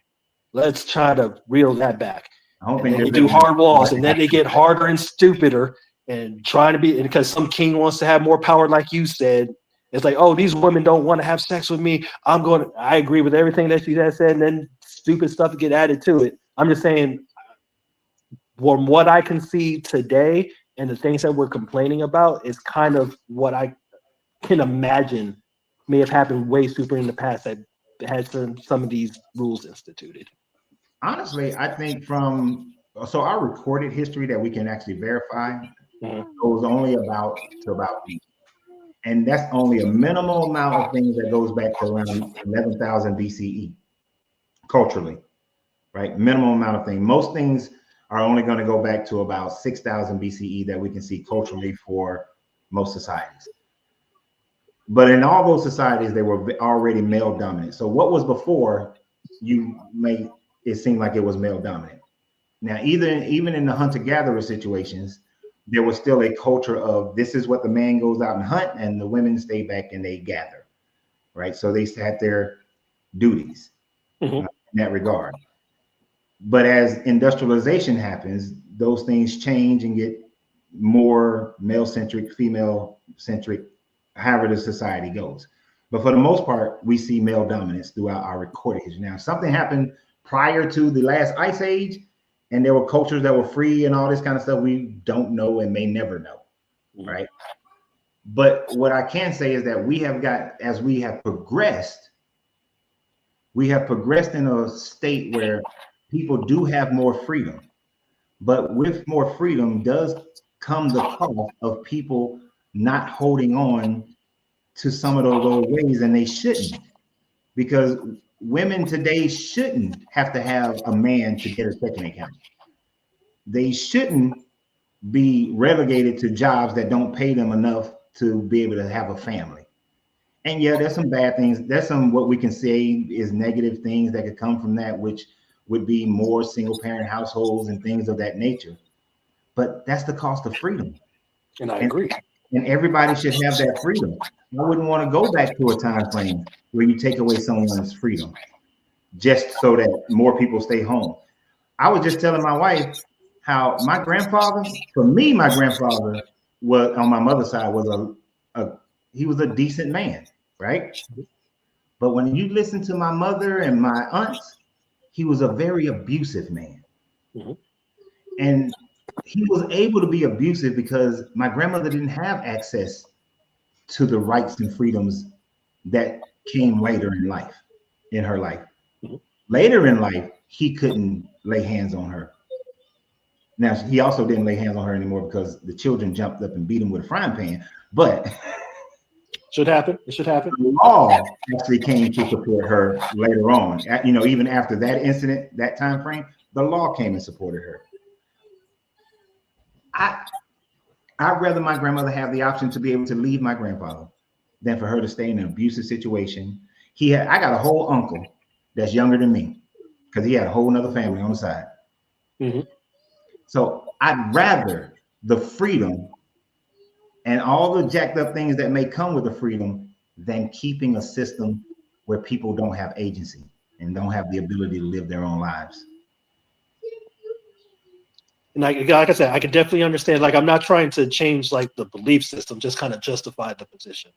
let's try to reel that back. I don't think they do hard walls, and then they get harder and stupider, and trying to be, because some king wants to have more power, like you said. It's like, oh, these women don't want to have sex with me. I agree with everything that you guys said, and then stupid stuff get added to it. I'm just saying, from what I can see today and the things that we're complaining about is kind of what I can imagine may have happened way super in the past that had some of these rules instituted. Honestly, I think so our recorded history that we can actually verify Mhm. goes only about, and that's only a minimal amount of things that goes back to around 11,000 BCE culturally, right? Minimal amount of things. Most things are only going to go back to about 6,000 BCE that we can see culturally for most societies. But in all those societies, they were already male dominant. So what was before, it seem like it was male dominant. Now, even in the hunter-gatherer situations, there was still a culture of this is what the man goes out and hunt, and the women stay back and they gather, right? So they had their duties in that regard. But as industrialization happens, those things change and get more male-centric, female-centric, however the society goes. But for the most part, we see male dominance throughout our recorded history. Now, if something happened prior to the last ice age, and there were cultures that were free and all this kind of stuff, we don't know and may never know, right? But what I can say is that as we have progressed in a state where people do have more freedom. But with more freedom does come the cost of people not holding on to some of those old ways, and they shouldn't, because women today shouldn't have to have a man to get a checking account. They shouldn't be relegated to jobs that don't pay them enough to be able to have a family. And yeah, there's some bad things. There's some what we can say is negative things that could come from that, which would be more single parent households and things of that nature. But that's the cost of freedom. And I agree. And everybody should have that freedom. I wouldn't want to go back to a time frame where you take away someone's freedom just so that more people stay home. I was just telling my wife how my grandfather was on my mother's side he was a decent man, right? But when you listen to my mother and my aunts, he was a very abusive man. And he was able to be abusive because my grandmother didn't have access to the rights and freedoms that came later in her life. Later in life, he couldn't lay hands on her. Now, he also didn't lay hands on her anymore because the children jumped up and beat him with a frying pan. But should happen. It should happen. The law actually came to support her later on. Even after that incident, that time frame, the law came and supported her. I'd rather my grandmother have the option to be able to leave my grandfather than for her to stay in an abusive situation. I got a whole uncle that's younger than me because he had a whole nother family on the side. So I'd rather the freedom and all the jacked up things that may come with the freedom than keeping a system where people don't have agency and don't have the ability to live their own lives. And like I said, I can definitely understand. Like, I'm not trying to change like the belief system, just kind of justify the position.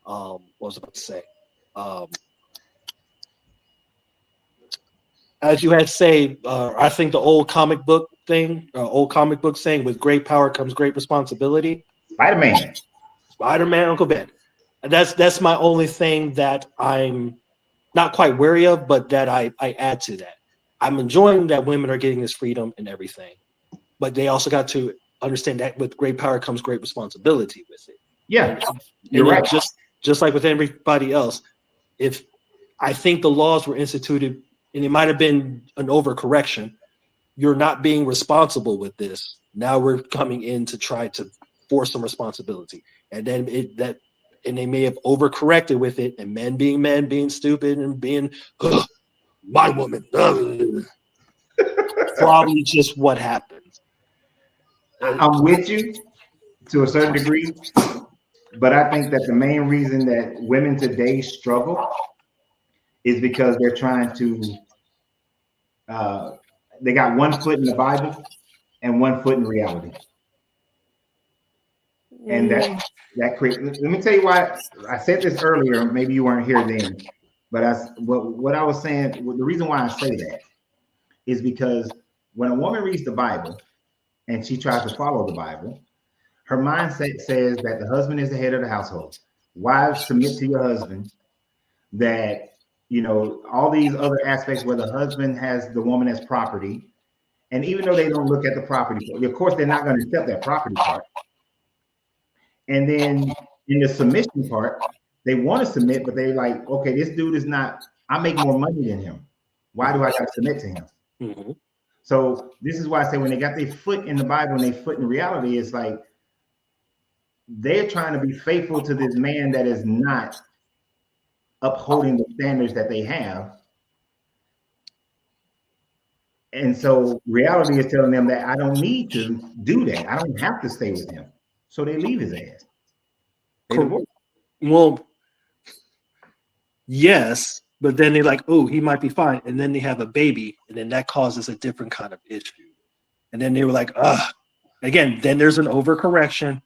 What was I about to say? As you had say, I think the old comic book saying, with great power comes great responsibility. Spider-Man, Uncle Ben. That's my only thing that I'm not quite wary of, but that I add to that. I'm enjoying that women are getting this freedom and everything, but they also got to understand that with great power comes great responsibility with it. Yeah, you're right. Just like with everybody else, if I think the laws were instituted, and it might have been an overcorrection, you're not being responsible with this. Now we're coming in to try to force some responsibility, and then they may have overcorrected with it, and men being stupid and being my woman. Probably just what happens. I'm with you to a certain degree, but I think that the main reason that women today struggle is because they're trying to, they got one foot in the Bible and one foot in reality. And that create. Let me tell you why I said this earlier. Maybe you weren't here then, but what I was saying. The reason why I say that is because when a woman reads the Bible and she tries to follow the Bible, her mindset says that the husband is the head of the household. Wives, submit to your husband. That, all these other aspects where the husband has the woman as property. And even though they don't look at the property, of course, they're not going to accept that property part. And then in the submission part, they want to submit, but they're like, okay, this dude is not, I make more money than him. Why do I got to submit to him? Mm-hmm. So this is why I say when they got their foot in the Bible and their foot in reality, it's like they're trying to be faithful to this man that is not upholding the standards that they have. And so reality is telling them that I don't need to do that. I don't have to stay with him. So they leave his ass. Cool. Well, yes, but then they're like, oh, he might be fine. And then they have a baby, and then that causes a different kind of issue. And then they were like, again, then there's an overcorrection.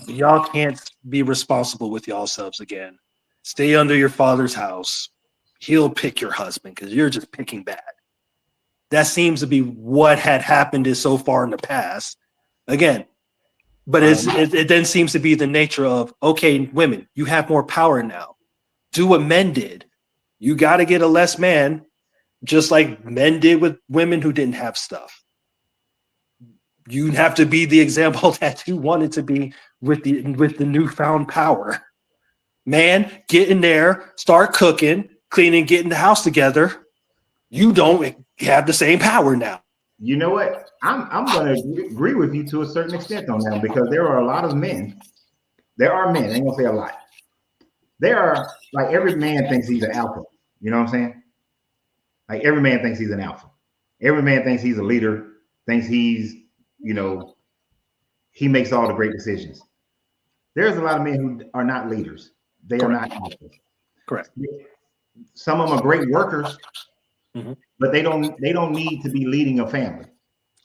Y'all can't be responsible with yourselves again. Stay under your father's house. He'll pick your husband because you're just picking bad. That seems to be what had happened so far in the past. Again, but it then seems to be the nature of, okay, women, you have more power now. Do what men did. You got to get a less man, just like men did with women who didn't have stuff. You have to be the example that you wanted to be with the newfound power. Man, get in there, start cooking, cleaning, getting the house together. You don't have the same power now. You know what? I'm going to agree with you to a certain extent on that, because there are a lot of men. There are men. I ain't going to say a lot. There are, like, every man thinks he's an alpha. You know what I'm saying? Like, every man thinks he's an alpha. Every man thinks he's a leader, thinks he's, he makes all the great decisions. There's a lot of men who are not leaders. They are not alphas. Correct. Some of them are great workers. Mm-hmm. But they don't need to be leading a family.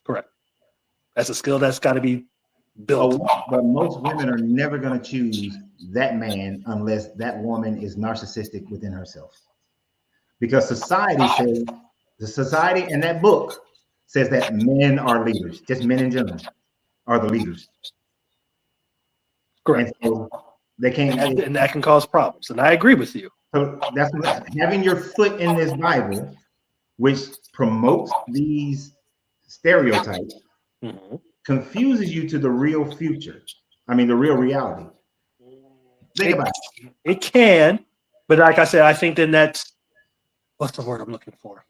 Correct. That's a skill that's got to be built. But most women are never going to choose that man unless that woman is narcissistic within herself. Because society and that book says that men are leaders, just men in general are the leaders. Correct. And so they can't, and that can cause problems. And I agree with you. So that's having your foot in this Bible, which promotes these stereotypes, mm-hmm. confuses you to the real future. I mean, the real reality. Think about it. It can, but like I said, I think then that's, what's the word I'm looking for?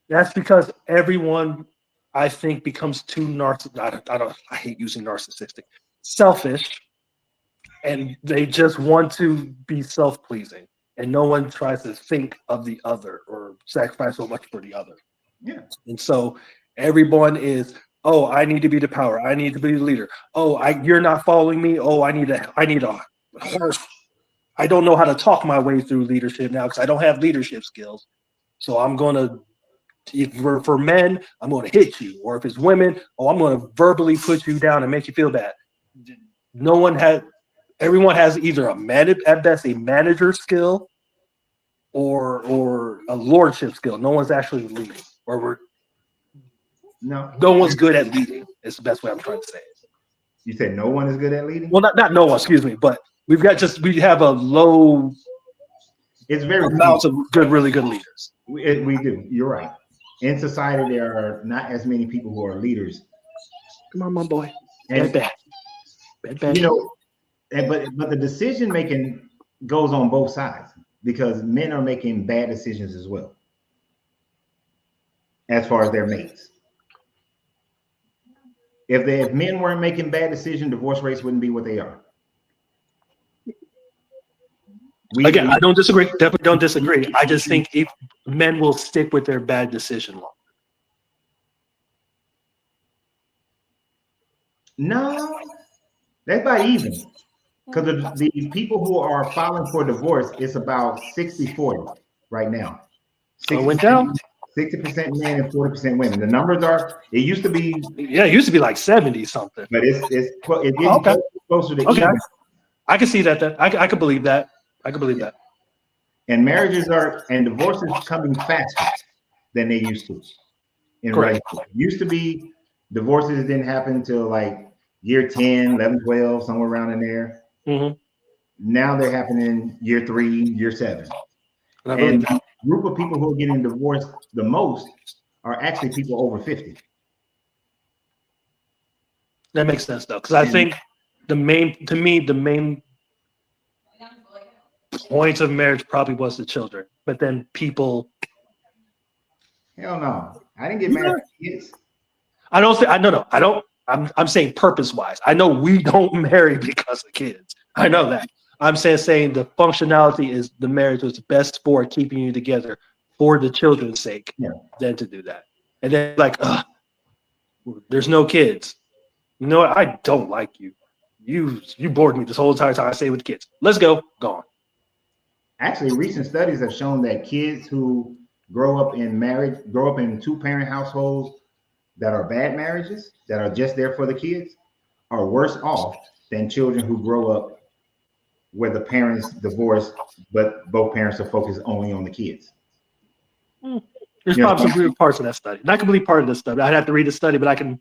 That's because everyone, I think, becomes too narcissistic. I hate using narcissistic, selfish, and they just want to be self-pleasing. And no one tries to think of the other or sacrifice so much for the other. Yeah. And so everyone is, oh, I need to be the power. I need to be the leader. Oh, you're not following me. Oh, I need a harsh. I don't know how to talk my way through leadership now because I don't have leadership skills. So I'm going to, if for men, I'm going to hit you. Or if it's women, I'm going to verbally put you down and make you feel bad. Everyone has either at best a manager skill or a lordship skill. No one's actually leading, no one's good at leading. It's the best way I'm trying to say it. You said no one is good at leading? Well, not no one, excuse me, but we have a low. It's very amounts of really good leaders. We do. You're right. In society, there are not as many people who are leaders. Come on, my boy. And bad. But the decision making goes on both sides because men are making bad decisions as well, as far as their mates. If men weren't making bad decisions, divorce rates wouldn't be what they are. I don't disagree. Definitely don't disagree. I just think if men will stick with their bad decision longer. No, that's about even. Because the people who are filing for divorce, it's about 60-40 right now. It went down. 60% men and 40% women. The numbers are. It used to be. Yeah, it used to be like 70 something. But it's getting Okay. closer to Okay. even. I can see that. I could believe that. I could believe that. And marriages are and divorces coming faster than they used to. In relationships. Used to be divorces didn't happen until like year 10, 11, 12, somewhere around in there. Mm-hmm. Now they're happening year 3, year 7. And the group of people who are getting divorced the most are actually people over 50. That makes sense though, because I think the main point of marriage probably was the children, but then people. Hell no, I didn't get married for kids. I don't think I no. I don't. I'm saying purpose wise. I know we don't marry because of kids. I know that. I'm saying the functionality is the marriage was best for keeping you together for the children's sake than to do that. And then like, there's no kids. You know what? I don't like you. You bored me this whole entire time I stayed with the kids. Let's go. Gone. Actually, recent studies have shown that kids who grow up in 2-parent households that are bad marriages, that are just there for the kids, are worse off than children who grow up where the parents divorce, but both parents are focused only on the kids. There's probably some weird parts of that study. Not completely part of the study. I'd have to read the study, but I can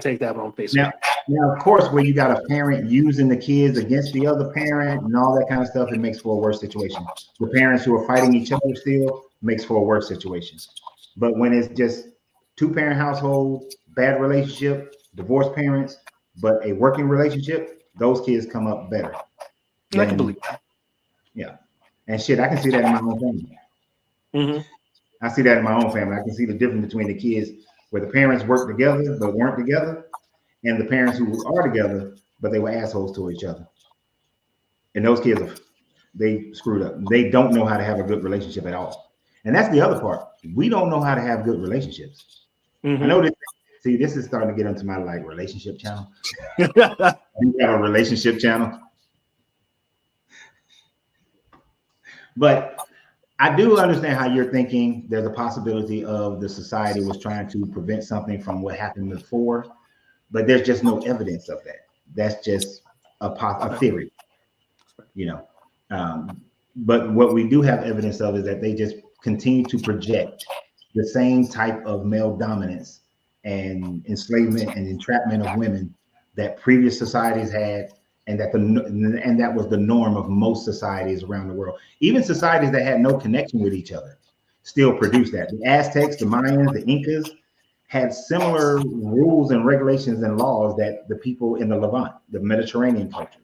take that one on Facebook. Now, of course, when you got a parent using the kids against the other parent and all that kind of stuff, it makes for a worse situation. The parents who are fighting each other still makes for a worse situation. But when it's just 2-parent household, bad relationship, divorced parents, but a working relationship, those kids come up better. I can believe that. Yeah. And shit, I can see that in my own family. Mm-hmm. I see that in my own family. I can see the difference between the kids where the parents worked together but weren't together, and the parents who are together but they were assholes to each other. And those kids, they screwed up. They don't know how to have a good relationship at all. And that's the other part. We don't know how to have good relationships. Mm-hmm. I know this. See, this is starting to get into my like relationship channel. We have a relationship channel. But I do understand how you're thinking. There's a possibility of the society was trying to prevent something from what happened before, but there's just no evidence of that. That's just a theory, you know. But what we do have evidence of is that they just continue to project the same type of male dominance and enslavement and entrapment of women that previous societies had, and that was the norm of most societies around the world. Even societies that had no connection with each other still produced that. The Aztecs, the Mayans, the Incas had similar rules and regulations and laws that the people in the Levant, the Mediterranean cultures.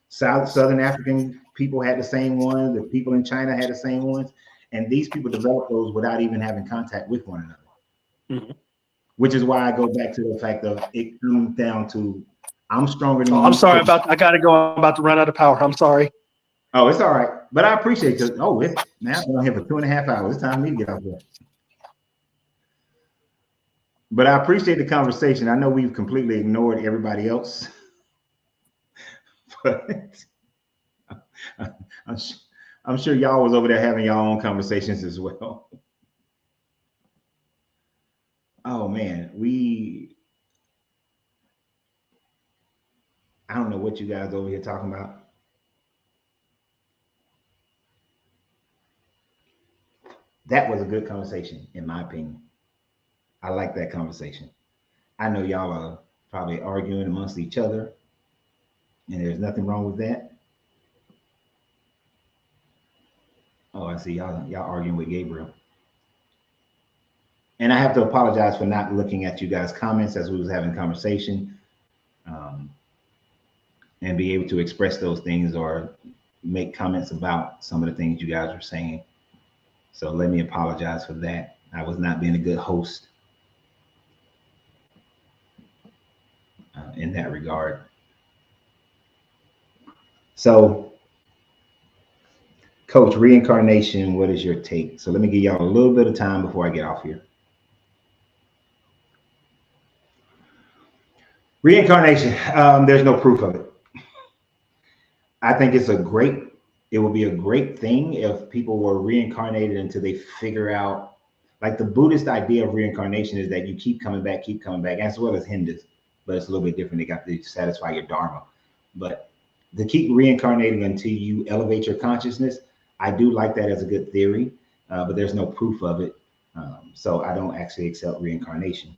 Southern African people had the same ones. The people in China had the same ones. And these people developed those without even having contact with one another. Mm-hmm. Which is why I go back to the fact of it comes down to I'm stronger than you. I'm sorry I gotta go. I'm about to run out of power. I'm sorry. Oh, it's all right. But I appreciate it. Oh, it's now I've been here for 2.5 hours. It's time for me to get out there. But I appreciate the conversation. I know we've completely ignored everybody else. But I'm sure y'all was over there having y'all own conversations as well. Oh man, I don't know what you guys over here talking about. That was a good conversation, in my opinion. I like that conversation. I know y'all are probably arguing amongst each other, and there's nothing wrong with that. Oh, I see y'all arguing with Gabriel. And I have to apologize for not looking at you guys' comments as we was having conversation, and be able to express those things or make comments about some of the things you guys were saying. So let me apologize for that. I was not being a good host in that regard. So, Coach, reincarnation, what is your take? So let me give y'all a little bit of time before I get off here. Reincarnation, there's no proof of it. I think it would be a great thing if people were reincarnated until they figure out, like the Buddhist idea of reincarnation is that you keep coming back, as well as Hindus, but it's a little bit different. They got to satisfy your dharma. But to keep reincarnating until you elevate your consciousness, I do like that as a good theory, but there's no proof of it. So I don't actually accept reincarnation.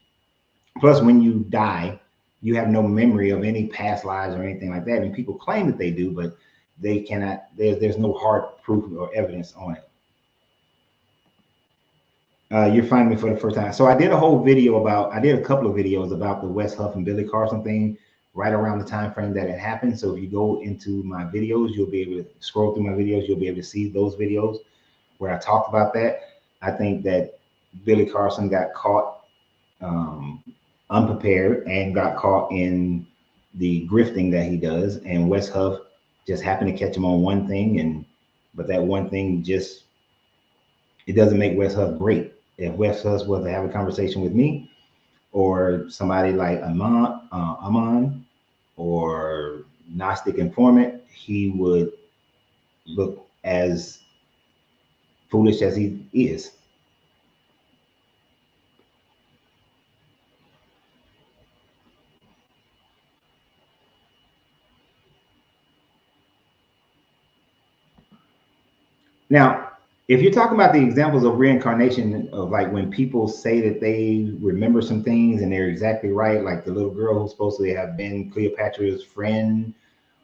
Plus, when you die, you have no memory of any past lives or anything like that. And people claim that they do, but they cannot, there's no hard proof or evidence on it. You're finding me for the first time. So I did a whole video about, I did a couple of videos about the Wes Huff and Billy Carson thing right around the time frame that it happened. So if you go into my videos, you'll be able to scroll through my videos. You'll be able to see those videos where I talked about that. I think that Billy Carson got caught unprepared and got caught in the grifting that he does. And Wes Huff just happened to catch him on one thing. But that one thing just, it doesn't make Wes Huff great. If Wes Huff was to have a conversation with me or somebody like Aman or Gnostic Informant, he would look as foolish as he is. Now, if you're talking about the examples of reincarnation of like when people say that they remember some things and they're exactly right, like the little girl who's supposed to have been Cleopatra's friend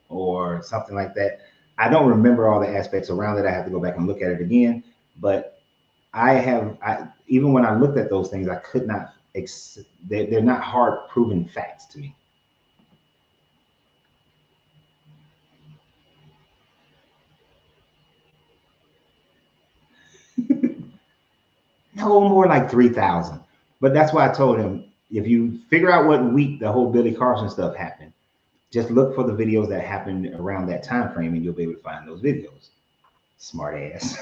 or something like that. I don't remember all the aspects around it. I have to go back and look at it again. But even when I looked at those things, I could not, they're not hard proven facts to me. No, more like 3,000. But that's why I told him, if you figure out what week the whole Billy Carson stuff happened, just look for the videos that happened around that time frame and you'll be able to find those videos. Smart ass.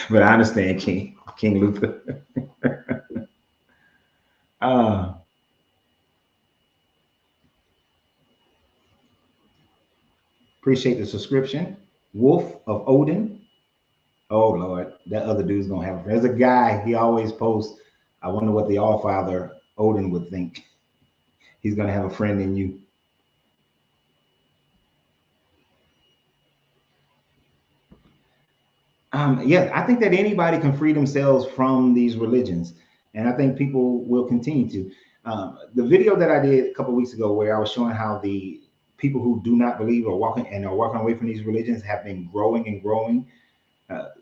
But I understand King Luther. Appreciate the subscription. Wolf of Odin. Oh Lord, that other dude's gonna have a friend. There's a guy, he always posts, I wonder what the All-Father Odin would think. He's gonna have a friend in you. Yeah, I think that anybody can free themselves from these religions, and I think people will continue to. The video that I did a couple of weeks ago, where I was showing how the people who do not believe or are walking away from these religions have been growing and growing.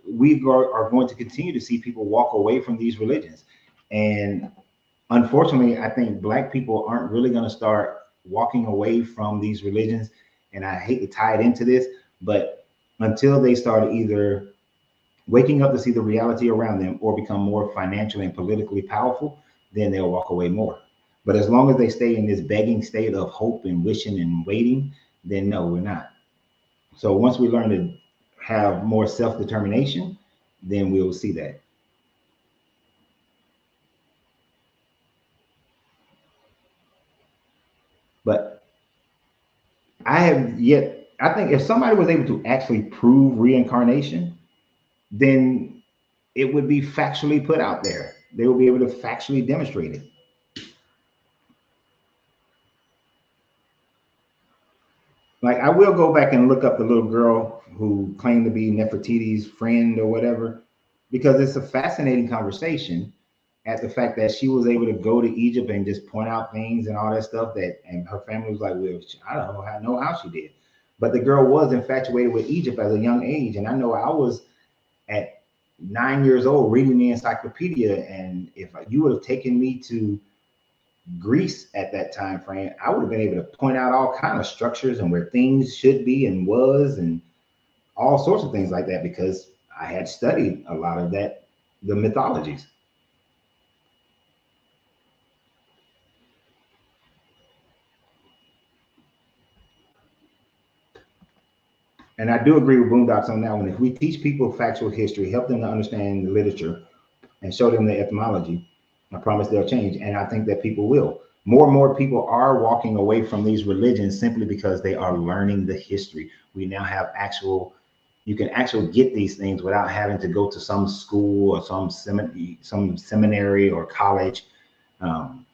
We are going to continue to see people walk away from these religions, and unfortunately, I think Black people aren't really going to start walking away from these religions. And I hate to tie it into this, but until they start either waking up to see the reality around them or become more financially and politically powerful, then they'll walk away more. But as long as they stay in this begging state of hope and wishing and waiting, then no, we're not. So once we learn to have more self-determination, then we'll see that. But I think if somebody was able to actually prove reincarnation, then it would be factually put out there. They will be able to factually demonstrate it. Like, I will go back and look up the little girl who claimed to be Nefertiti's friend or whatever, because it's a fascinating conversation at the fact that she was able to go to Egypt and just point out things and all that stuff and her family was like, well, I don't know how she did. But the girl was infatuated with Egypt at a young age. And I know I was at 9 years old reading the encyclopedia. And if you would have taken me to Greece at that time frame, I would have been able to point out all kind of structures and where things should be and was and all sorts of things like that, because I had studied a lot of that, the mythologies. And I do agree with Boondocks on that one. If we teach people factual history, help them to understand the literature and show them the etymology, I promise they'll change. And I think that people will. More and more people are walking away from these religions simply because they are learning the history. We now have actual You can actually get these things without having to go to some school or some seminary or college. Um,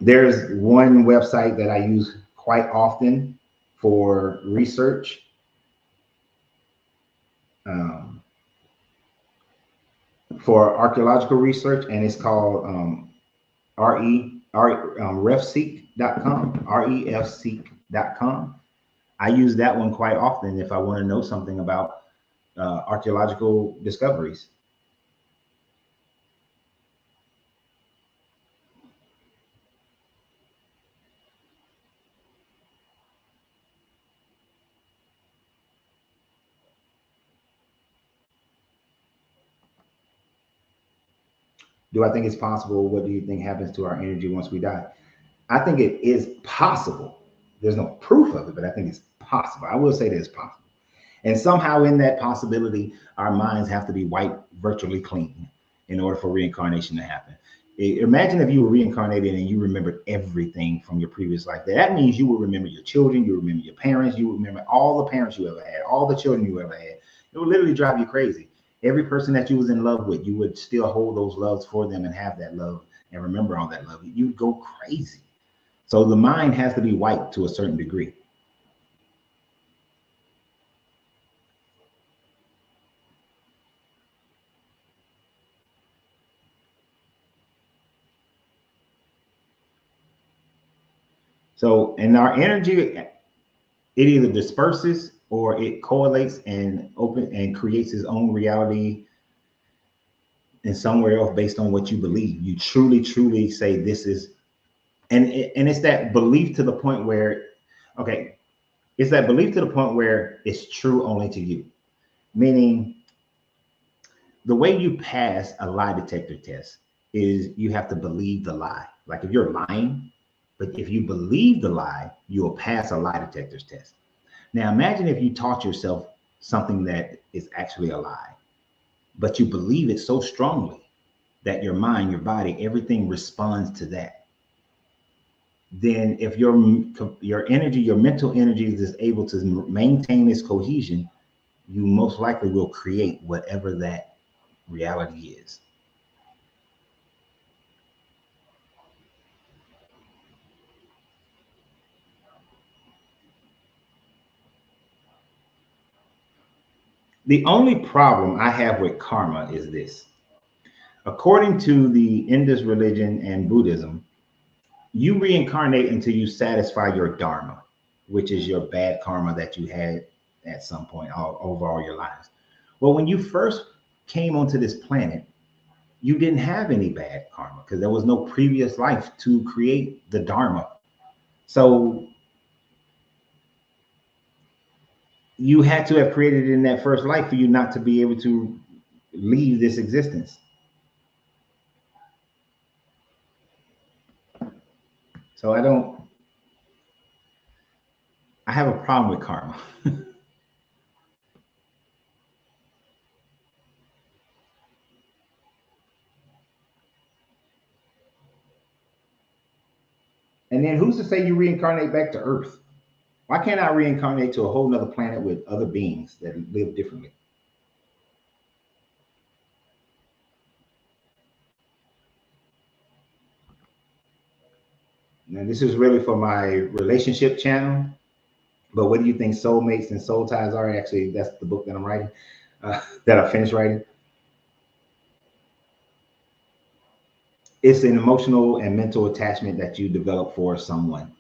there's one website that I use quite often for research. For archaeological research, and it's called refseek.com, refseek.com. I use that one quite often if I want to know something about archaeological discoveries. Do I think it's possible? What do you think happens to our energy once we die? I think it is possible. There's no proof of it, but I think it's possible. I will say that it's possible. And somehow in that possibility, our minds have to be wiped virtually clean in order for reincarnation to happen. Imagine if you were reincarnated and you remembered everything from your previous life. That means you will remember your children, you remember your parents, you remember all the parents you ever had, all the children you ever had. It will literally drive you crazy. Every person that you was in love with, you would still hold those loves for them and have that love and remember all that love. You'd go crazy. So the mind has to be wiped to a certain degree. So, and our energy, it either disperses or it correlates and open and creates its own reality in somewhere else based on what you believe. You truly say this is, and it's that belief to the point where, okay, it's that belief to the point where it's true only to you. Meaning, the way you pass a lie detector test is you have to believe the lie. Like if you're lying, but if you believe the lie, you will pass a lie detector's test. Now, imagine if you taught yourself something that is actually a lie, but you believe it so strongly that your mind, your body, everything responds to that. Then if your energy, your mental energy is able to maintain its cohesion, you most likely will create whatever that reality is. The only problem I have with karma is this. According to the Indus religion and Buddhism, you reincarnate until you satisfy your dharma, which is your bad karma that you had at some point over all your lives. Well, when you first came onto this planet, you didn't have any bad karma because there was no previous life to create the dharma. So you had to have created it in that first life for you not to be able to leave this existence. So I have a problem with karma. And then who's to say you reincarnate back to Earth? Why can't I reincarnate to a whole nother planet with other beings that live differently? Now, this is really for my relationship channel. But what do you think soulmates and soul ties are? Actually, that's the book that I'm writing, that I finished writing. It's an emotional and mental attachment that you develop for someone.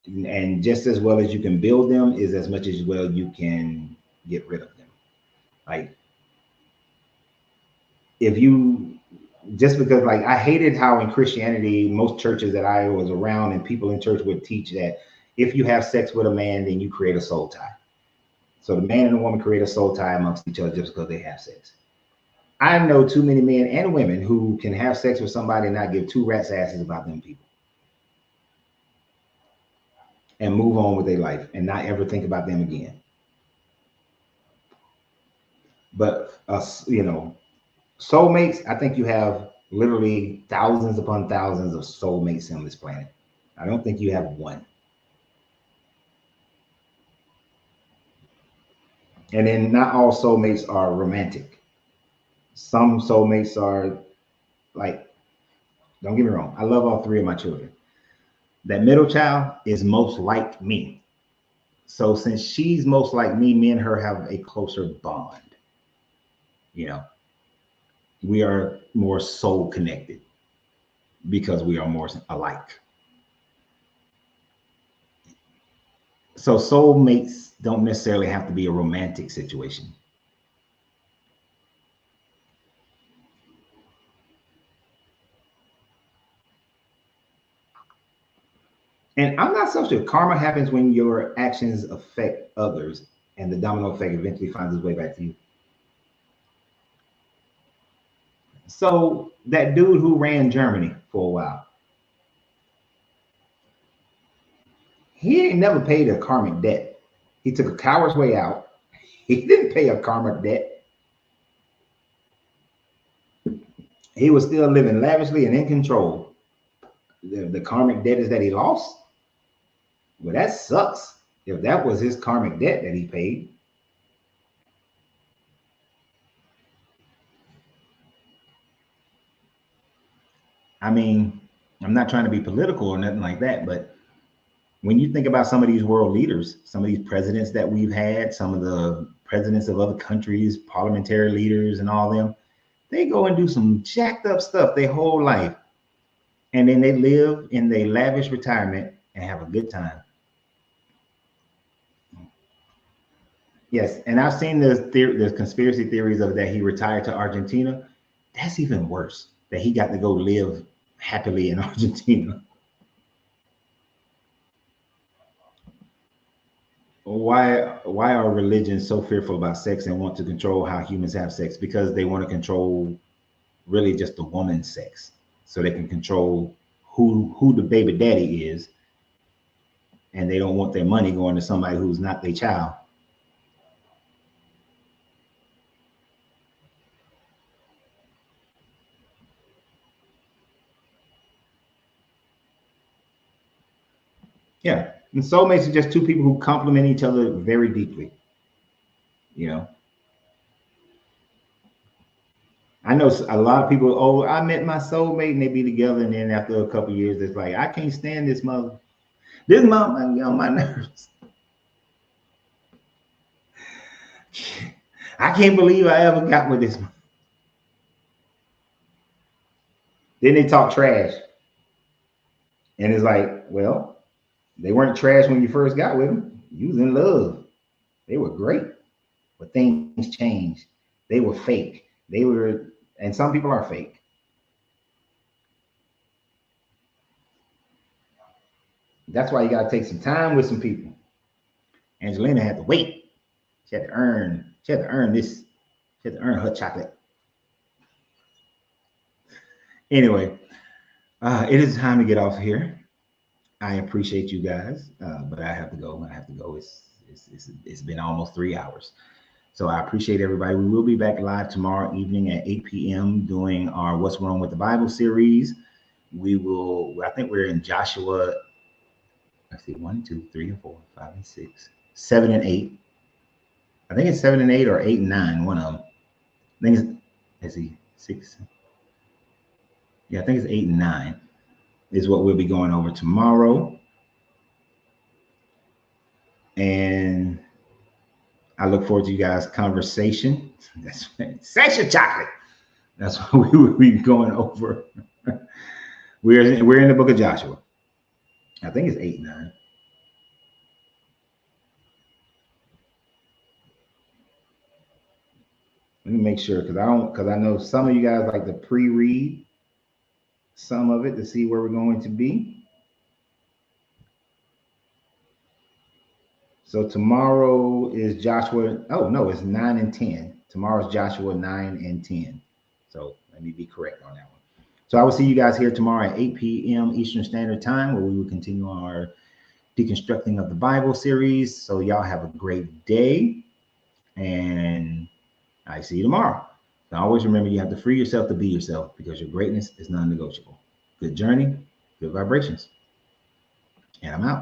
And just as well as you can build them is as much as well you can get rid of them. Like if you just because like I hated how in Christianity, most churches that I was around and people in church would teach that if you have sex with a man, then you create a soul tie. So the man and the woman create a soul tie amongst each other just because they have sex. I know too many men and women who can have sex with somebody and not give two rats asses about them people and move on with their life and not ever think about them again. But soulmates, I think you have literally thousands upon thousands of soulmates on this planet. I don't think you have one. And then not all soulmates are romantic. Some soulmates are like, don't get me wrong, I love all three of my children. That middle child is most like me. So since she's most like me and her have a closer bond. You know, we are more soul connected because we are more alike. So soulmates don't necessarily have to be a romantic situation. And I'm not so sure. Karma happens when your actions affect others, and the domino effect eventually finds its way back to you. So that dude who ran Germany for a while, he ain't never paid a karmic debt. He took a coward's way out. He didn't pay a karmic debt. He was still living lavishly and in control. The karmic debt is that he lost. Well, that sucks. If that was his karmic debt that he paid. I mean, I'm not trying to be political or nothing like that, but when you think about some of these world leaders, some of these presidents that we've had, some of the presidents of other countries, parliamentary leaders and all them, they go and do some jacked up stuff their whole life. And then they live in their lavish retirement and have a good time. Yes, and I've seen the conspiracy theories of that he retired to Argentina. That's even worse, that he got to go live happily in Argentina. Why are religions so fearful about sex and want to control how humans have sex? Because they want to control really just the woman's sex, so they can control who the baby daddy is, and they don't want their money going to somebody who's not their child. Yeah, and soulmates are just two people who complement each other very deeply. You know, I know a lot of people. Oh, I met my soulmate, and they be together, and then after a couple of years, it's like I can't stand this mother. This mom get on my nerves. I can't believe I ever got with this. Then they talk trash, and it's like, well, they weren't trash when you first got with them. You was in love. They were great, but things changed. They were fake. They were, and some people are fake. That's why you got to take some time with some people. Angelina had to wait. She had to earn. She had to earn this. She had to earn her chocolate. Anyway, it is time to get off here. I appreciate you guys, but I have to go. I have to go. It's been almost 3 hours. So I appreciate everybody. We will be back live tomorrow evening at 8 p.m. doing our What's Wrong with the Bible series. We will, I think we're in Joshua, let's see, 1, 2, 3, and 4, 5, and 6, 7, and 8. I think it's 7 and 8 or 8 and 9, one of them. I think it's, let's see, 6. Yeah, I think it's 8 and 9 is what we'll be going over tomorrow. And I look forward to you guys' conversation. That's sexual chocolate. That's what we will be going over. We're in the book of Joshua. I think it's 8 and 9. Let me make sure because I know some of you guys like to pre-read some of it to see where we're going to be. So tomorrow is Joshua. Oh no, it's 9 and 10. Tomorrow's Joshua 9 and 10. So let me be correct on that one. So I will see you guys here tomorrow at 8 p.m. Eastern Standard Time, where we will continue on our Deconstructing of the Bible series. So y'all have a great day, and I see you tomorrow. And always remember, you have to free yourself to be yourself because your greatness is non-negotiable. Good journey, good vibrations, and I'm out.